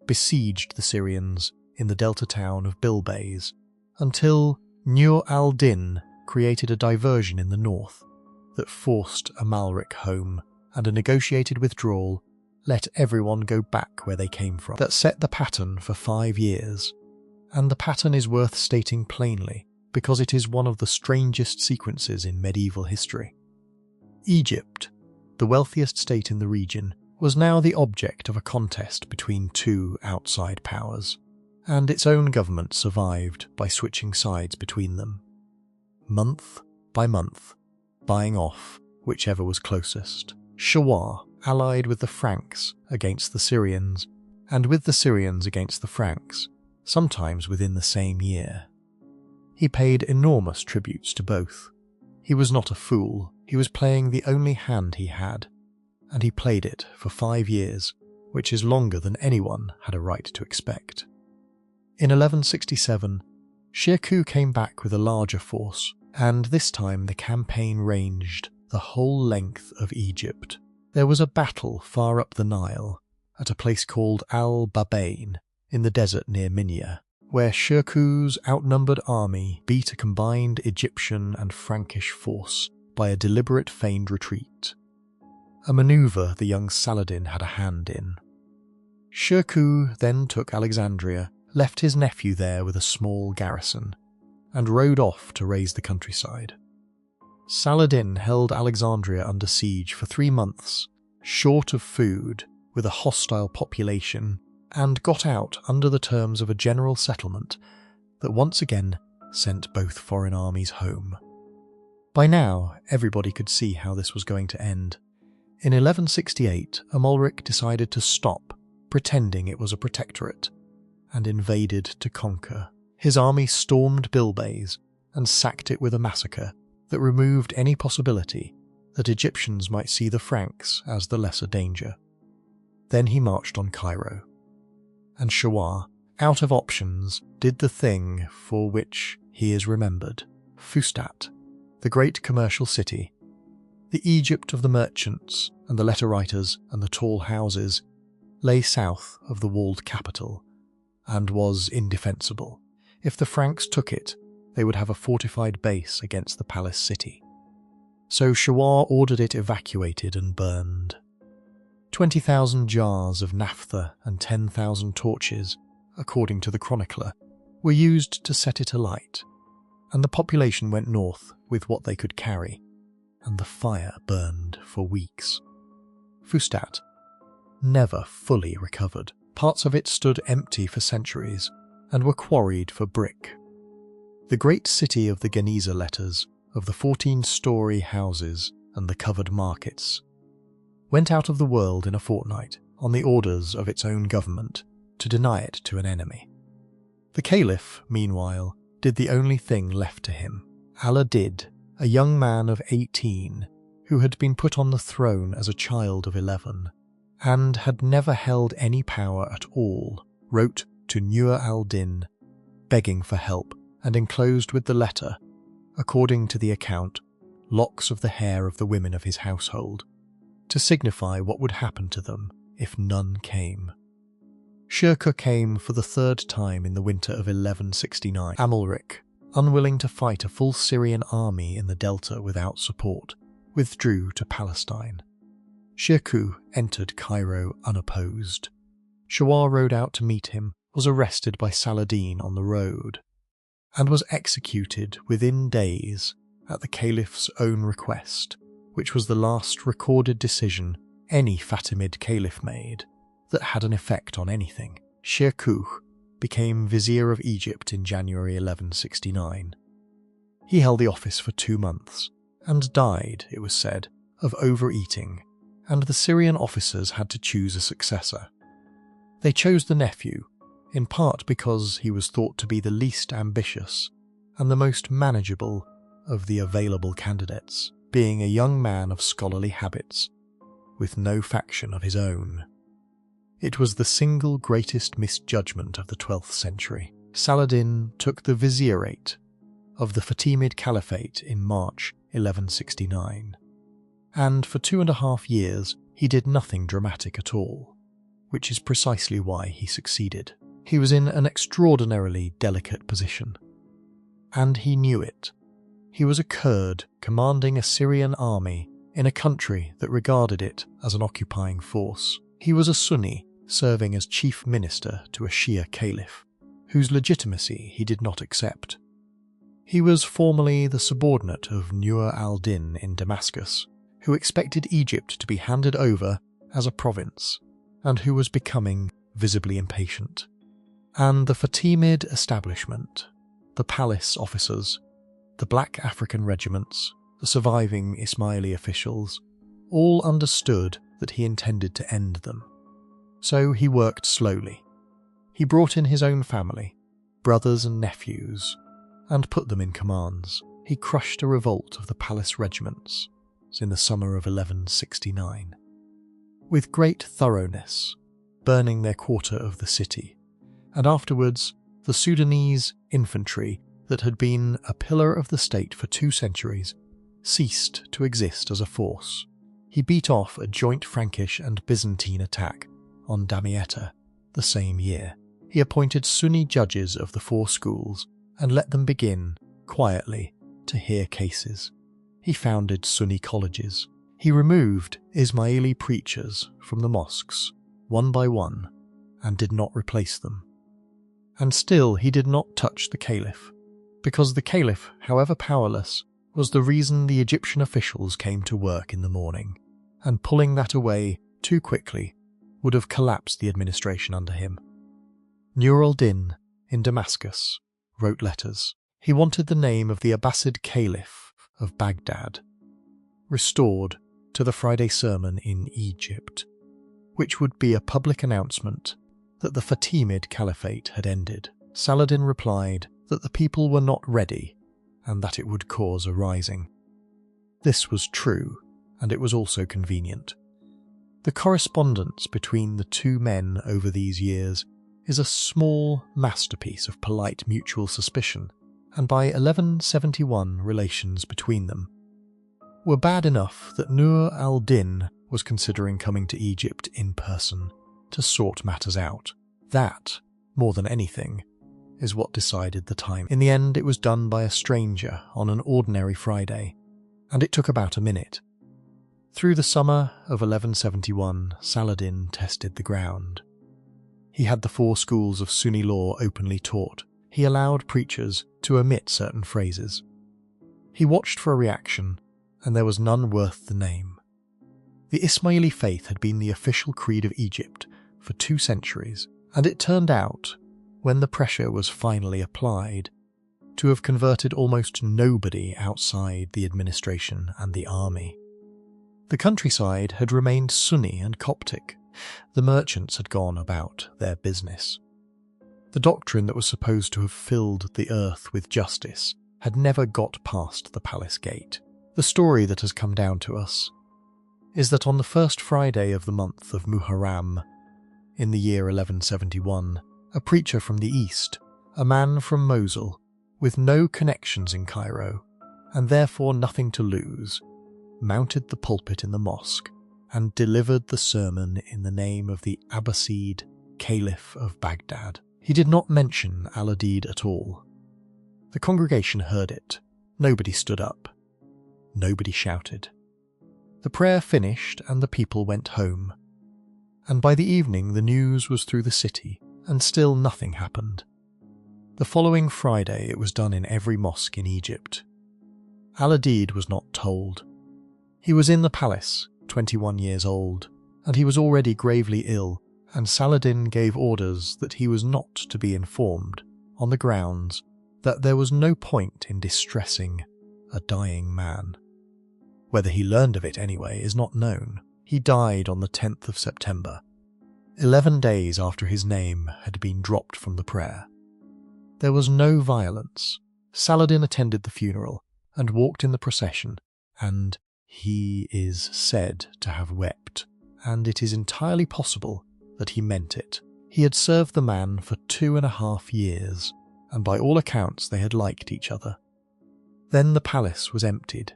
besieged the Syrians in the delta town of Bilbays, until Nur al-Din created a diversion in the north that forced Amalric home, and a negotiated withdrawal let everyone go back where they came from. That set the pattern for 5 years, and the pattern is worth stating plainly because it is one of the strangest sequences in medieval history. Egypt, the wealthiest state in the region, was now the object of a contest between 2 outside powers, and its own government survived by switching sides between them, month by month, buying off whichever was closest. Shawar allied with the Franks against the Syrians, and with the Syrians against the Franks, sometimes within the same year. He paid enormous tributes to both. He was not a fool, he was playing the only hand he had, and he played it for 5 years, which is longer than anyone had a right to expect. In 1167, Shirkuh came back with a larger force, and this time the campaign ranged the whole length of Egypt. There was a battle far up the Nile, at a place called Al-Babain, in the desert near Minya, where Shirkuh's outnumbered army beat a combined Egyptian and Frankish force by a deliberate feigned retreat, a manoeuvre the young Saladin had a hand in. Shirkuh then took Alexandria, left his nephew there with a small garrison, and rode off to raise the countryside. Saladin held Alexandria under siege for 3 months, short of food, with a hostile population, and got out under the terms of a general settlement that once again sent both foreign armies home. By now, everybody could see how this was going to end. In 1168, Amalric decided to stop pretending it was a protectorate, and invaded to conquer. His army stormed Bilbays and sacked it with a massacre that removed any possibility that Egyptians might see the Franks as the lesser danger. Then he marched on Cairo. and Shawar, out of options, did the thing for which he is remembered. Fustat, the great commercial city, the Egypt of the merchants and the letter writers and the tall houses, lay south of the walled capital and was indefensible. If the Franks took it, they would have a fortified base against the palace city. So Shawar ordered it evacuated and burned. 20,000 jars of naphtha and 10,000 torches, according to the chronicler, were used to set it alight, and the population went north with what they could carry, and the fire burned for weeks. Fustat never fully recovered. Parts of it stood empty for centuries and were quarried for brick. The great city of the Geniza letters, of the 14-storey houses and the covered markets, went out of the world in a fortnight on the orders of its own government to deny it to an enemy. The Caliph, meanwhile, did the only thing left to him. Allah did, a young man of 18, who had been put on the throne as a child of 11, and had never held any power at all, wrote to Nur al-Din, begging for help, and enclosed with the letter, according to the account, locks of the hair of the women of his household, to signify what would happen to them if none came. Shirkuh came for the third time in the winter of 1169. Amalric, unwilling to fight a full Syrian army in the delta without support, withdrew to Palestine. Shirkuh entered Cairo unopposed. Shawar rode out to meet him, was arrested by Saladin on the road, and was executed within days at the Caliph's own request, which was the last recorded decision any Fatimid Caliph made that had an effect on anything. Shirkuh became Vizier of Egypt in January 1169. He held the office for 2 months, and died, it was said, of overeating, and the Syrian officers had to choose a successor. They chose the nephew, in part because he was thought to be the least ambitious and the most manageable of the available candidates, being a young man of scholarly habits, with no faction of his own. It was the single greatest misjudgment of the 12th century. Saladin took the vizierate of the Fatimid Caliphate in March 1169, and for 2.5 years he did nothing dramatic at all, which is precisely why he succeeded. He was in an extraordinarily delicate position, and he knew it. He was a Kurd commanding a Syrian army in a country that regarded it as an occupying force. He was a Sunni serving as chief minister to a Shia caliph, whose legitimacy he did not accept. He was formerly the subordinate of Nur al-Din in Damascus, who expected Egypt to be handed over as a province, and who was becoming visibly impatient. And the Fatimid establishment, the palace officers, the black African regiments, the surviving Ismaili officials, all understood that he intended to end them. So he worked slowly. He brought in his own family, brothers and nephews, and put them in commands. He crushed a revolt of the palace regiments in the summer of 1169, with great thoroughness, burning their quarter of the city, and afterwards the Sudanese infantry that had been a pillar of the state for 2 centuries ceased to exist as a force. He beat off a joint Frankish and Byzantine attack on Damietta the same year. He appointed Sunni judges of the 4 schools and let them begin, quietly, to hear cases. He founded Sunni colleges. He removed Ismaili preachers from the mosques, one by one, and did not replace them. And still he did not touch the caliph, because the caliph, however powerless, was the reason the Egyptian officials came to work in the morning, and pulling that away too quickly would have collapsed the administration under him. Nur al-Din, in Damascus, wrote letters. He wanted the name of the Abbasid Caliph of Baghdad restored to the Friday sermon in Egypt, which would be a public announcement that the Fatimid Caliphate had ended. Saladin replied that the people were not ready and that it would cause a rising. This was true, and it was also convenient. The correspondence between the 2 men over these years is a small masterpiece of polite mutual suspicion, and by 1171 relations between them were bad enough that Nur al-Din was considering coming to Egypt in person to sort matters out. That, more than anything, is what decided the time. In the end, it was done by a stranger on an ordinary Friday, and it took about a minute. Through the summer of 1171, Saladin tested the ground. He had the 4 schools of Sunni law openly taught. He allowed preachers to omit certain phrases. He watched for a reaction, and there was none worth the name. The Ismaili faith had been the official creed of Egypt for 2 centuries, and it turned out, when the pressure was finally applied, to have converted almost nobody outside the administration and the army. The countryside had remained Sunni and Coptic. The merchants had gone about their business. The doctrine that was supposed to have filled the earth with justice had never got past the palace gate. The story that has come down to us is that on the first Friday of the month of Muharram, in the year 1171, a preacher from the east, a man from Mosul, with no connections in Cairo, and therefore nothing to lose, mounted the pulpit in the mosque and delivered the sermon in the name of the Abbasid Caliph of Baghdad. He did not mention Al-Adid at all. The congregation heard it. Nobody stood up. Nobody shouted. The prayer finished and the people went home. And by the evening the news was through the city, and still nothing happened. The following Friday it was done in every mosque in Egypt. Al-Adid was not told. He was in the palace, 21 years old, and he was already gravely ill, and Saladin gave orders that he was not to be informed, on the grounds that there was no point in distressing a dying man. Whether he learned of it anyway is not known. He died on the 10th of September, 11 days after his name had been dropped from the prayer. There was no violence. Saladin attended the funeral and walked in the procession, and he is said to have wept, and it is entirely possible that he meant it. He had served the man for 2.5 years, and by all accounts they had liked each other. Then the palace was emptied.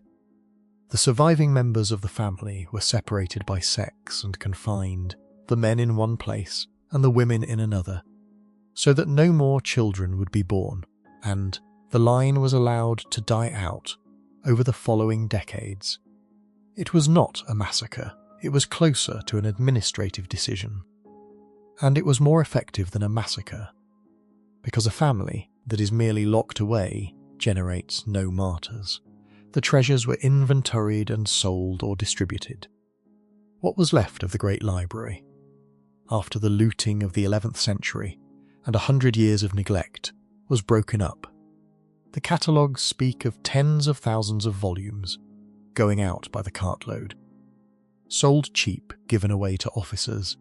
The surviving members of the family were separated by sex and confined, the men in one place and the women in another, so that no more children would be born, and the line was allowed to die out over the following decades. It was not a massacre, it was closer to an administrative decision. And it was more effective than a massacre, because a family that is merely locked away generates no martyrs. The treasures were inventoried and sold or distributed. What was left of the great library, after the looting of the 11th century and 100 years of neglect, was broken up. The catalogues speak of tens of thousands of volumes going out by the cartload, sold cheap, given away to officers,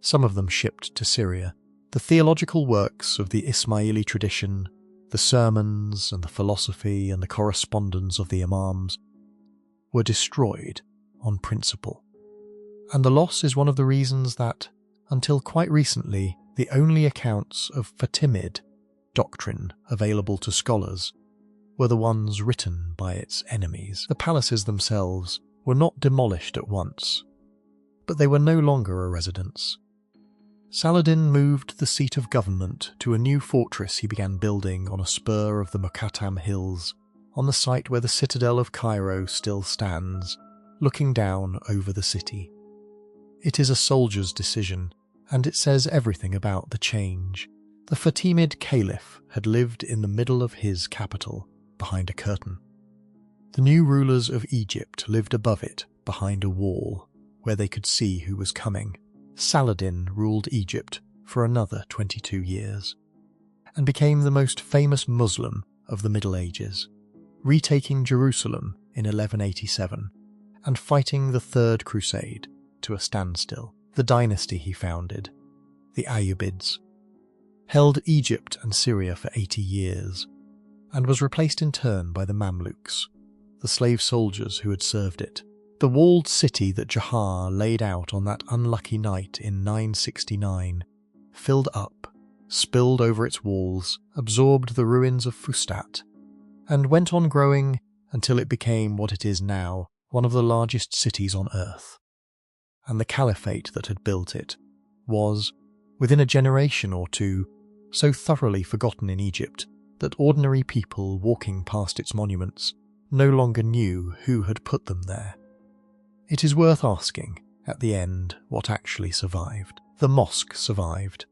some of them shipped to Syria. The theological works of the Ismaili tradition, the sermons and the philosophy and the correspondence of the imams, were destroyed on principle. And the loss is one of the reasons that, until quite recently, the only accounts of Fatimid doctrine available to scholars were the ones written by its enemies. The palaces themselves were not demolished at once, but they were no longer a residence. Saladin moved the seat of government to a new fortress he began building on a spur of the Muqattam Hills, on the site where the citadel of Cairo still stands, looking down over the city. It is a soldier's decision, and it says everything about the change. The Fatimid Caliph had lived in the middle of his capital, behind a curtain. The new rulers of Egypt lived above it, behind a wall, where they could see who was coming. Saladin ruled Egypt for another 22 years, and became the most famous Muslim of the Middle Ages, retaking Jerusalem in 1187, and fighting the Third Crusade to a standstill. The dynasty he founded, the Ayyubids, held Egypt and Syria for 80 years, and was replaced in turn by the Mamluks, the slave soldiers who had served it. The walled city that Jahar laid out on that unlucky night in 969 filled up spilled over its walls, absorbed the ruins of Fustat, and went on growing until it became what it is now, one of the largest cities on earth. And the caliphate that had built it was, within a generation or two, so thoroughly forgotten in Egypt that ordinary people walking past its monuments no longer knew who had put them there. It is worth asking, at the end, what actually survived. The mosque survived.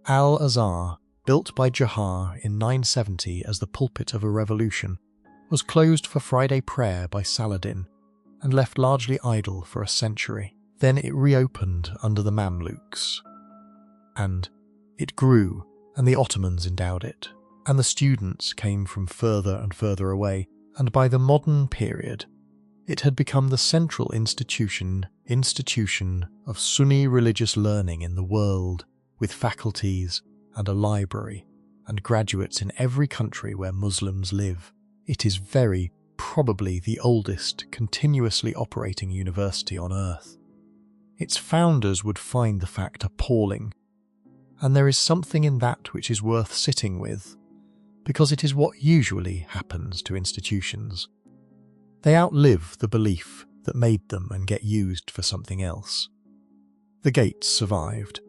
Al-Azhar, built by Jahar in 970 as the pulpit of a revolution, was closed for Friday prayer by Saladin and left largely idle for a century. Then it reopened under the Mamluks. And it grew, and the Ottomans endowed it, and the students came from further and further away, and by the modern period, it had become the central institution of Sunni religious learning in the world, with faculties and a library, and graduates in every country where Muslims live. It is very probably the oldest continuously operating university on earth. Its founders would find the fact appalling, and there is something in that which is worth sitting with, because it is what usually happens to institutions. They outlive the belief that made them and get used for something else. The gates survived.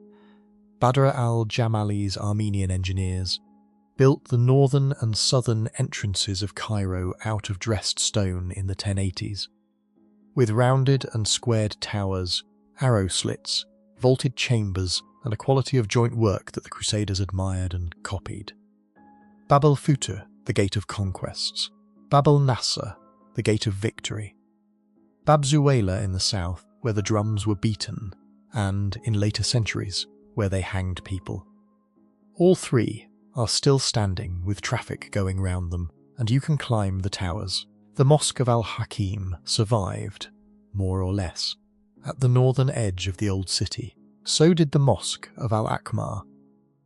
Badr al-Jamali's Armenian engineers built the northern and southern entrances of Cairo out of dressed stone in the 1080s, with rounded and squared towers, arrow slits, vaulted chambers, and a quality of joint work that the Crusaders admired and copied. Bab el-Futur, the Gate of Conquests. Bab el-Nasser, the Gate of Victory. Bab Zuwayla in the south, where the drums were beaten, and, in later centuries, where they hanged people. All three are still standing with traffic going round them, and you can climb the towers. The Mosque of Al-Hakim survived, more or less, at the northern edge of the old city. So did the Mosque of Al-Akmar,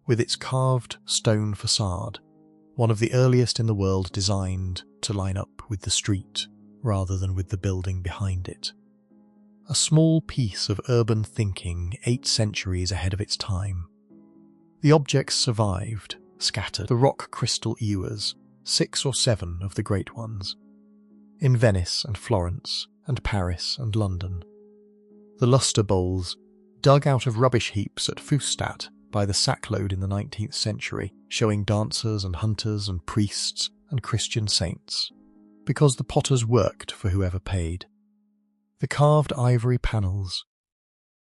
with its carved stone facade, one of the earliest in the world designed to line up with the street rather than with the building behind it. A small piece of urban thinking 8 centuries ahead of its time. The objects survived, scattered, the rock crystal ewers, 6 or 7 of the great ones, in Venice and Florence and Paris and London. The lustre bowls, dug out of rubbish heaps at Fustat by the sackload in the 19th century, showing dancers and hunters and priests and Christian saints, because the potters worked for whoever paid. The carved ivory panels,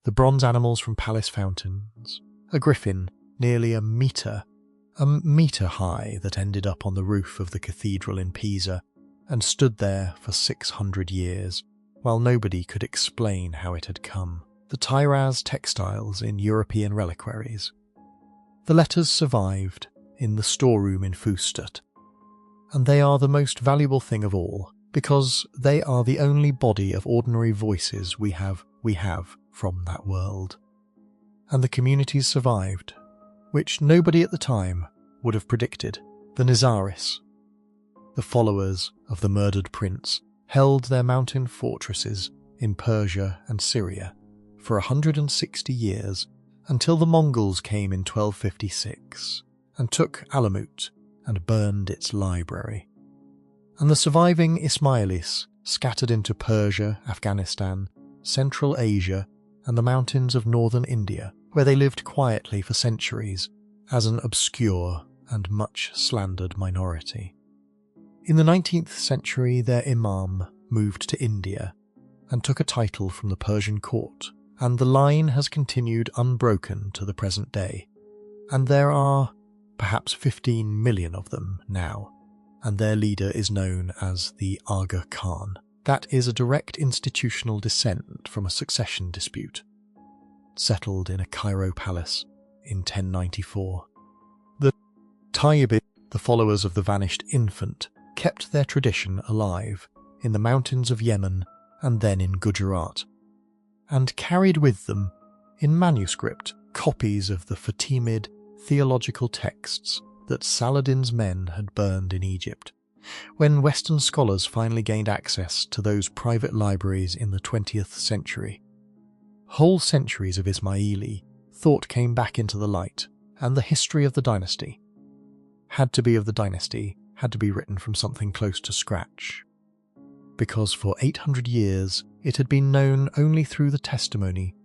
the bronze animals from palace fountains, a griffin nearly a metre high that ended up on the roof of the cathedral in Pisa and stood there for 600 years, while nobody could explain how it had come. The Tyraz textiles in European reliquaries. The letters survived in the storeroom in Fustat, and they are the most valuable thing of all, because they are the only body of ordinary voices we have from that world. And the communities survived, which nobody at the time would have predicted. The Nizaris, the followers of the murdered prince, held their mountain fortresses in Persia and Syria for 160 years, until the Mongols came in 1256 and took Alamut and burned its library. And the surviving Ismailis scattered into Persia, Afghanistan, Central Asia, and the mountains of northern India, where they lived quietly for centuries as an obscure and much slandered minority. In the 19th century, their imam moved to India and took a title from the Persian court, and the line has continued unbroken to the present day. And there are perhaps 15 million of them now, and their leader is known as the Aga Khan. That is a direct institutional descent from a succession dispute, settled in a Cairo palace in 1094. The Tayyibid, the followers of the vanished infant, kept their tradition alive in the mountains of Yemen and then in Gujarat, and carried with them, in manuscript, copies of the Fatimid theological texts that Saladin's men had burned in Egypt. When Western scholars finally gained access to those private libraries in the 20th century, whole centuries of Ismaili thought came back into the light, and the history of the dynasty. Had to be of the dynasty, had to be written from something close to scratch. Because for 800 years it had been known only through the testimony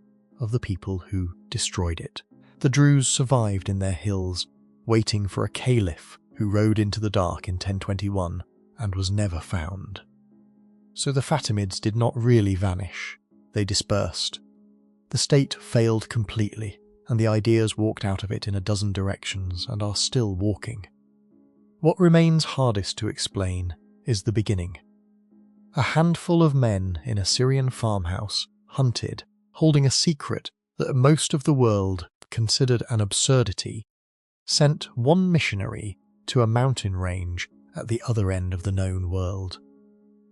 of the people who destroyed it. The Druze survived in their hills, waiting for a caliph who rode into the dark in 1021 and was never found. So the Fatimids did not really vanish, they dispersed. The state failed completely, and the ideas walked out of it in a dozen directions and are still walking. What remains hardest to explain is the beginning. A handful of men in a Syrian farmhouse hunted, holding a secret that most of the world considered an absurdity, sent one missionary to a mountain range at the other end of the known world.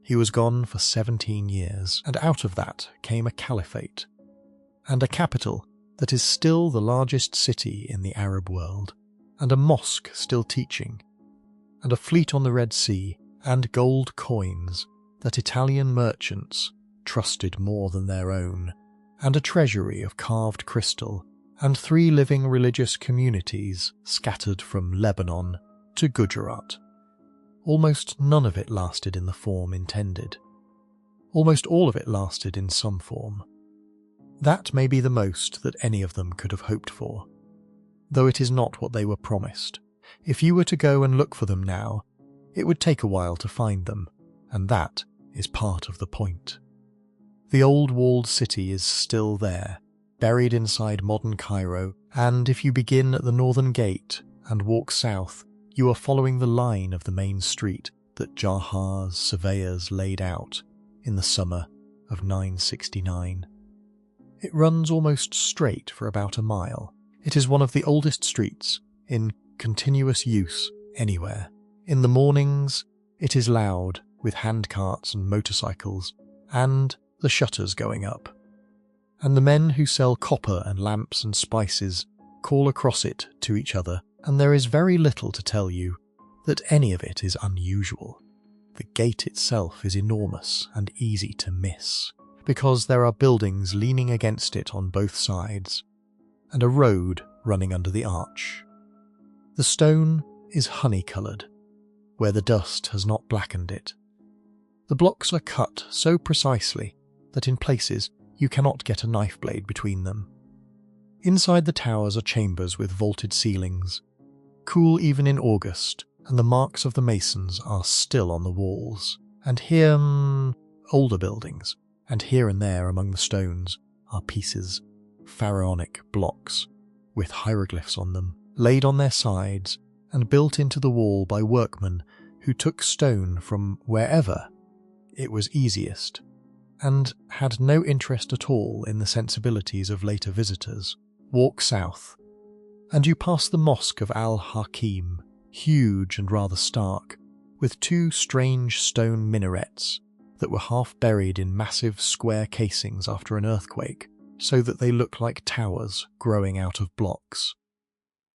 He was gone for 17 years, and out of that came a caliphate, and a capital that is still the largest city in the Arab world, and a mosque still teaching, and a fleet on the Red Sea, and gold coins that Italian merchants trusted more than their own, and a treasury of carved crystal, and 3 living religious communities scattered from Lebanon to Gujarat. Almost none of it lasted in the form intended. Almost all of it lasted in some form. That may be the most that any of them could have hoped for, though it is not what they were promised. If you were to go and look for them now, it would take a while to find them, and that is part of the point. The old walled city is still there, buried inside modern Cairo, and if you begin at the northern gate and walk south, you are following the line of the main street that Jahar's surveyors laid out in the summer of 969. It runs almost straight for about a mile. It is one of the oldest streets in continuous use anywhere. In the mornings, it is loud with handcarts and motorcycles, and the shutters going up. And the men who sell copper and lamps and spices call across it to each other, and there is very little to tell you that any of it is unusual. The gate itself is enormous and easy to miss, because there are buildings leaning against it on both sides, and a road running under the arch. The stone is honey-coloured, where the dust has not blackened it. The blocks are cut so precisely that in places you cannot get a knife blade between them. Inside the towers are chambers with vaulted ceilings, cool even in August, and the marks of the masons are still on the walls. And here, older buildings, and here and there among the stones are pieces, pharaonic blocks, with hieroglyphs on them, laid on their sides and built into the wall by workmen who took stone from wherever it was easiest, and had no interest at all in the sensibilities of later visitors. Walk south, and you pass the Mosque of Al-Hakim, huge and rather stark, with 2 strange stone minarets that were half buried in massive square casings after an earthquake, so that they look like towers growing out of blocks.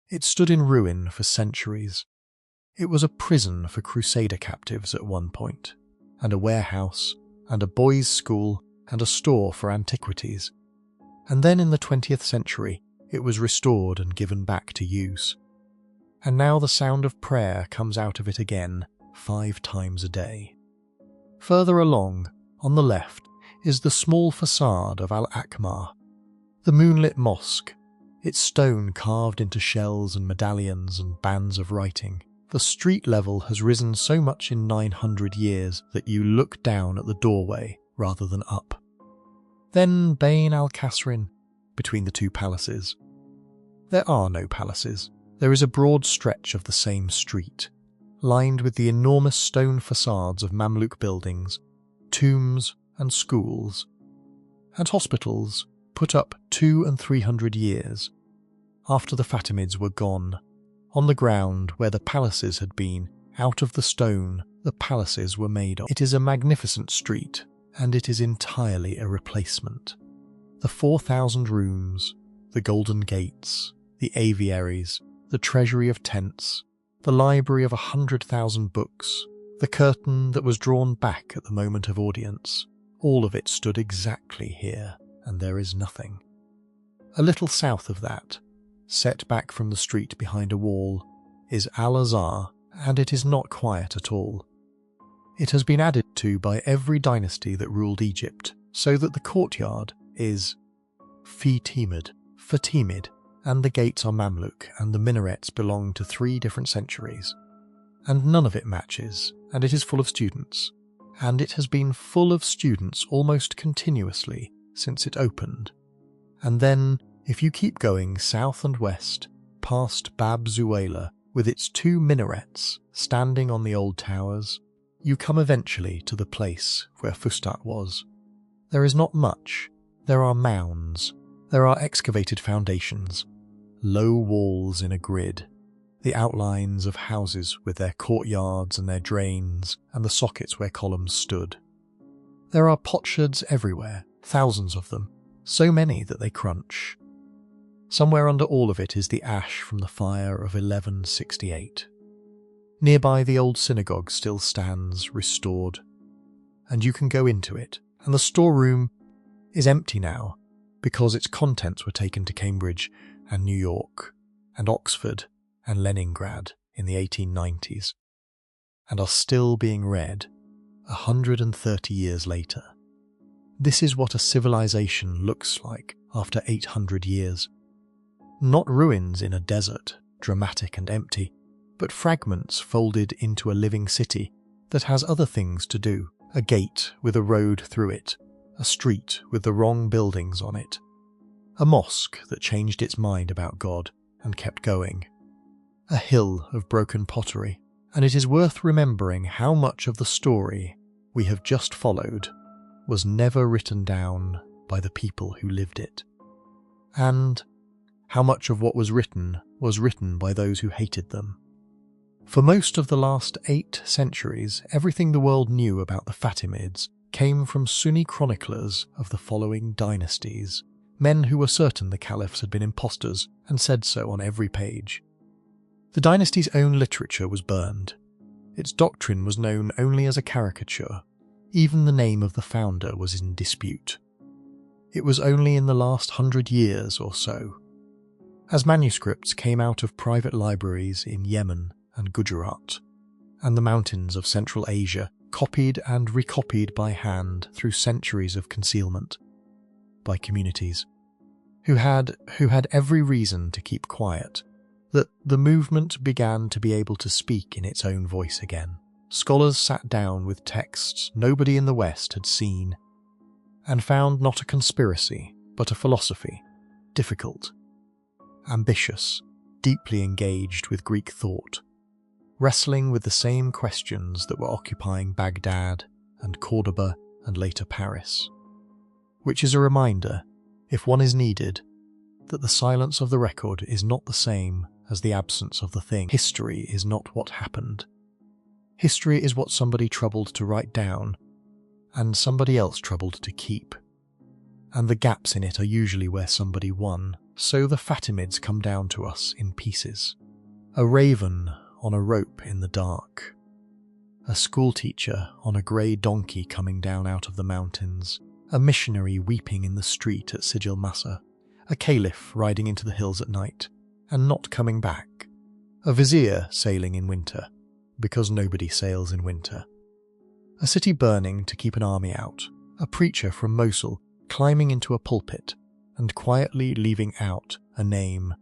It stood in ruin for centuries. It was a prison for Crusader captives at one point, and a warehouse, and a boys' school, and a store for antiquities. And then in the 20th century, it was restored and given back to use. And now the sound of prayer comes out of it again 5 times a day. Further along, on the left, is the small facade of Al-Akmar, the moonlit mosque, its stone carved into shells and medallions and bands of writing. The street level has risen so much in 900 years that you look down at the doorway rather than up. Then Bayn al-Kasrin, between the 2 palaces. There are no palaces. There is a broad stretch of the same street, lined with the enormous stone facades of Mamluk buildings, tombs and schools, and hospitals put up 200 and 300 years after the Fatimids were gone. On the ground where the palaces had been, out of the stone the palaces were made of. It is a magnificent street, and it is entirely a replacement. The 4,000 rooms, the golden gates, the aviaries, the treasury of tents, the library of 100,000 books, the curtain that was drawn back at the moment of audience, all of it stood exactly here, and there is nothing. A little south of that, set back from the street behind a wall, is Al-Azhar, and it is not quiet at all. It has been added to by every dynasty that ruled Egypt, so that the courtyard is Fatimid, and the gates are Mamluk, and the minarets belong to 3 different centuries. And none of it matches, and it is full of students. And it has been full of students almost continuously since it opened. And then, if you keep going south and west, past Bab Zuwayla, with its 2 minarets standing on the old towers, you come eventually to the place where Fustat was. There is not much. There are mounds. There are excavated foundations, low walls in a grid, the outlines of houses with their courtyards and their drains and the sockets where columns stood. There are potsherds everywhere, thousands of them, so many that they crunch. Somewhere under all of it is the ash from the fire of 1168. Nearby the old synagogue still stands, restored, and you can go into it, and the storeroom is empty now because its contents were taken to Cambridge and New York and Oxford and Leningrad in the 1890s, and are still being read 130 years later. This is what a civilization looks like after 800 years. Not ruins in a desert, dramatic and empty, but fragments folded into a living city that has other things to do. A gate with a road through it, a street with the wrong buildings on it, a mosque that changed its mind about God and kept going, a hill of broken pottery, and it is worth remembering how much of the story we have just followed was never written down by the people who lived it, and how much of what was written by those who hated them. For most of the last 8 centuries, everything the world knew about the Fatimids came from Sunni chroniclers of the following dynasties, men who were certain the caliphs had been impostors and said so on every page. The dynasty's own literature was burned. Its doctrine was known only as a caricature. Even the name of the founder was in dispute. It was only in the last 100 years or so, as manuscripts came out of private libraries in Yemen and Gujarat, and the mountains of Central Asia, copied and recopied by hand through centuries of concealment, by communities who had every reason to keep quiet, that the movement began to be able to speak in its own voice again. Scholars sat down with texts nobody in the West had seen, and found not a conspiracy, but a philosophy, difficult, ambitious, deeply engaged with Greek thought, wrestling with the same questions that were occupying Baghdad and Cordoba and later Paris. Which is a reminder, if one is needed, that the silence of the record is not the same as the absence of the thing. History is not what happened. History is what somebody troubled to write down, and somebody else troubled to keep. And the gaps in it are usually where somebody won, so the Fatimids come down to us in pieces. A raven on a rope in the dark, a schoolteacher on a grey donkey coming down out of the mountains, a missionary weeping in the street at Sijil Massa, a caliph riding into the hills at night and not coming back, a vizier sailing in winter, because nobody sails in winter, a city burning to keep an army out, a preacher from Mosul climbing into a pulpit and quietly leaving out a name.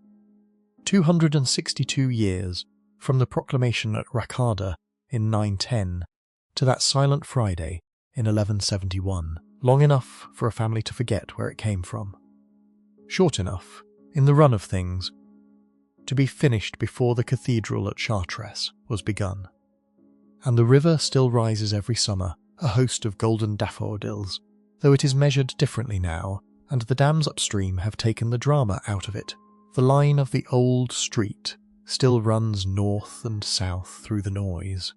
262 years from the proclamation at Raqqada in 910 to that silent Friday in 1171, long enough for a family to forget where it came from. Short enough, in the run of things, to be finished before the cathedral at Chartres was begun. And the river still rises every summer, a host of golden daffodils, though it is measured differently now, and the dams upstream have taken the drama out of it. The line of the old street still runs north and south through the noise.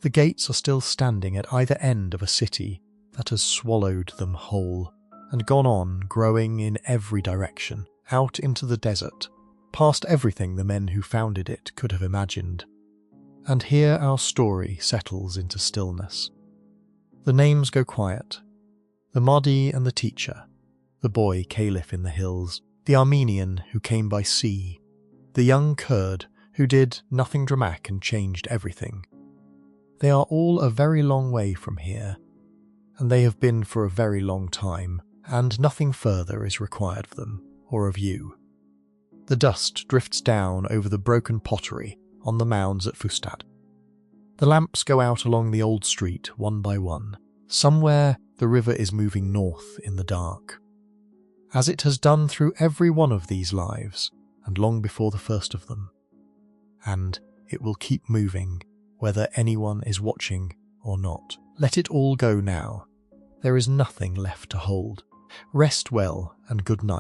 The gates are still standing at either end of a city that has swallowed them whole, and gone on growing in every direction, out into the desert, past everything the men who founded it could have imagined. And here our story settles into stillness. The names go quiet. The Mahdi and the teacher, the boy caliph in the hills, the Armenian who came by sea, the young Kurd who did nothing dramatic and changed everything. They are all a very long way from here, and they have been for a very long time, and nothing further is required of them or of you. The dust drifts down over the broken pottery on the mounds at Fustat. The lamps go out along the old street one by one. Somewhere the river is moving north in the dark, as it has done through every one of these lives and long before the first of them. And it will keep moving whether anyone is watching or not. Let it all go now. There is nothing left to hold. Rest well and good night.